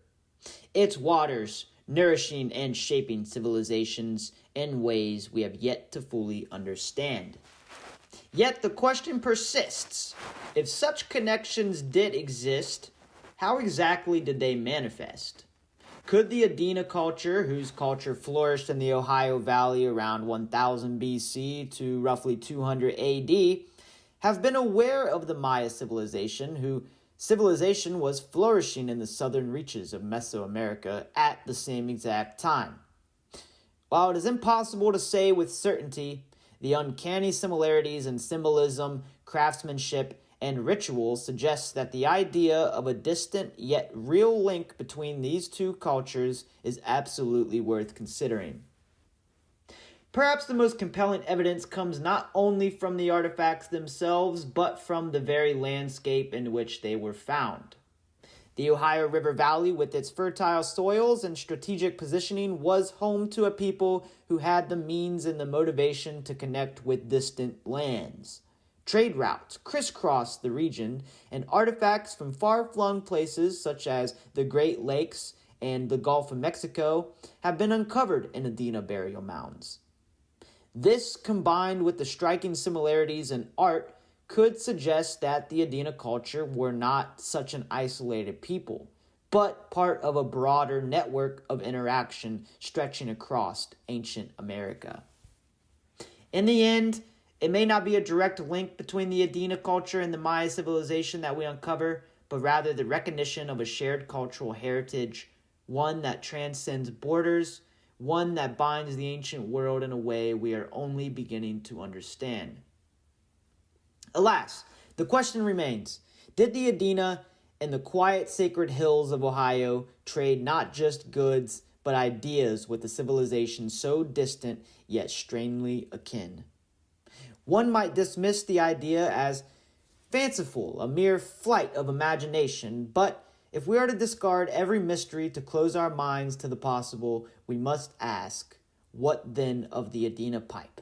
Its waters nourishing and shaping civilizations in ways we have yet to fully understand. Yet the question persists. If such connections did exist, how exactly did they manifest? Could the Adena culture, whose culture flourished in the Ohio Valley around 1000 BC to roughly 200 AD, have been aware of the Maya civilization, whose civilization was flourishing in the southern reaches of Mesoamerica at the same exact time? While it is impossible to say with certainty, the uncanny similarities in symbolism, craftsmanship, and ritual suggests that the idea of a distant yet real link between these two cultures is absolutely worth considering. Perhaps the most compelling evidence comes not only from the artifacts themselves, but from the very landscape in which they were found. The Ohio River Valley, with its fertile soils and strategic positioning, was home to a people who had the means and the motivation to connect with distant lands. Trade routes crisscrossed the region, and artifacts from far-flung places such as the Great Lakes and the Gulf of Mexico have been uncovered in Adena burial mounds. This, combined with the striking similarities in art, could suggest that the Adena culture were not such an isolated people, but part of a broader network of interaction stretching across ancient America. In the end, it may not be a direct link between the Adena culture and the Maya civilization that we uncover, but rather the recognition of a shared cultural heritage, one that transcends borders, one that binds the ancient world in a way we are only beginning to understand. Alas, the question remains, did the Adena and the quiet sacred hills of Ohio trade not just goods, but ideas with a civilization so distant yet strangely akin? One might dismiss the idea as fanciful, a mere flight of imagination, but if we are to discard every mystery to close our minds to the possible, we must ask, what then of the Adena pipe?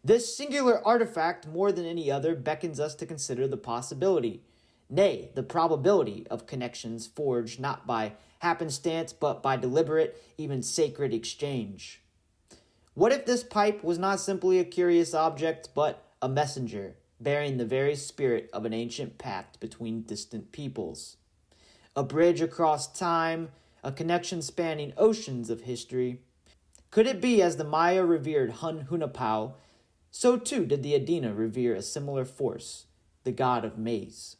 This singular artifact, more than any other, beckons us to consider the possibility, nay, the probability of connections forged not by happenstance, but by deliberate, even sacred exchange. What if this pipe was not simply a curious object, but a messenger, bearing the very spirit of an ancient pact between distant peoples? A bridge across time, a connection spanning oceans of history. Could it be as the Maya revered Hun Hunapao, so too did the Adena revere a similar force, the god of maize?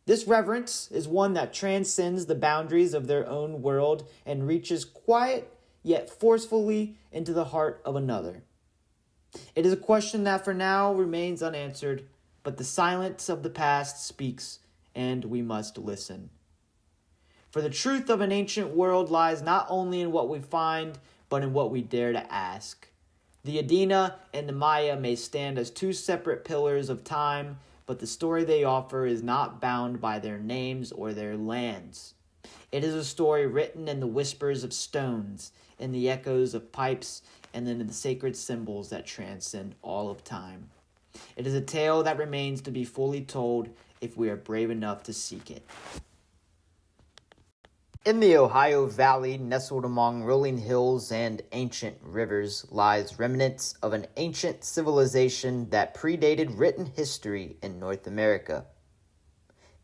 This reverence is one that transcends the boundaries of their own world and reaches quiet yet forcefully into the heart of another. It is a question that for now remains unanswered, but the silence of the past speaks, and we must listen. For the truth of an ancient world lies not only in what we find, but in what we dare to ask. The Adena and the Maya may stand as two separate pillars of time, but the story they offer is not bound by their names or their lands. It is a story written in the whispers of stones, in the echoes of pipes, and in the sacred symbols that transcend all of time. It is a tale that remains to be fully told if we are brave enough to seek it. In the Ohio Valley, nestled among rolling hills and ancient rivers, lies remnants of an ancient civilization that predated written history in North America.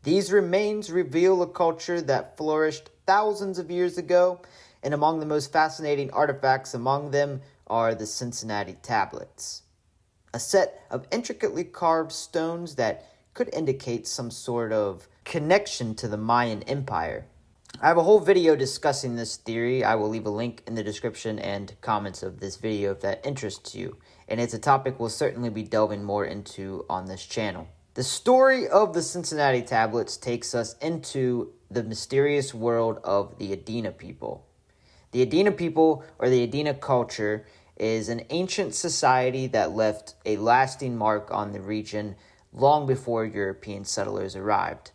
These remains reveal a culture that flourished thousands of years ago, and among the most fascinating artifacts among them are the Cincinnati tablets, a set of intricately carved stones that could indicate some sort of connection to the Mayan Empire. I have a whole video discussing this theory. I will leave a link in the description and comments of this video if that interests you, and it's a topic we'll certainly be delving more into on this channel. The story of the Cincinnati tablets takes us into the mysterious world of the Adena people. The Adena people, or the Adena culture, is an ancient society that left a lasting mark on the region long before European settlers arrived.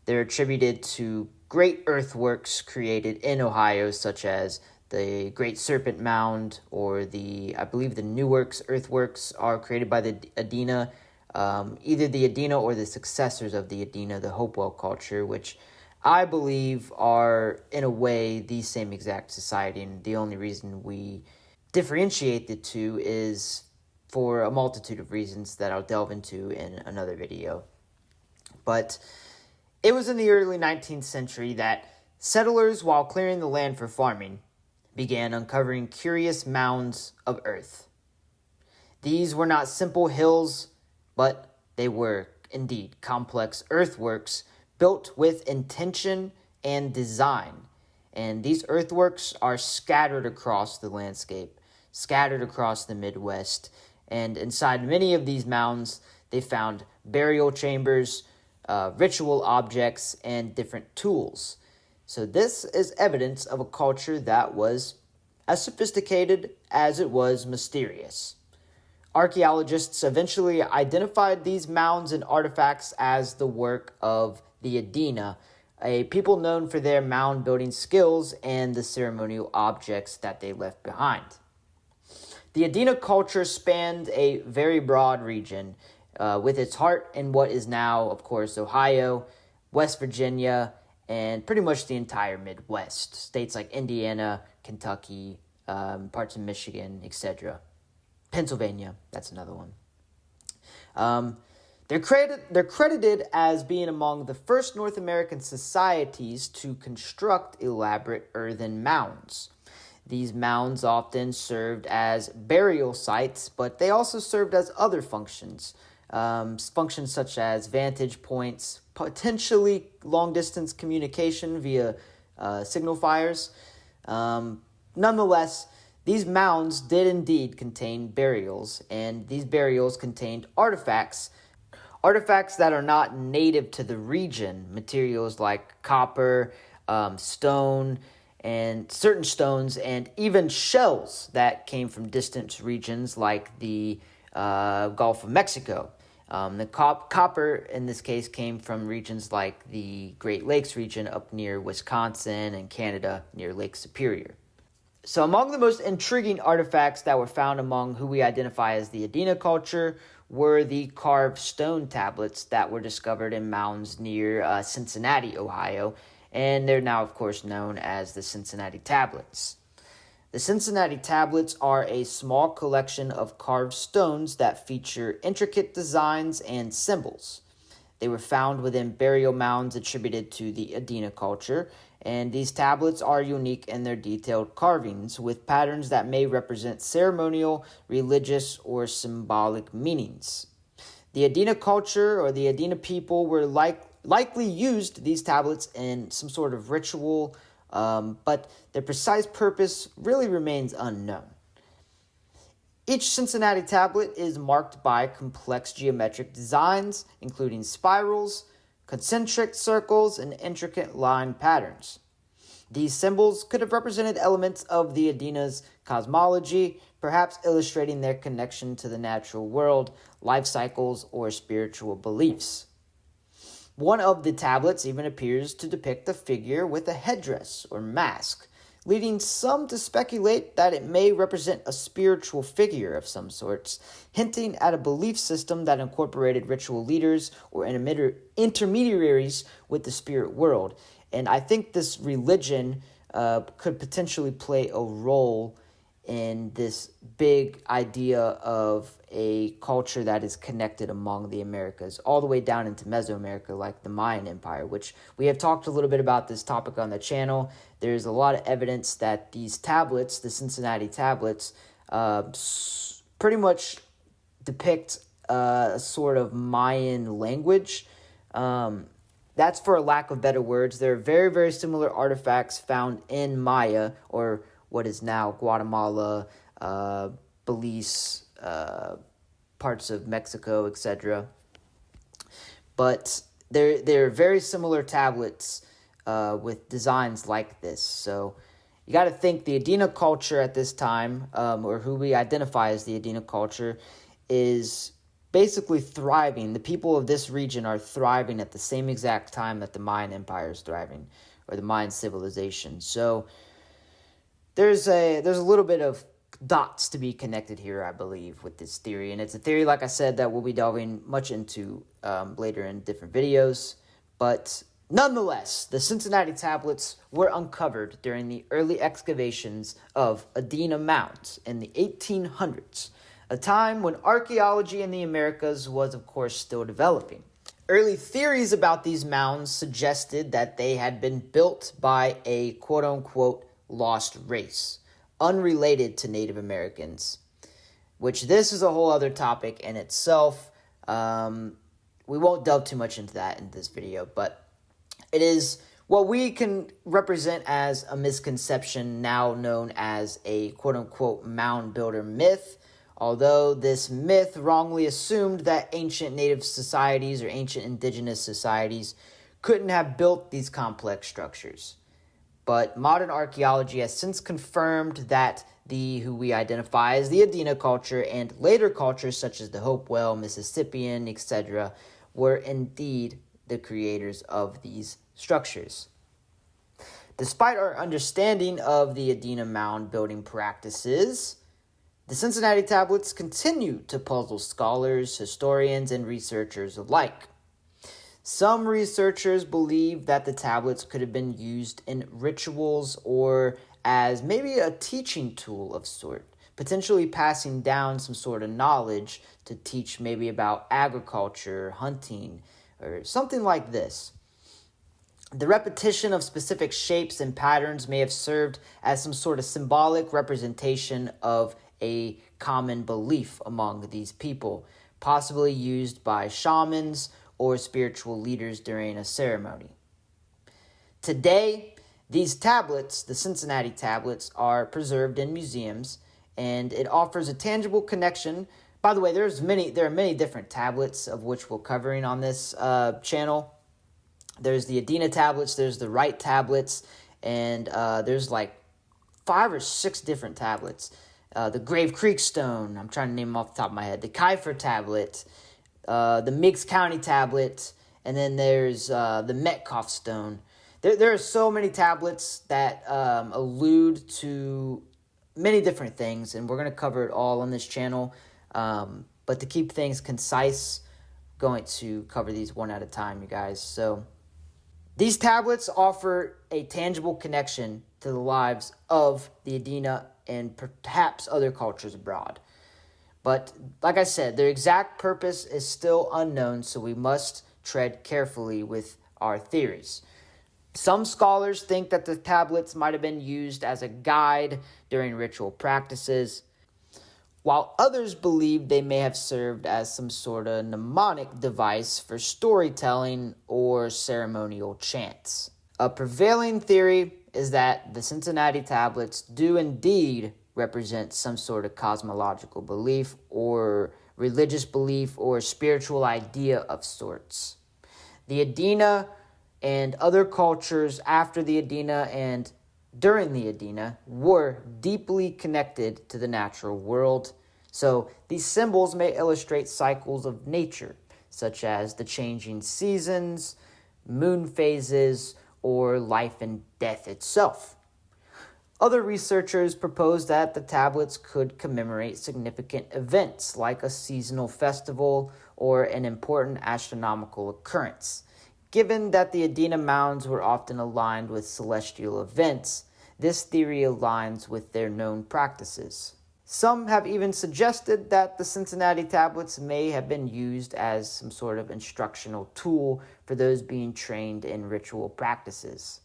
They're attributed to great earthworks created in Ohio, such as the Great Serpent Mound, or I believe the Newark's earthworks are created by the Adena, either the Adena or the successors of the Adena, the Hopewell culture, which I believe are, in a way, the same exact society, and the only reason we differentiate the two is for a multitude of reasons that I'll delve into in another video. But it was in the early 19th century that settlers, while clearing the land for farming, began uncovering curious mounds of earth. These were not simple hills, but they were, indeed, complex earthworks built with intention and design. And these earthworks are scattered across the landscape, scattered across the Midwest. And inside many of these mounds, they found burial chambers, ritual objects, and different tools. So this is evidence of a culture that was as sophisticated as it was mysterious. Archaeologists eventually identified these mounds and artifacts as the work of the Adena, a people known for their mound building skills and the ceremonial objects that they left behind. The Adena culture spanned a very broad region, with its heart in what is now, of course, Ohio, West Virginia, and pretty much the entire Midwest. States like Indiana, Kentucky, parts of Michigan, etc. Pennsylvania, that's another one. They're credited as being among the first North American societies to construct elaborate earthen mounds. These mounds often served as burial sites, but they also served as other functions. Functions such as vantage points, potentially long-distance communication via signal fires. Nonetheless, these mounds did indeed contain burials, and these burials contained artifacts that are not native to the region, materials like copper, stone, and certain stones, and even shells that came from distant regions like the Gulf of Mexico. The copper, in this case, came from regions like the Great Lakes region up near Wisconsin and Canada near Lake Superior. So among the most intriguing artifacts that were found among who we identify as the Adena culture were the carved stone tablets that were discovered in mounds near Cincinnati, Ohio, and they're now, of course, known as the Cincinnati tablets. The Cincinnati tablets are a small collection of carved stones that feature intricate designs and symbols. They were found within burial mounds attributed to the Adena culture, and these tablets are unique in their detailed carvings with patterns that may represent ceremonial, religious, or symbolic meanings. The Adena culture, or the Adena people, were likely used these tablets in some sort of ritual, but their precise purpose really remains unknown. Each Cincinnati tablet is marked by complex geometric designs, including spirals, concentric circles, and intricate line patterns. These symbols could have represented elements of the Adena's cosmology, perhaps illustrating their connection to the natural world, life cycles, or spiritual beliefs. One of the tablets even appears to depict a figure with a headdress or mask, leading some to speculate that it may represent a spiritual figure of some sorts, hinting at a belief system that incorporated ritual leaders or intermediaries with the spirit world. And I think this religion could potentially play a role in this big idea of a culture that is connected among the Americas, all the way down into Mesoamerica, like the Mayan Empire, which we have talked a little bit about this topic on the channel. There's a lot of evidence that these tablets, the Cincinnati tablets, pretty much depict a sort of Mayan language. That's for a lack of better words. There are very, very similar artifacts found in Maya, or what is now Guatemala, Belize, parts of Mexico, etc. But they're very similar tablets with designs like this. So you got to think the Adena culture at this time, or who we identify as the Adena culture, is basically thriving. The people of this region are thriving at the same exact time that the Mayan Empire is thriving, or the Mayan civilization. So there's a little bit of dots to be connected here, I believe, with this theory. And it's a theory, like I said, that we'll be delving much into later in different videos. But nonetheless, the Cincinnati tablets were uncovered during the early excavations of Adena Mound in the 1800s, a time when archaeology in the Americas was, of course, still developing. Early theories about these mounds suggested that they had been built by a quote-unquote lost race, unrelated to Native Americans, which this is a whole other topic in itself. We won't delve too much into that in this video, but it is what we can represent as a misconception now known as a quote-unquote mound builder myth, although this myth wrongly assumed that ancient Native societies or ancient Indigenous societies couldn't have built these complex structures. But modern archaeology has since confirmed that who we identify as the Adena culture and later cultures such as the Hopewell, Mississippian, etc., were indeed the creators of these structures. Despite our understanding of the Adena mound building practices, the Cincinnati tablets continue to puzzle scholars, historians, and researchers alike. Some researchers believe that the tablets could have been used in rituals or as maybe a teaching tool of sort, potentially passing down some sort of knowledge to teach maybe about agriculture, hunting, or something like this. The repetition of specific shapes and patterns may have served as some sort of symbolic representation of a common belief among these people, possibly used by shamans or spiritual leaders during a ceremony. Today, these tablets, the Cincinnati tablets, are preserved in museums, and it offers a tangible connection. By the way, there are many different tablets of which we're covering on this channel. There's the Adena tablets, there's the Wright tablets, and there's like 5 or 6 different tablets. The Grave Creek Stone, I'm trying to name them off the top of my head. The Kiefer tablet, the Meigs County tablet, and then there's the Metcalf Stone. There are so many tablets that allude to many different things, and we're going to cover it all on this channel. But to keep things concise, I'm going to cover these one at a time, you guys. So these tablets offer a tangible connection to the lives of the Adena and perhaps other cultures abroad. But like I said, their exact purpose is still unknown, so we must tread carefully with our theories. Some scholars think that the tablets might have been used as a guide during ritual practices, while others believe they may have served as some sort of mnemonic device for storytelling or ceremonial chants. A prevailing theory is that the Cincinnati tablets do indeed represent some sort of cosmological belief or religious belief or spiritual idea of sorts. The Adena and other cultures after the Adena and during the Adena were deeply connected to the natural world. So these symbols may illustrate cycles of nature, such as the changing seasons, moon phases, or life and death itself. Other researchers propose that the tablets could commemorate significant events like a seasonal festival or an important astronomical occurrence. Given that the Adena Mounds were often aligned with celestial events, this theory aligns with their known practices. Some have even suggested that the Cincinnati tablets may have been used as some sort of instructional tool for those being trained in ritual practices.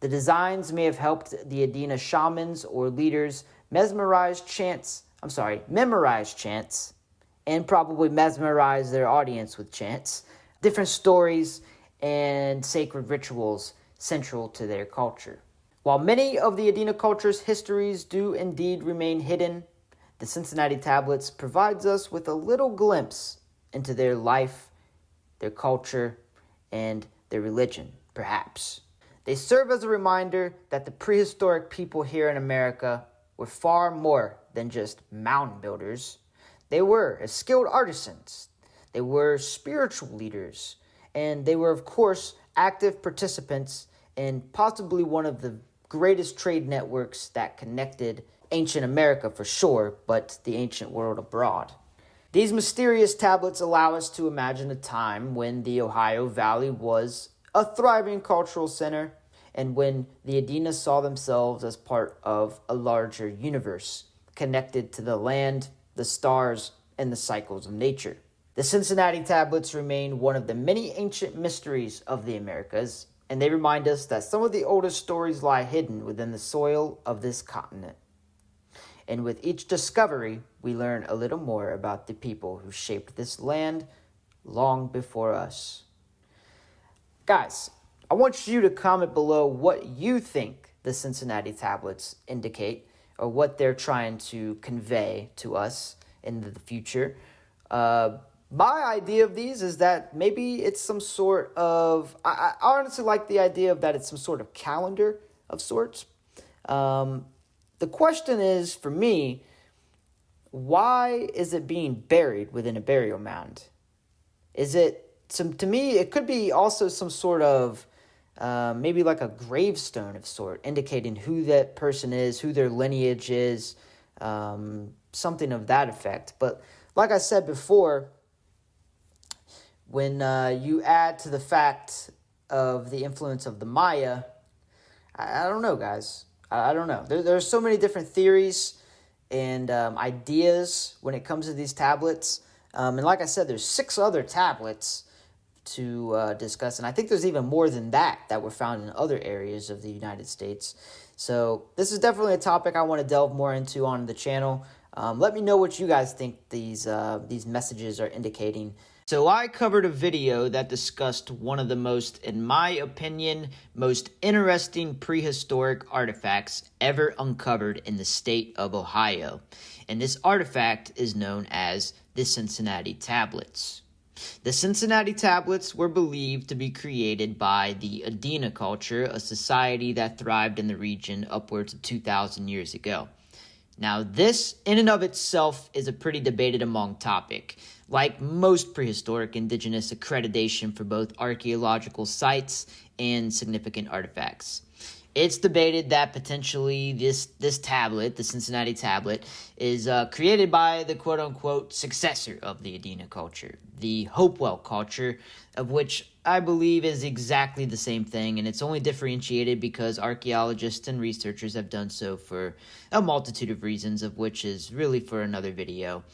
The designs may have helped the Adena shamans or leaders memorize chants, and probably mesmerize their audience with chants, different stories, and sacred rituals central to their culture. While many of the Adena culture's histories do indeed remain hidden, the Cincinnati tablets provides us with a little glimpse into their life, their culture, and their religion, perhaps. They serve as a reminder that the prehistoric people here in America were far more than just mound builders. They were skilled artisans. They were spiritual leaders. And they were, of course, active participants in possibly one of the greatest trade networks that connected ancient America for sure, but the ancient world abroad. These mysterious tablets allow us to imagine a time when the Ohio Valley was a thriving cultural center and when the Adena saw themselves as part of a larger universe, connected to the land, the stars, and the cycles of nature. The Cincinnati tablets remain one of the many ancient mysteries of the Americas, and they remind us that some of the oldest stories lie hidden within the soil of this continent. And with each discovery, we learn a little more about the people who shaped this land long before us. Guys, I want you to comment below what you think the Cincinnati tablets indicate or what they're trying to convey to us in the future. My idea of these is that maybe it's some sort of, I honestly like the idea of that it's some sort of calendar of sorts. The question is, for me, why is it being buried within a burial mound? Is it, to me, it could be also some sort of, maybe like a gravestone of sort, indicating who that person is, who their lineage is, something of that effect. But like I said before, when you add to the fact of the influence of the Maya, I don't know, guys. I don't know. There's so many different theories and ideas when it comes to these tablets. And like I said, there's 6 other tablets to discuss. And I think there's even more than that were found in other areas of the United States. So this is definitely a topic I want to delve more into on the channel. Let me know what you guys think these messages are indicating. So I covered a video that discussed one of the most, in my opinion, most interesting prehistoric artifacts ever uncovered in the state of Ohio. And this artifact is known as the Cincinnati Tablets. The Cincinnati Tablets were believed to be created by the Adena Culture, a society that thrived in the region upwards of 2,000 years ago. Now, this in and of itself is a pretty debated among topic. Like most prehistoric indigenous accreditation for both archaeological sites and significant artifacts. It's debated that potentially this tablet, the Cincinnati tablet, is created by the quote-unquote successor of the Adena culture, the Hopewell culture, of which I believe is exactly the same thing, and it's only differentiated because archaeologists and researchers have done so for a multitude of reasons, of which is really for another video.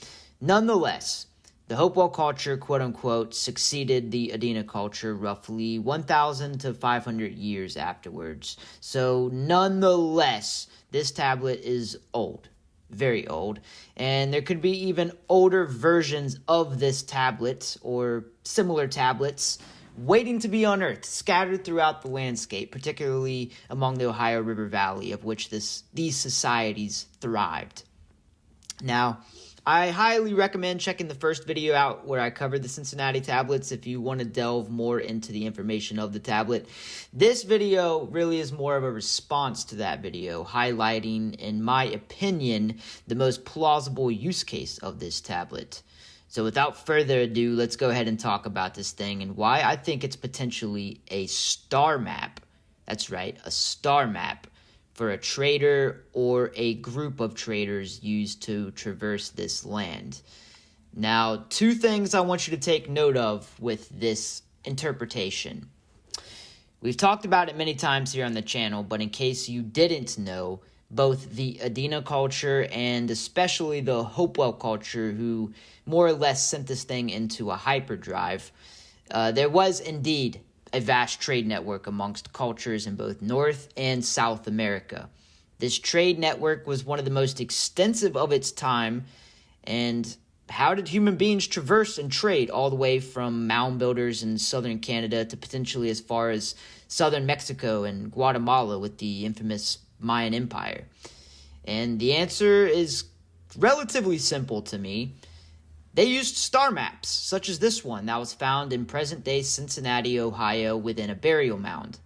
Nonetheless, the Hopewell culture, quote-unquote, succeeded the Adena culture roughly 1,000 to 500 years afterwards. So, nonetheless, this tablet is old, very old, and there could be even older versions of this tablet or similar tablets waiting to be unearthed, scattered throughout the landscape, particularly among the Ohio River Valley, of which these societies thrived. Now, I highly recommend checking the first video out where I covered the Cincinnati tablets if you want to delve more into the information of the tablet. This video really is more of a response to that video, highlighting, in my opinion, the most plausible use case of this tablet. So without further ado, let's go ahead and talk about this thing and why I think it's potentially a star map. That's right, a star map for a trader or a group of traders used to traverse this land. Now, two things I want you to take note of with this interpretation. We've talked about it many times here on the channel, but in case you didn't know, both the Adena culture and especially the Hopewell culture, who more or less sent this thing into a hyperdrive, there was indeed a vast trade network amongst cultures in both North and South America. This trade network was one of the most extensive of its time, and how did human beings traverse and trade all the way from mound builders in southern Canada to potentially as far as southern Mexico and Guatemala with the infamous Mayan Empire? And the answer is relatively simple to me. They used star maps, such as this one that was found in present-day Cincinnati, Ohio, within a burial mound.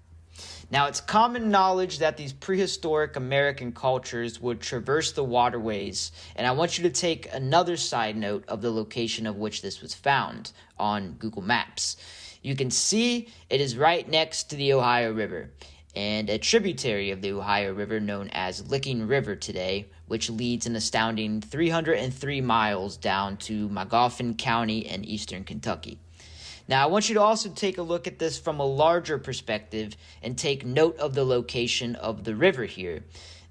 Now, it's common knowledge that these prehistoric American cultures would traverse the waterways, and I want you to take another side note of the location of which this was found on Google Maps. You can see it is right next to the Ohio River, and a tributary of the Ohio River known as Licking River today, which leads an astounding 303 miles down to Magoffin County in eastern Kentucky. Now, I want you to also take a look at this from a larger perspective and take note of the location of the river here.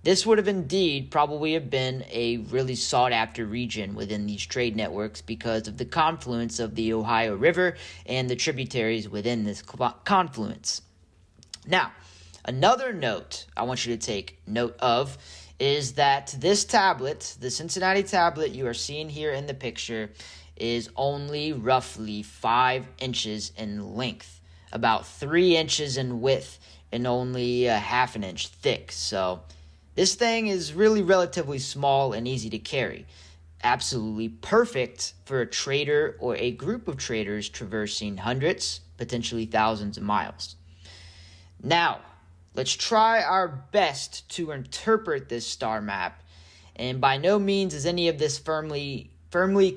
This would have indeed probably have been a really sought-after region within these trade networks because of the confluence of the Ohio River and the tributaries within this confluence. Now, another note I want you to take note of is that this tablet, the Cincinnati tablet you are seeing here in the picture, is only roughly 5 inches in length, about 3 inches in width, and only a half an inch thick. So this thing is really relatively small and easy to carry. Absolutely perfect for a trader or a group of traders traversing hundreds, potentially thousands of miles. Now, let's try our best to interpret this star map, and by no means is any of this firmly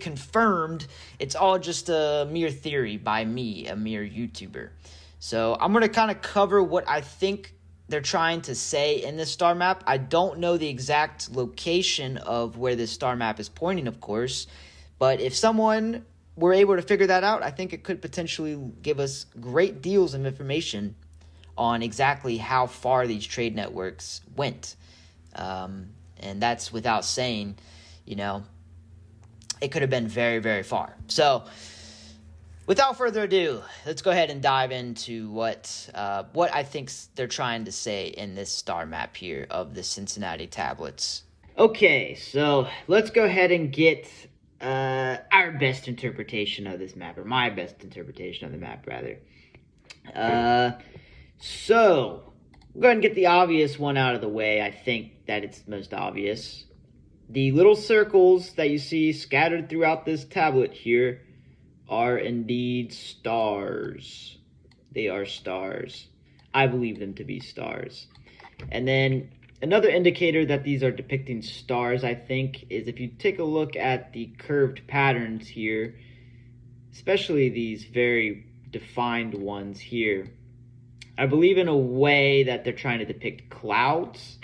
confirmed. It's all just a mere theory by me, a mere YouTuber. So I'm going to kind of cover what I think they're trying to say in this star map. I don't know the exact location of where this star map is pointing, of course, but if someone were able to figure that out, I think it could potentially give us great deals of information on exactly how far these trade networks went. And that's without saying, it could have been very, very far. So, without further ado, let's go ahead and dive into what I think they're trying to say in this star map here of the Cincinnati tablets. Okay, so let's go ahead and get our best interpretation of this map, or my best interpretation of the map, rather. So, go ahead and get the obvious one out of the way. I think that it's most obvious. The little circles that you see scattered throughout this tablet here are indeed stars. They are stars. I believe them to be stars. And then another indicator that these are depicting stars, I think, is if you take a look at the curved patterns here, especially these very defined ones here, I believe in a way that they're trying to depict clouds.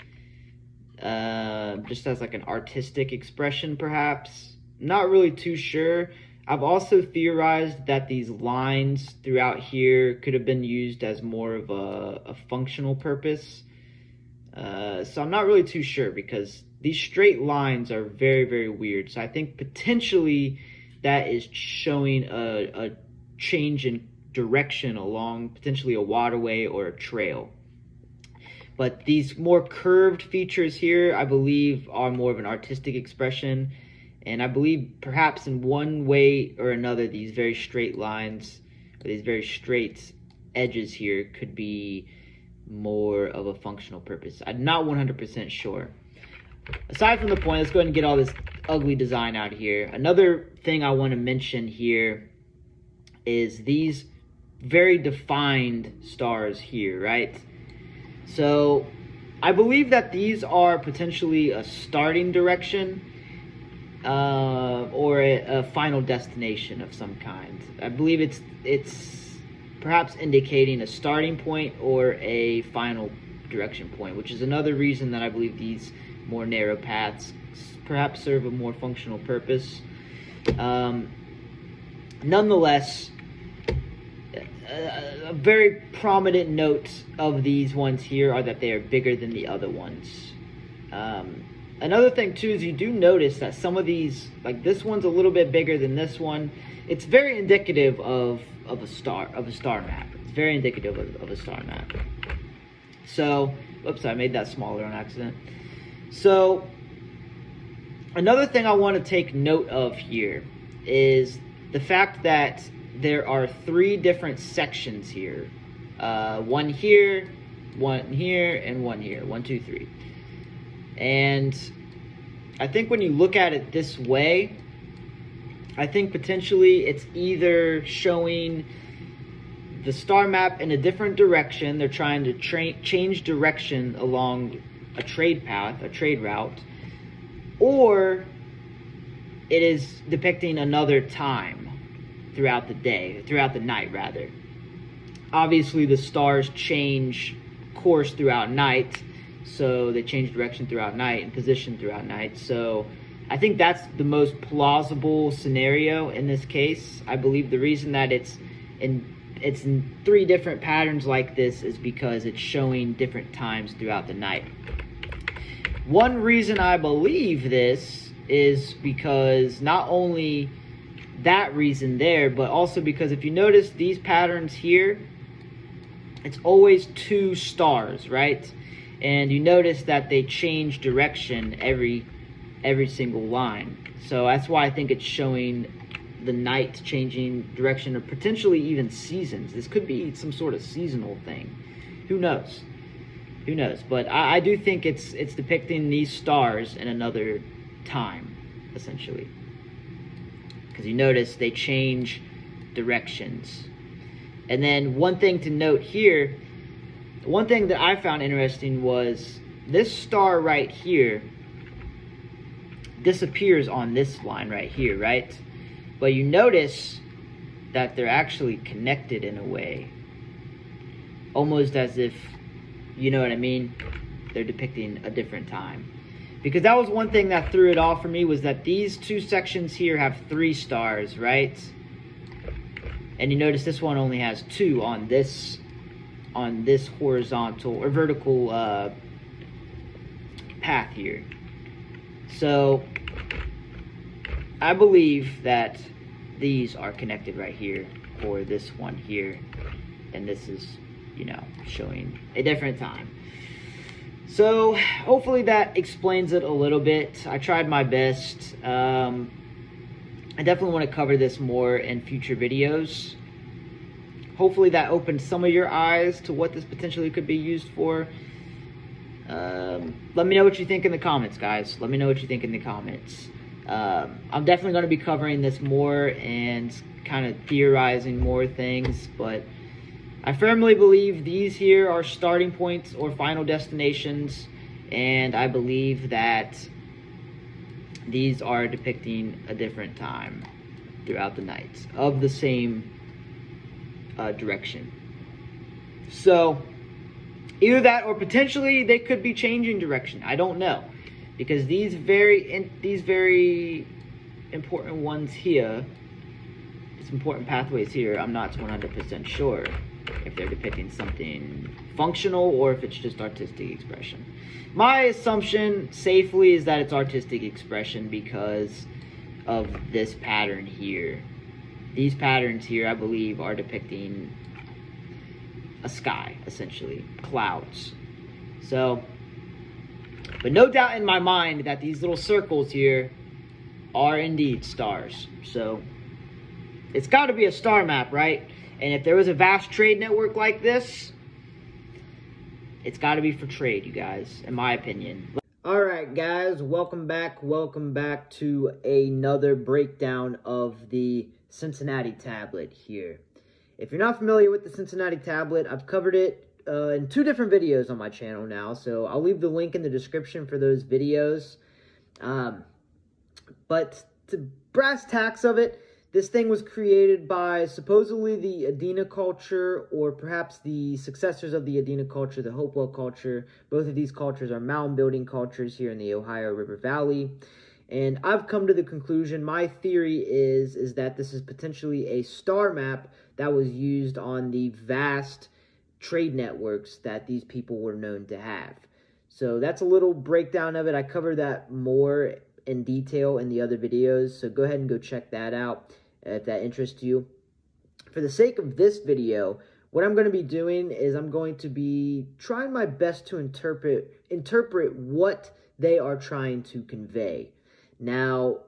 Just as like an artistic expression, perhaps. Not really too sure. I've also theorized that these lines throughout here could have been used as more of a functional purpose. So I'm not really too sure because these straight lines are very, very weird. So I think potentially that is showing a change in direction along potentially a waterway or a trail. But these more curved features here, I believe, are more of an artistic expression. And I believe perhaps in one way or another, these very straight lines, or these very straight edges here could be more of a functional purpose. I'm not 100% sure. Aside from the point, let's go ahead and get all this ugly design out here. Another thing I want to mention here is these very defined stars here, right? So I believe that these are potentially a starting direction. or a final destination of some kind. I believe it's perhaps indicating a starting point or a final direction point, which is another reason that I believe these more narrow paths perhaps serve a more functional purpose. Nonetheless, a very prominent note of these ones here are that they are bigger than the other ones. Another thing too is you do notice that some of these, like this one's a little bit bigger than this one. It's very indicative of a star map. It's very indicative of a star map. So, oops, I made that smaller on accident. So, another thing I want to take note of here is the fact that there are 3 different sections here. One here, one here, and one here. 1, 2, 3. And I think when you look at it this way, I think potentially it's either showing the star map in a different direction. They're trying to change direction along a trade path, a trade route, or it is depicting another time throughout the day, throughout the night rather. Obviously the stars change course throughout night, so they change direction throughout night and position throughout night. So I think that's the most plausible scenario in this case. I believe the reason that it's in 3 different patterns like this is because it's showing different times throughout the night. One reason I believe this is because not only that reason there, but also because if you notice these patterns here, it's always 2 stars, right? And you notice that they change direction every single line. So that's why I think it's showing the night changing direction, or potentially even seasons. This could be some sort of seasonal thing. Who knows? Who knows? But I do think it's depicting these stars in another time, essentially. Because you notice they change directions. And then one thing to note here, one thing that I found interesting was this star right here disappears on this line right here, right? But you notice that they're actually connected in a way. Almost as if, you know what I mean? They're depicting a different time. Because that was one thing that threw it off for me, was that these 2 sections here have 3 stars, right? And you notice this one only has 2 on this horizontal or vertical path here. So I believe that these are connected right here, or this one here, and this is, you know, showing a different time. So hopefully that explains it a little bit. I tried my best. I definitely want to cover this more in future videos. Hopefully that opened some of your eyes to what this potentially could be used for. Let me know what you think in the comments, guys. Let me know what you think in the comments. I'm definitely going to be covering this more and kind of theorizing more things, but I firmly believe these here are starting points or final destinations, and I believe that these are depicting a different time throughout the night of the same direction. So either that, or potentially they could be changing direction. I don't know, because these very important ones here, these important pathways here, I'm not 100% sure if they're depicting something functional or if it's just artistic expression. My assumption safely is that it's artistic expression because of this pattern here. These patterns here, I believe, are depicting a sky, essentially, clouds. So, but no doubt in my mind that these little circles here are indeed stars. So it's got to be a star map, right? And if there was a vast trade network like this, it's got to be for trade, you guys, in my opinion. All right, guys, welcome back to another breakdown of the Cincinnati tablet here. If you're not familiar with the Cincinnati tablet, I've covered it in 2 different videos on my channel now, so I'll leave the link in the description for those videos. But to brass tacks of it, this thing was created by supposedly the Adena culture, or perhaps the successors of the Adena culture, the Hopewell culture. Both of these cultures are mound building cultures here in the Ohio River Valley. And I've come to the conclusion, my theory is that this is potentially a star map that was used on the vast trade networks that these people were known to have. So that's a little breakdown of it. I cover that more in detail in the other videos, so go ahead and go check that out if that interests you. For the sake of this video, what I'm going to be doing is I'm going to be trying my best to interpret what they are trying to convey. Now,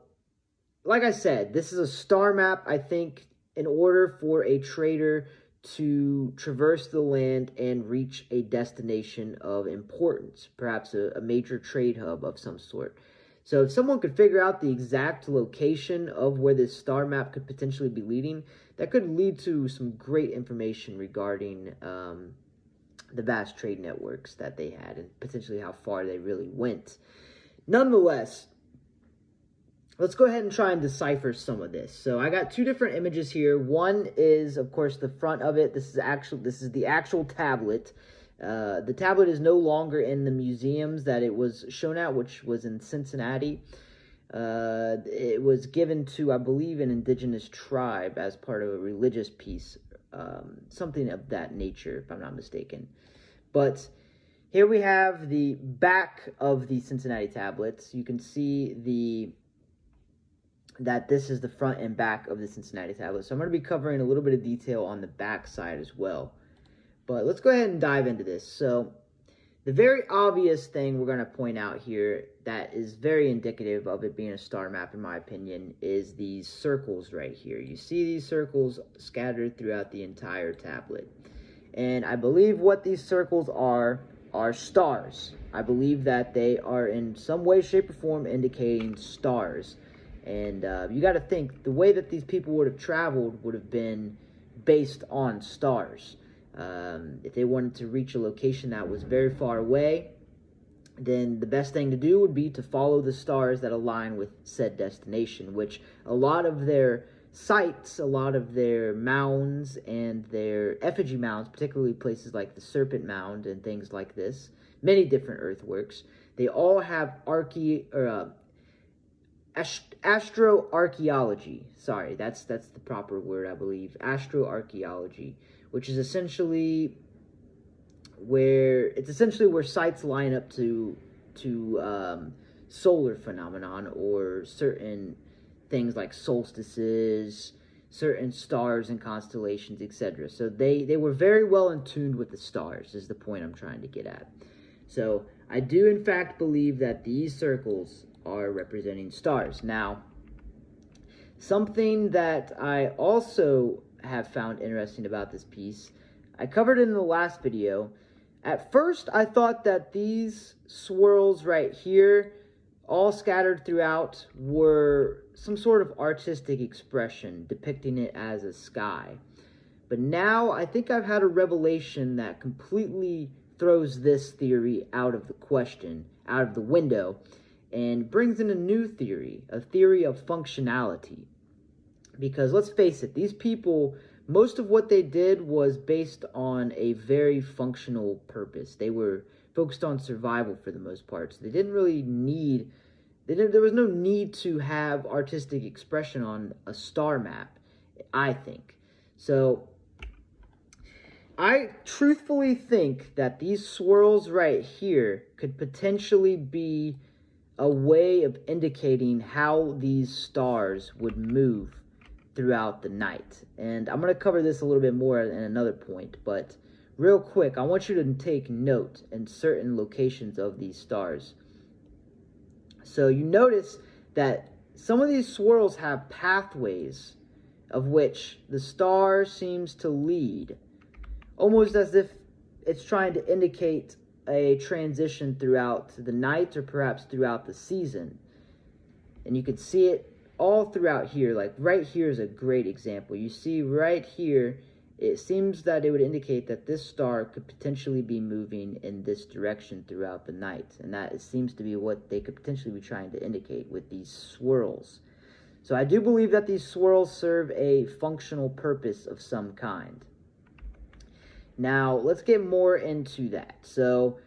like I said, this is a star map. I think in order for a trader to traverse the land and reach a destination of importance, perhaps a major trade hub of some sort. So if someone could figure out the exact location of where this star map could potentially be leading, that could lead to some great information regarding the vast trade networks that they had and potentially how far they really went. Nonetheless, let's go ahead and try and decipher some of this. So I got two different images here. One is, of course, the front of it. This is the actual tablet. The tablet is no longer in the museums that it was shown at, which was in Cincinnati. It was given to, I believe, an indigenous tribe as part of a religious piece, something of that nature, if I'm not mistaken. But here we have the back of the Cincinnati tablets. You can see that this is the front and back of the Cincinnati tablet. So I'm going to be covering a little bit of detail on the back side as well. But let's go ahead and dive into this. So the very obvious thing we're going to point out here that is very indicative of it being a star map, in my opinion, is these circles right here. You see these circles scattered throughout the entire tablet. And I believe what these circles are stars. I believe that they are in some way, shape, or form indicating stars. And you got to think, the way that these people would have traveled would have been based on stars. If they wanted to reach a location that was very far away, then the best thing to do would be to follow the stars that align with said destination, which a lot of their sites, a lot of their mounds and their effigy mounds, particularly places like the Serpent Mound and things like this, many different earthworks, they all have astroarchaeology. Sorry, that's the proper word, I believe. Astroarchaeology, which is essentially where sites line up to solar phenomenon or certain things like solstices, certain stars and constellations, etc. So they were very well in tune with the stars, is the point I'm trying to get at. So I do in fact believe that these circles are representing stars. Now, something that I also have found interesting about this piece, I covered it in the last video. At first, I thought that these swirls right here, all scattered throughout, were some sort of artistic expression depicting it as a sky. But now I think I've had a revelation that completely throws this theory out of the question, out of the window, and brings in a new theory, a theory of functionality. Because let's face it, these people, most of what they did was based on a very functional purpose. They were focused on survival for the most part. So they didn't really need, there was no need to have artistic expression on a star map, I think. So I truthfully think that these swirls right here could potentially be a way of indicating how these stars would move throughout the night. And I'm going to cover this a little bit more in another point, but real quick, I want you to take note in certain locations of these stars. So you notice that some of these swirls have pathways of which the star seems to lead, almost as if it's trying to indicate a transition throughout the night or perhaps throughout the season. And you can see it all throughout here. Like right here is a great example. You see right here it seems that it would indicate that this star could potentially be moving in this direction throughout the night. And that seems to be what they could potentially be trying to indicate with these swirls. So I do believe that these swirls serve a functional purpose of some kind. Now, let's get more into that. So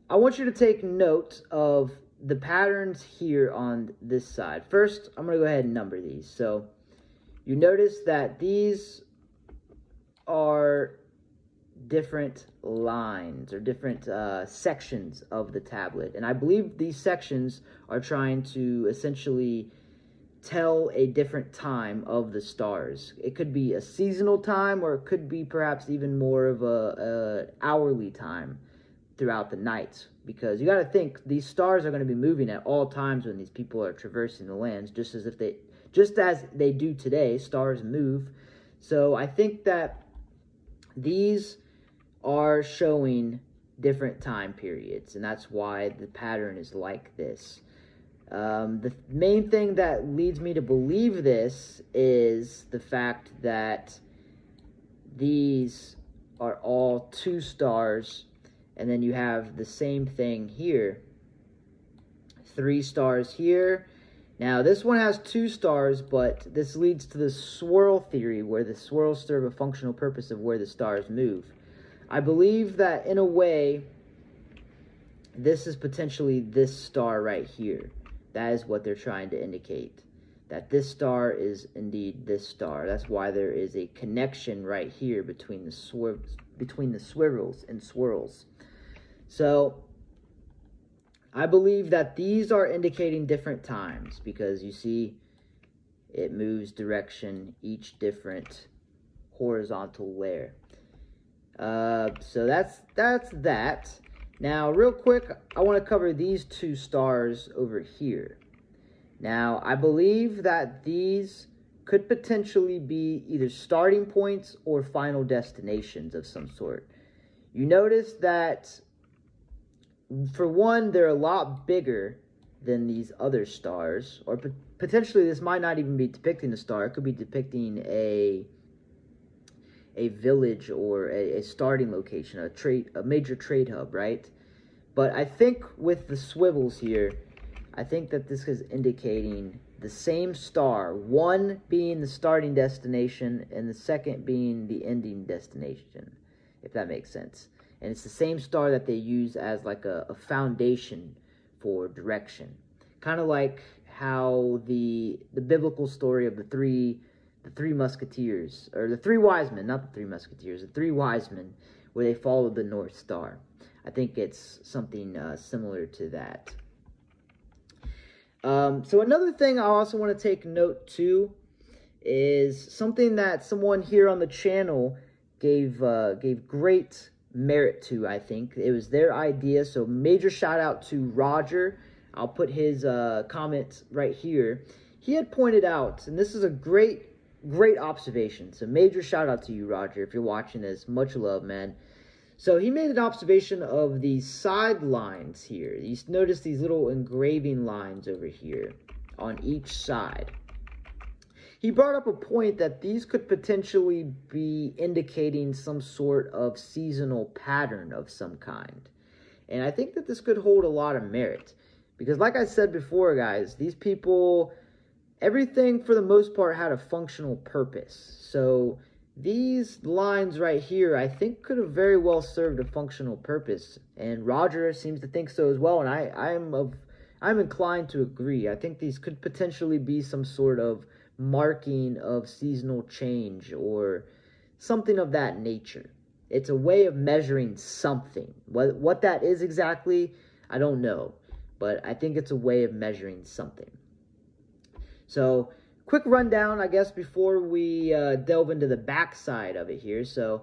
I want you to take note of the patterns here on this side. First, I'm going to go ahead and number these. So you notice that these are different lines or different sections of the tablet. And I believe these sections are trying to essentially tell a different time of the stars. It could be a seasonal time, or it could be perhaps even more of a hourly time throughout the night, because you got to think these stars are going to be moving at all times when these people are traversing the lands, just as they do today. Stars move. So I think that these are showing different time periods, and that's why the pattern is like this. The main thing that leads me to believe this is the fact that these are all 2 stars, and then you have the same thing here. 3 stars here. Now, this one has 2 stars, but this leads to the swirl theory, where the swirls serve a functional purpose of where the stars move. I believe that, in a way, this is potentially this star right here. That is what they're trying to indicate, that this star is indeed this star. That's why there is a connection right here between the swirls and swirls. So I believe that these are indicating different times, because you see it moves direction each different horizontal layer. So that's that. Now, real quick, I want to cover these 2 stars over here. Now, I believe that these could potentially be either starting points or final destinations of some sort. You notice that, for one, they're a lot bigger than these other stars, or potentially this might not even be depicting a star. It could be depicting a village or a starting location, a major trade hub, right? But I think with the swivels here, I think that this is indicating the same star, one being the starting destination and the second being the ending destination, if that makes sense. And it's the same star that they use as like a foundation for direction. Kind of like how the biblical story of the three musketeers, or the 3 wise men, not the 3 musketeers, the 3 wise men, where they followed the North Star. I think it's something similar to that. So another thing I also want to take note too is something that someone here on the channel gave great merit to. I think it was their idea, so major shout out to Roger. I'll put his comment right here. He had pointed out, and this is a great observation, so major shout out to you, Roger, if you're watching this. Much love, man. So he made an observation of these side lines here. You notice these little engraving lines over here on each side. He brought up a point that these could potentially be indicating some sort of seasonal pattern of some kind. And I think that this could hold a lot of merit, because like I said before, guys, these people, everything for the most part had a functional purpose. So these lines right here, I think, could have very well served a functional purpose, and Roger seems to think so as well. And I'm inclined to agree. I think these could potentially be some sort of marking of seasonal change or something of that nature. It's a way of measuring something. What that is exactly, I don't know, but I think it's a way of measuring something. So, quick rundown, I guess, before we delve into the backside of it here. So,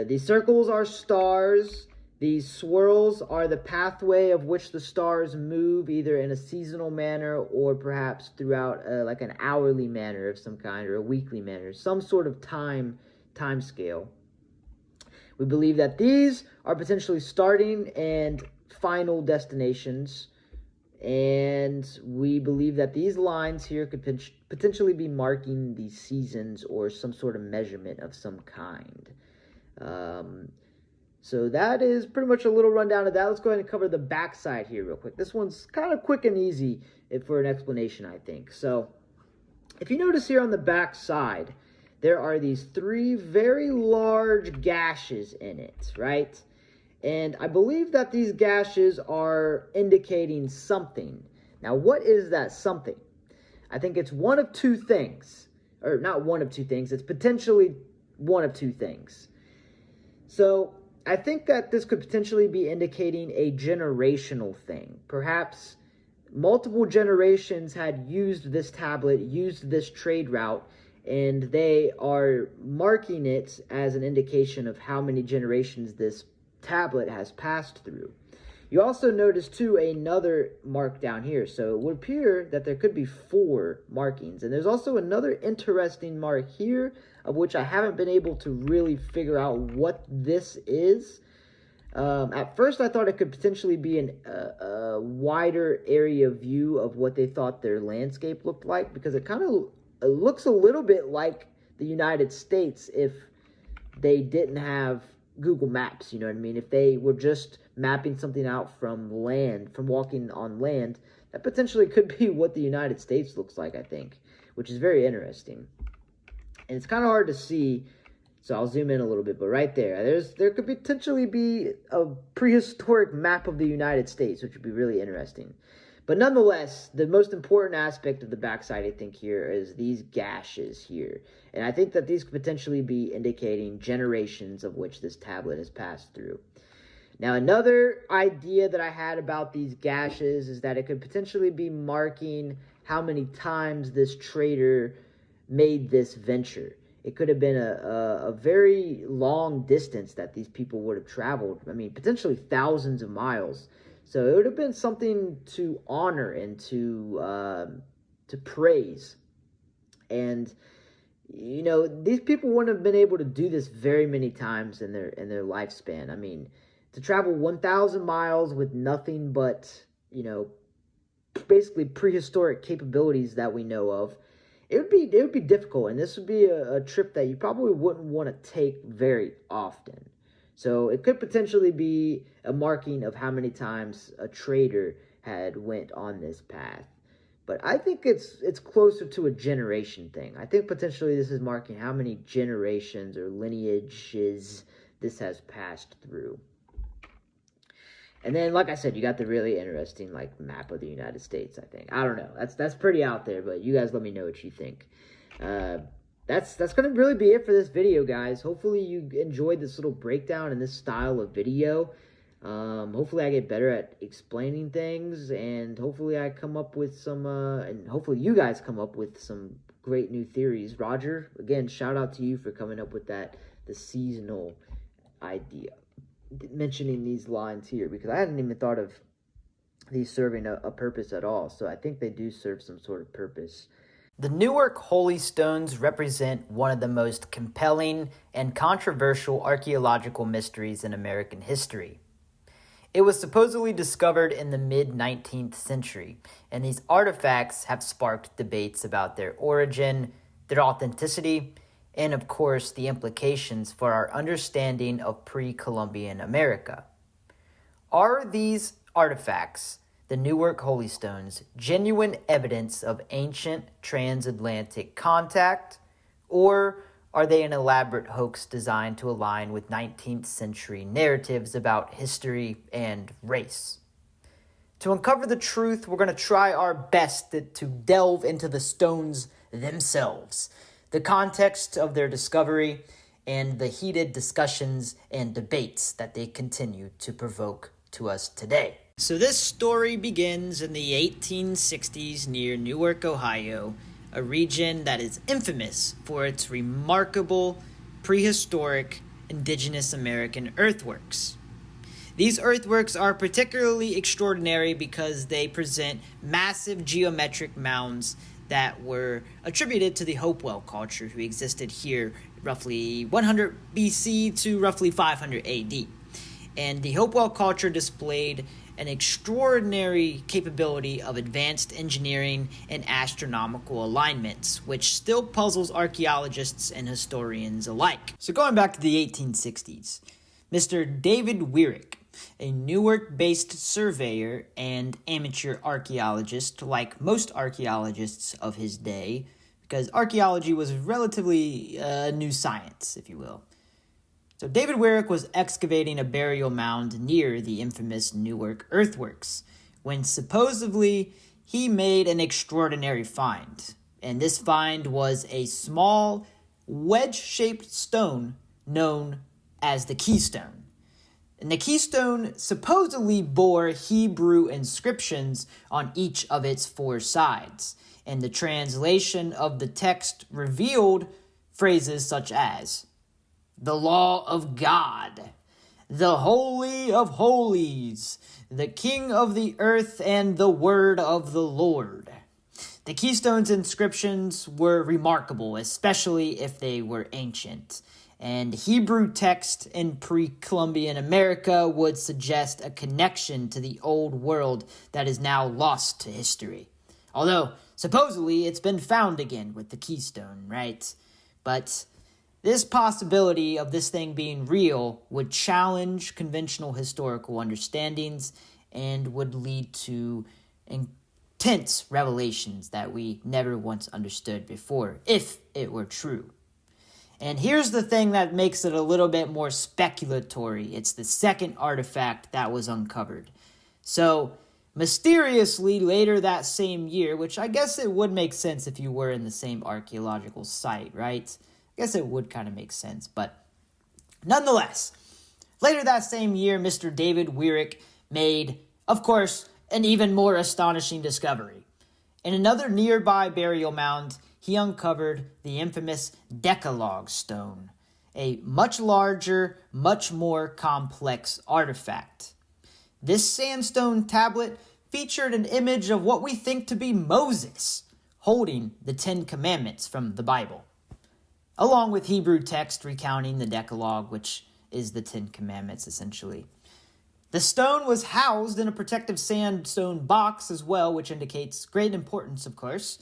these circles are stars. These swirls are the pathway of which the stars move, either in a seasonal manner or perhaps throughout like an hourly manner of some kind, or a weekly manner, some sort of time scale. We believe that these are potentially starting and final destinations And we believe that these lines here could potentially be marking the seasons or some sort of measurement of some kind. So that is pretty much a little rundown of that. Let's go ahead and cover the backside here real quick. This one's kind of quick and easy for an explanation, I think. So if you notice here on the backside, there are these 3 very large gashes in it, right? And I believe that these gashes are indicating something. Now, what is that something? I think it's one of 2 things. Or not one of 2 things. It's potentially one of 2 things. So I think that this could potentially be indicating a generational thing. Perhaps multiple generations had used this tablet, used this trade route, and they are marking it as an indication of how many generations this tablet has passed through. You also notice too another mark down here, so it would appear that there could be 4 markings. And there's also another interesting mark here, of which I haven't been able to really figure out what this is. At first I thought it could potentially be a wider area view of what they thought their landscape looked like, because it kind of looks a little bit like the United States if they didn't have Google Maps, you know what I mean? If they were just mapping something out from land, from walking on land, that potentially could be what the United States looks like, I think, which is very interesting. And it's kind of hard to see, so I'll zoom in a little bit, but right there could potentially be a prehistoric map of the United States, which would be really interesting. But nonetheless, the most important aspect of the backside, I think, here is these gashes here. And I think that these could potentially be indicating generations of which this tablet has passed through. Now, another idea that I had about these gashes is that it could potentially be marking how many times this trader made this venture. It could have been a very long distance that these people would have traveled. I mean, potentially thousands of miles. So it would have been something to honor and to praise. And, you know, these people wouldn't have been able to do this very many times in their lifespan. I mean, to travel 1,000 miles with nothing but, you know, basically prehistoric capabilities that we know of, it would be difficult. And this would be a trip that you probably wouldn't want to take very often. So it could potentially be a marking of how many times a trader had went on this path. But I think it's closer to a generation thing. I think potentially this is marking how many generations or lineages this has passed through. And then, like I said, you got the really interesting map of the United States, I think. I don't know. That's pretty out there, but you guys let me know what you think. That's going to really be it for this video, guys. Hopefully you enjoyed this little breakdown and this style of video. Hopefully I get better at explaining things, and hopefully I come up with some, and hopefully you guys come up with some great new theories. Roger, again, shout out to you for coming up with the seasonal idea. Mentioning these lines here, because I hadn't even thought of these serving a purpose at all. So I think they do serve some sort of purpose. The Newark Holy Stones represent one of the most compelling and controversial archaeological mysteries in American history. It was supposedly discovered in the mid-19th century, and these artifacts have sparked debates about their origin, their authenticity, and of course the implications for our understanding of pre-Columbian America. Are these artifacts, the Newark Holy Stones, genuine evidence of ancient transatlantic contact, or are they an elaborate hoax designed to align with 19th century narratives about history and race? To uncover the truth, we're going to try our best to delve into the stones themselves, the context of their discovery, and the heated discussions and debates that they continue to provoke to us today. So this story begins in the 1860s near Newark, Ohio, a region that is infamous for its remarkable prehistoric Indigenous American earthworks. These earthworks are particularly extraordinary because they present massive geometric mounds that were attributed to the Hopewell culture, who existed here roughly 100 BC to roughly 500 AD. and the Hopewell culture displayed an extraordinary capability of advanced engineering and astronomical alignments, which still puzzles archaeologists and historians alike. So going back to the 1860s, Mr. David Weirick, a Newark-based surveyor and amateur archaeologist, like most archaeologists of his day, because archaeology was relatively a new science, if you will. So David Weirick was excavating a burial mound near the infamous Newark Earthworks, when supposedly he made an extraordinary find. And this find was a small, wedge-shaped stone known as the Keystone. And the Keystone supposedly bore Hebrew inscriptions on each of its four sides, and the translation of the text revealed phrases such as, "The law of God, the Holy of Holies, the King of the earth, and the Word of the Lord." The Keystone's inscriptions were remarkable, especially if they were ancient, and Hebrew text in pre-Columbian America would suggest a connection to the old world that is now lost to history. Although, supposedly, it's been found again with the Keystone, right? But this possibility of this thing being real would challenge conventional historical understandings and would lead to intense revelations that we never once understood before, if it were true. And here's the thing that makes it a little bit more speculatory. It's the second artifact that was uncovered. So, mysteriously, later that same year, which I guess it would make sense if you were in the same archaeological site, right? I guess it would kind of make sense, but nonetheless, later that same year, Mr. David Weirick made, of course, an even more astonishing discovery. In another nearby burial mound, he uncovered the infamous Decalogue stone, a much larger, much more complex artifact. This sandstone tablet featured an image of what we think to be Moses holding the Ten Commandments from the Bible, along with Hebrew text recounting the Decalogue, which is the Ten Commandments, essentially. The stone was housed in a protective sandstone box as well, which indicates great importance, of course,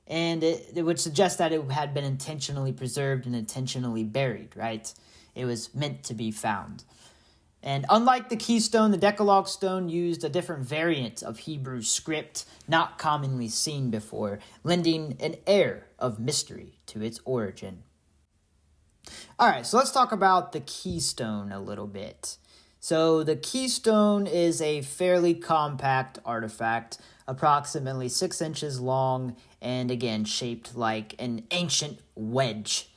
and it would suggest that it had been intentionally preserved and intentionally buried, right? It was meant to be found. And unlike the Keystone, the Decalogue stone used a different variant of Hebrew script not commonly seen before, lending an air of mystery to its origin. All right, so let's talk about the Keystone a little bit. So the Keystone is a fairly compact artifact, approximately 6 inches long, and again, shaped like an ancient wedge.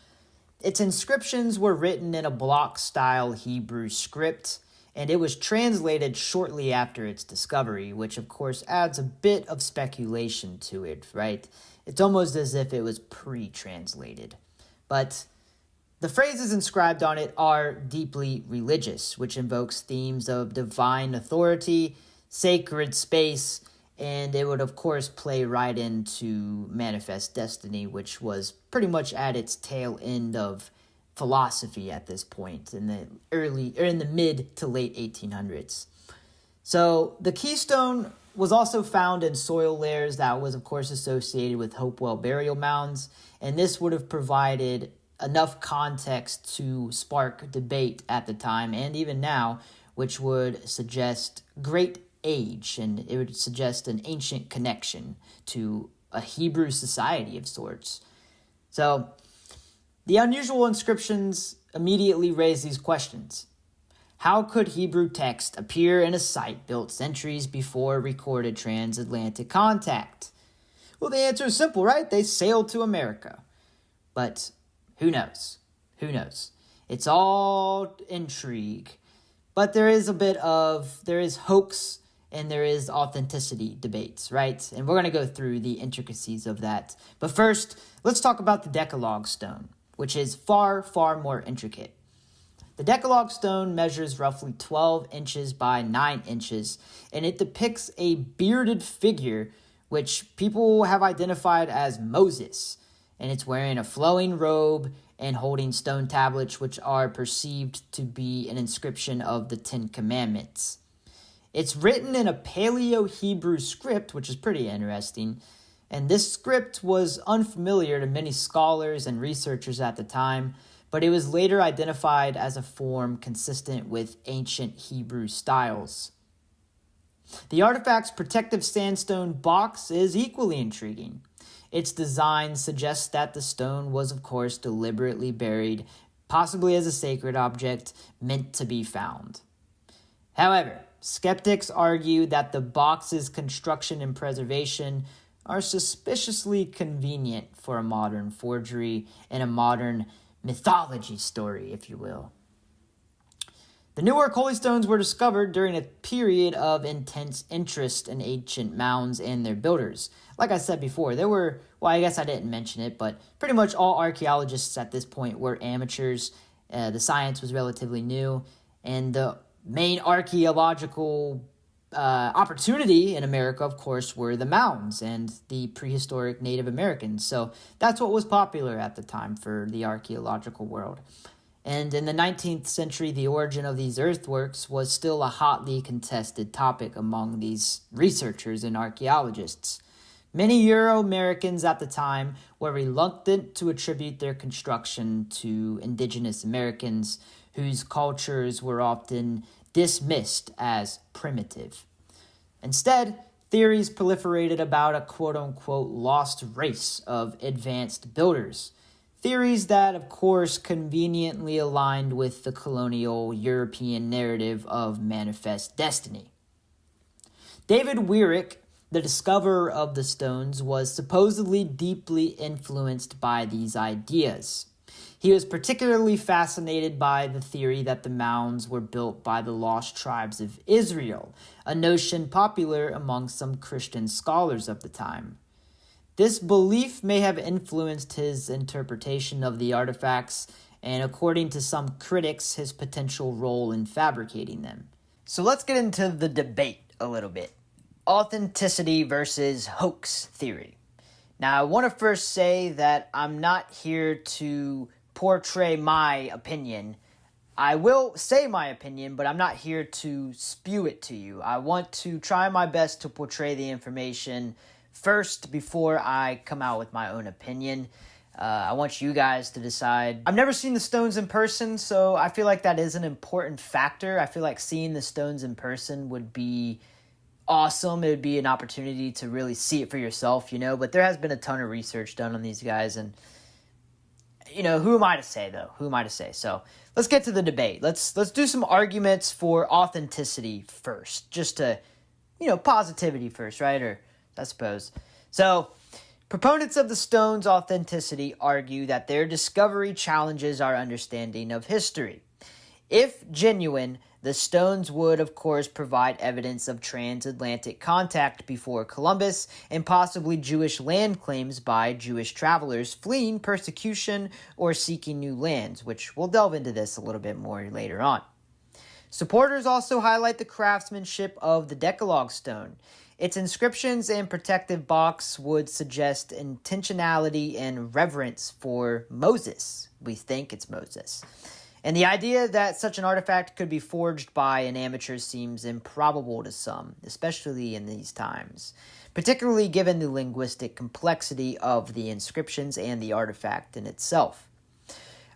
Its inscriptions were written in a block-style Hebrew script, and it was translated shortly after its discovery, which of course adds a bit of speculation to it, right? It's almost as if it was pre-translated. But the phrases inscribed on it are deeply religious, which invokes themes of divine authority, sacred space, and it would, of course, play right into Manifest Destiny, which was pretty much at its tail end of philosophy at this point in the mid to late 1800s. So the Keystone was also found in soil layers that was, of course, associated with Hopewell burial mounds, and this would have provided enough context to spark debate at the time and even now, which would suggest great age, and it would suggest an ancient connection to a Hebrew society of sorts. So the unusual inscriptions immediately raise these questions. How could Hebrew text appear in a site built centuries before recorded transatlantic contact? Well, the answer is simple, right? They sailed to America. But who knows? Who knows? It's all intrigue. But there is hoax and there is authenticity debates, right? And we're going to go through the intricacies of that. But first, let's talk about the Decalogue stone, which is far, far more intricate. The Decalogue stone measures roughly 12 inches by 9 inches, and it depicts a bearded figure, which people have identified as Moses. and it's wearing a flowing robe and holding stone tablets which are perceived to be an inscription of the Ten Commandments. It's written in a Paleo-Hebrew script, which is pretty interesting, and this script was unfamiliar to many scholars and researchers at the time, but it was later identified as a form consistent with ancient Hebrew styles. The artifact's protective sandstone box is equally intriguing. Its design suggests that the stone was, of course, deliberately buried, possibly as a sacred object meant to be found. However, skeptics argue that the box's construction and preservation are suspiciously convenient for a modern forgery and a modern mythology story, if you will. The Newark Holy Stones were discovered during a period of intense interest in ancient mounds and their builders. Like I said before, I guess I didn't mention it, but pretty much all archaeologists at this point were amateurs. The science was relatively new, and the main archaeological opportunity in America, of course, were the mounds and the prehistoric Native Americans. So that's what was popular at the time for the archaeological world. And in the 19th century, the origin of these earthworks was still a hotly contested topic among these researchers and archaeologists. Many Euro-Americans at the time were reluctant to attribute their construction to Indigenous Americans, whose cultures were often dismissed as primitive. Instead, theories proliferated about a quote-unquote lost race of advanced builders. Theories that, of course, conveniently aligned with the colonial European narrative of manifest destiny. David Weirich, the discoverer of the stones, was supposedly deeply influenced by these ideas. He was particularly fascinated by the theory that the mounds were built by the lost tribes of Israel, a notion popular among some Christian scholars of the time. This belief may have influenced his interpretation of the artifacts, and according to some critics, his potential role in fabricating them. So let's get into the debate a little bit. Authenticity versus hoax theory. Now, I want to first say that I'm not here to portray my opinion. I will say my opinion, but I'm not here to spew it to you. I want to try my best to portray the information first before I come out with my own opinion. I want you guys to decide. I've never seen the stones in person, so I feel like that is an important factor. I feel like seeing the stones in person would be awesome. It would be an opportunity to really see it for yourself, but there has been a ton of research done on these guys, and who am I to say, though? Who am I to say? So let's get to the debate. Let's do some arguments for authenticity first, just to, positivity first, right? Or I suppose. So proponents of the stone's authenticity argue that their discovery challenges our understanding of history. If genuine, the stones would, of course, provide evidence of transatlantic contact before Columbus and possibly Jewish land claims by Jewish travelers fleeing persecution or seeking new lands, which we'll delve into this a little bit more later on. Supporters also highlight the craftsmanship of the Decalogue stone. Its inscriptions and protective box would suggest intentionality and reverence for Moses. We think it's Moses. And the idea that such an artifact could be forged by an amateur seems improbable to some, especially in these times, particularly given the linguistic complexity of the inscriptions and the artifact in itself.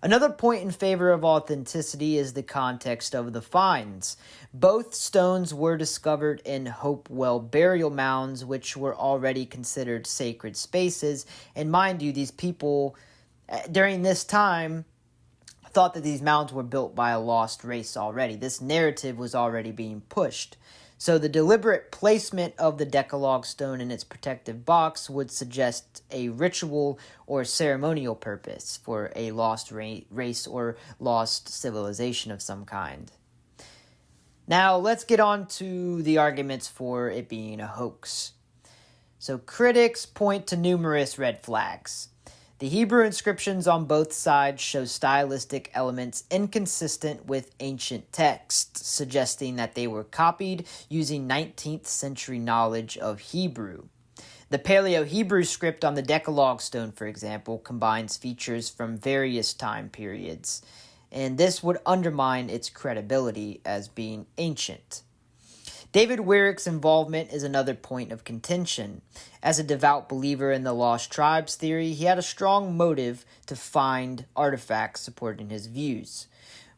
Another point in favor of authenticity is the context of the finds. Both stones were discovered in Hopewell burial mounds, which were already considered sacred spaces. And mind you, these people, during this time, thought that these mounds were built by a lost race already. This narrative was already being pushed. So the deliberate placement of the Decalogue stone in its protective box would suggest a ritual or ceremonial purpose for a lost race or lost civilization of some kind. Now, let's get on to the arguments for it being a hoax. So critics point to numerous red flags. The Hebrew inscriptions on both sides show stylistic elements inconsistent with ancient texts, suggesting that they were copied using 19th century knowledge of Hebrew. The Paleo-Hebrew script on the Decalogue stone, for example, combines features from various time periods, and this would undermine its credibility as being ancient. David Weirick's involvement is another point of contention. As a devout believer in the Lost Tribes theory, he had a strong motive to find artifacts supporting his views.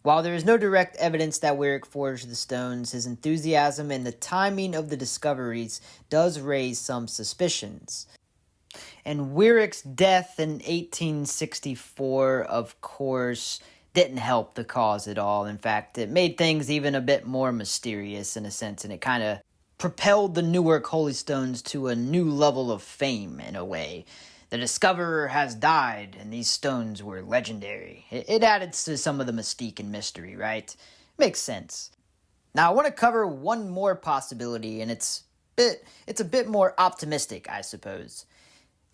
While there is no direct evidence that Weirick forged the stones, his enthusiasm and the timing of the discoveries does raise some suspicions. And Weirick's death in 1864, of course, didn't help the cause at all. In fact, it made things even a bit more mysterious in a sense, and it kind of propelled the Newark Holy Stones to a new level of fame in a way. The discoverer has died, and these stones were legendary. It added to some of the mystique and mystery, right? Makes sense. Now, I want to cover one more possibility, and it's a bit more optimistic, I suppose.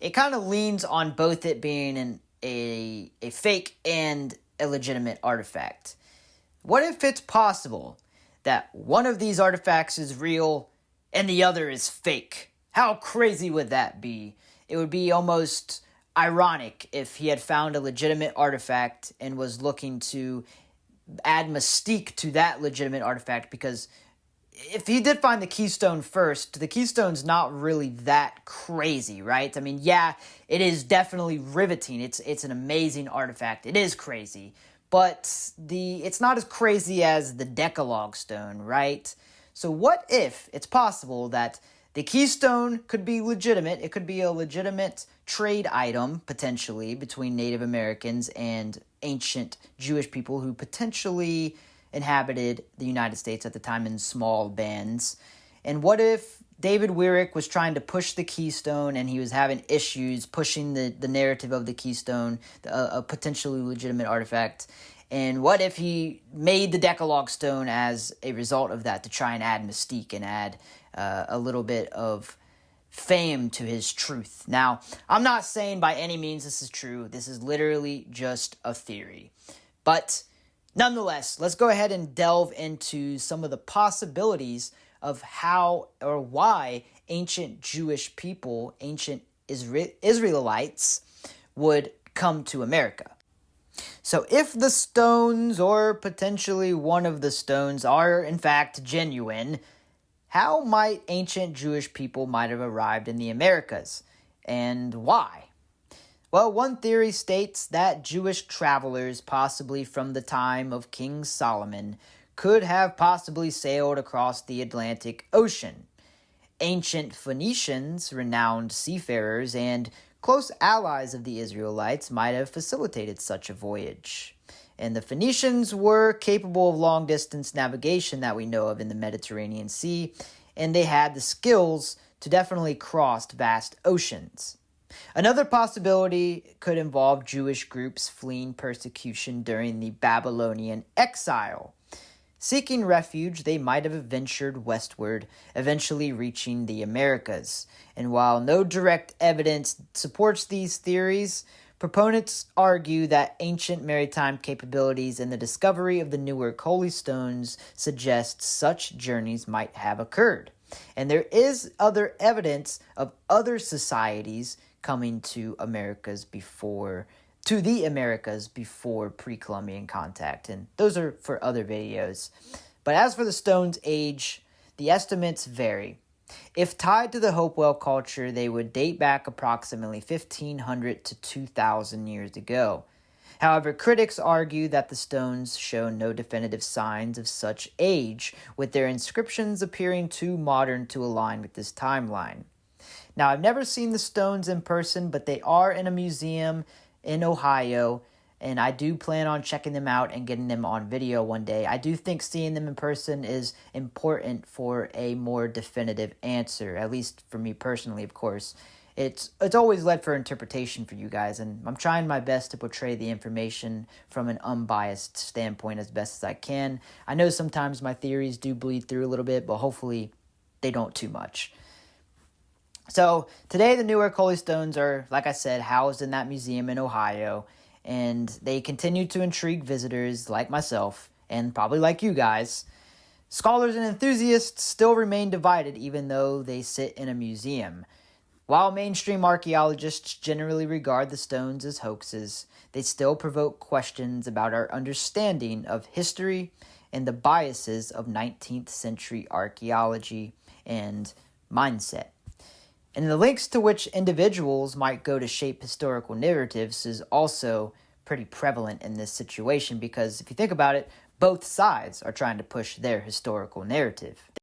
It kind of leans on both it being a fake and a legitimate artifact. What if it's possible that one of these artifacts is real and the other is fake? How crazy would that be? It would be almost ironic if he had found a legitimate artifact and was looking to add mystique to that legitimate artifact, because if he did find the keystone first, the keystone's not really that crazy, right? I mean, yeah, it is definitely riveting. It's an amazing artifact. It is crazy. But it's not as crazy as the Decalogue stone, right? So what if it's possible that the keystone could be legitimate? It could be a legitimate trade item, potentially, between Native Americans and ancient Jewish people who potentially inhabited the United States at the time in small bands. And what if David Weirick was trying to push the keystone and he was having issues pushing the narrative of the keystone, a potentially legitimate artifact? And what if he made the Decalogue stone as a result of that to try and add mystique and add a little bit of fame to his truth? Now, I'm not saying by any means this is true. This is literally just a theory. But nonetheless, let's go ahead and delve into some of the possibilities of how or why ancient Jewish people, ancient Israelites, would come to America. So if the stones, or potentially one of the stones, are in fact genuine, how might ancient Jewish people might have arrived in the Americas, and why? Well, one theory states that Jewish travelers, possibly from the time of King Solomon, could have possibly sailed across the Atlantic Ocean. Ancient Phoenicians, renowned seafarers, and close allies of the Israelites might have facilitated such a voyage. And the Phoenicians were capable of long-distance navigation that we know of in the Mediterranean Sea, and they had the skills to definitely cross vast oceans. Another possibility could involve Jewish groups fleeing persecution during the Babylonian exile. Seeking refuge, they might have ventured westward, eventually reaching the Americas. And while no direct evidence supports these theories, proponents argue that ancient maritime capabilities and the discovery of the Newark Holy Stones suggest such journeys might have occurred. And there is other evidence of other societies coming to the Americas before pre-Columbian contact, and those are for other videos. But as for the stone's age, the estimates vary. If tied to the Hopewell culture, they would date back approximately 1,500 to 2,000 years ago. However, critics argue that the stones show no definitive signs of such age, with their inscriptions appearing too modern to align with this timeline. Now, I've never seen the stones in person, but they are in a museum in Ohio, and I do plan on checking them out and getting them on video one day. I do think seeing them in person is important for a more definitive answer, at least for me personally, of course. It's always led for interpretation for you guys, and I'm trying my best to portray the information from an unbiased standpoint as best as I can. I know sometimes my theories do bleed through a little bit, but hopefully they don't too much. So today the Newark Holy Stones are, like I said, housed in that museum in Ohio, and they continue to intrigue visitors like myself, and probably like you guys. Scholars and enthusiasts still remain divided even though they sit in a museum. While mainstream archaeologists generally regard the stones as hoaxes, they still provoke questions about our understanding of history and the biases of 19th century archaeology and mindset. And the links to which individuals might go to shape historical narratives is also pretty prevalent in this situation, because if you think about it, both sides are trying to push their historical narrative.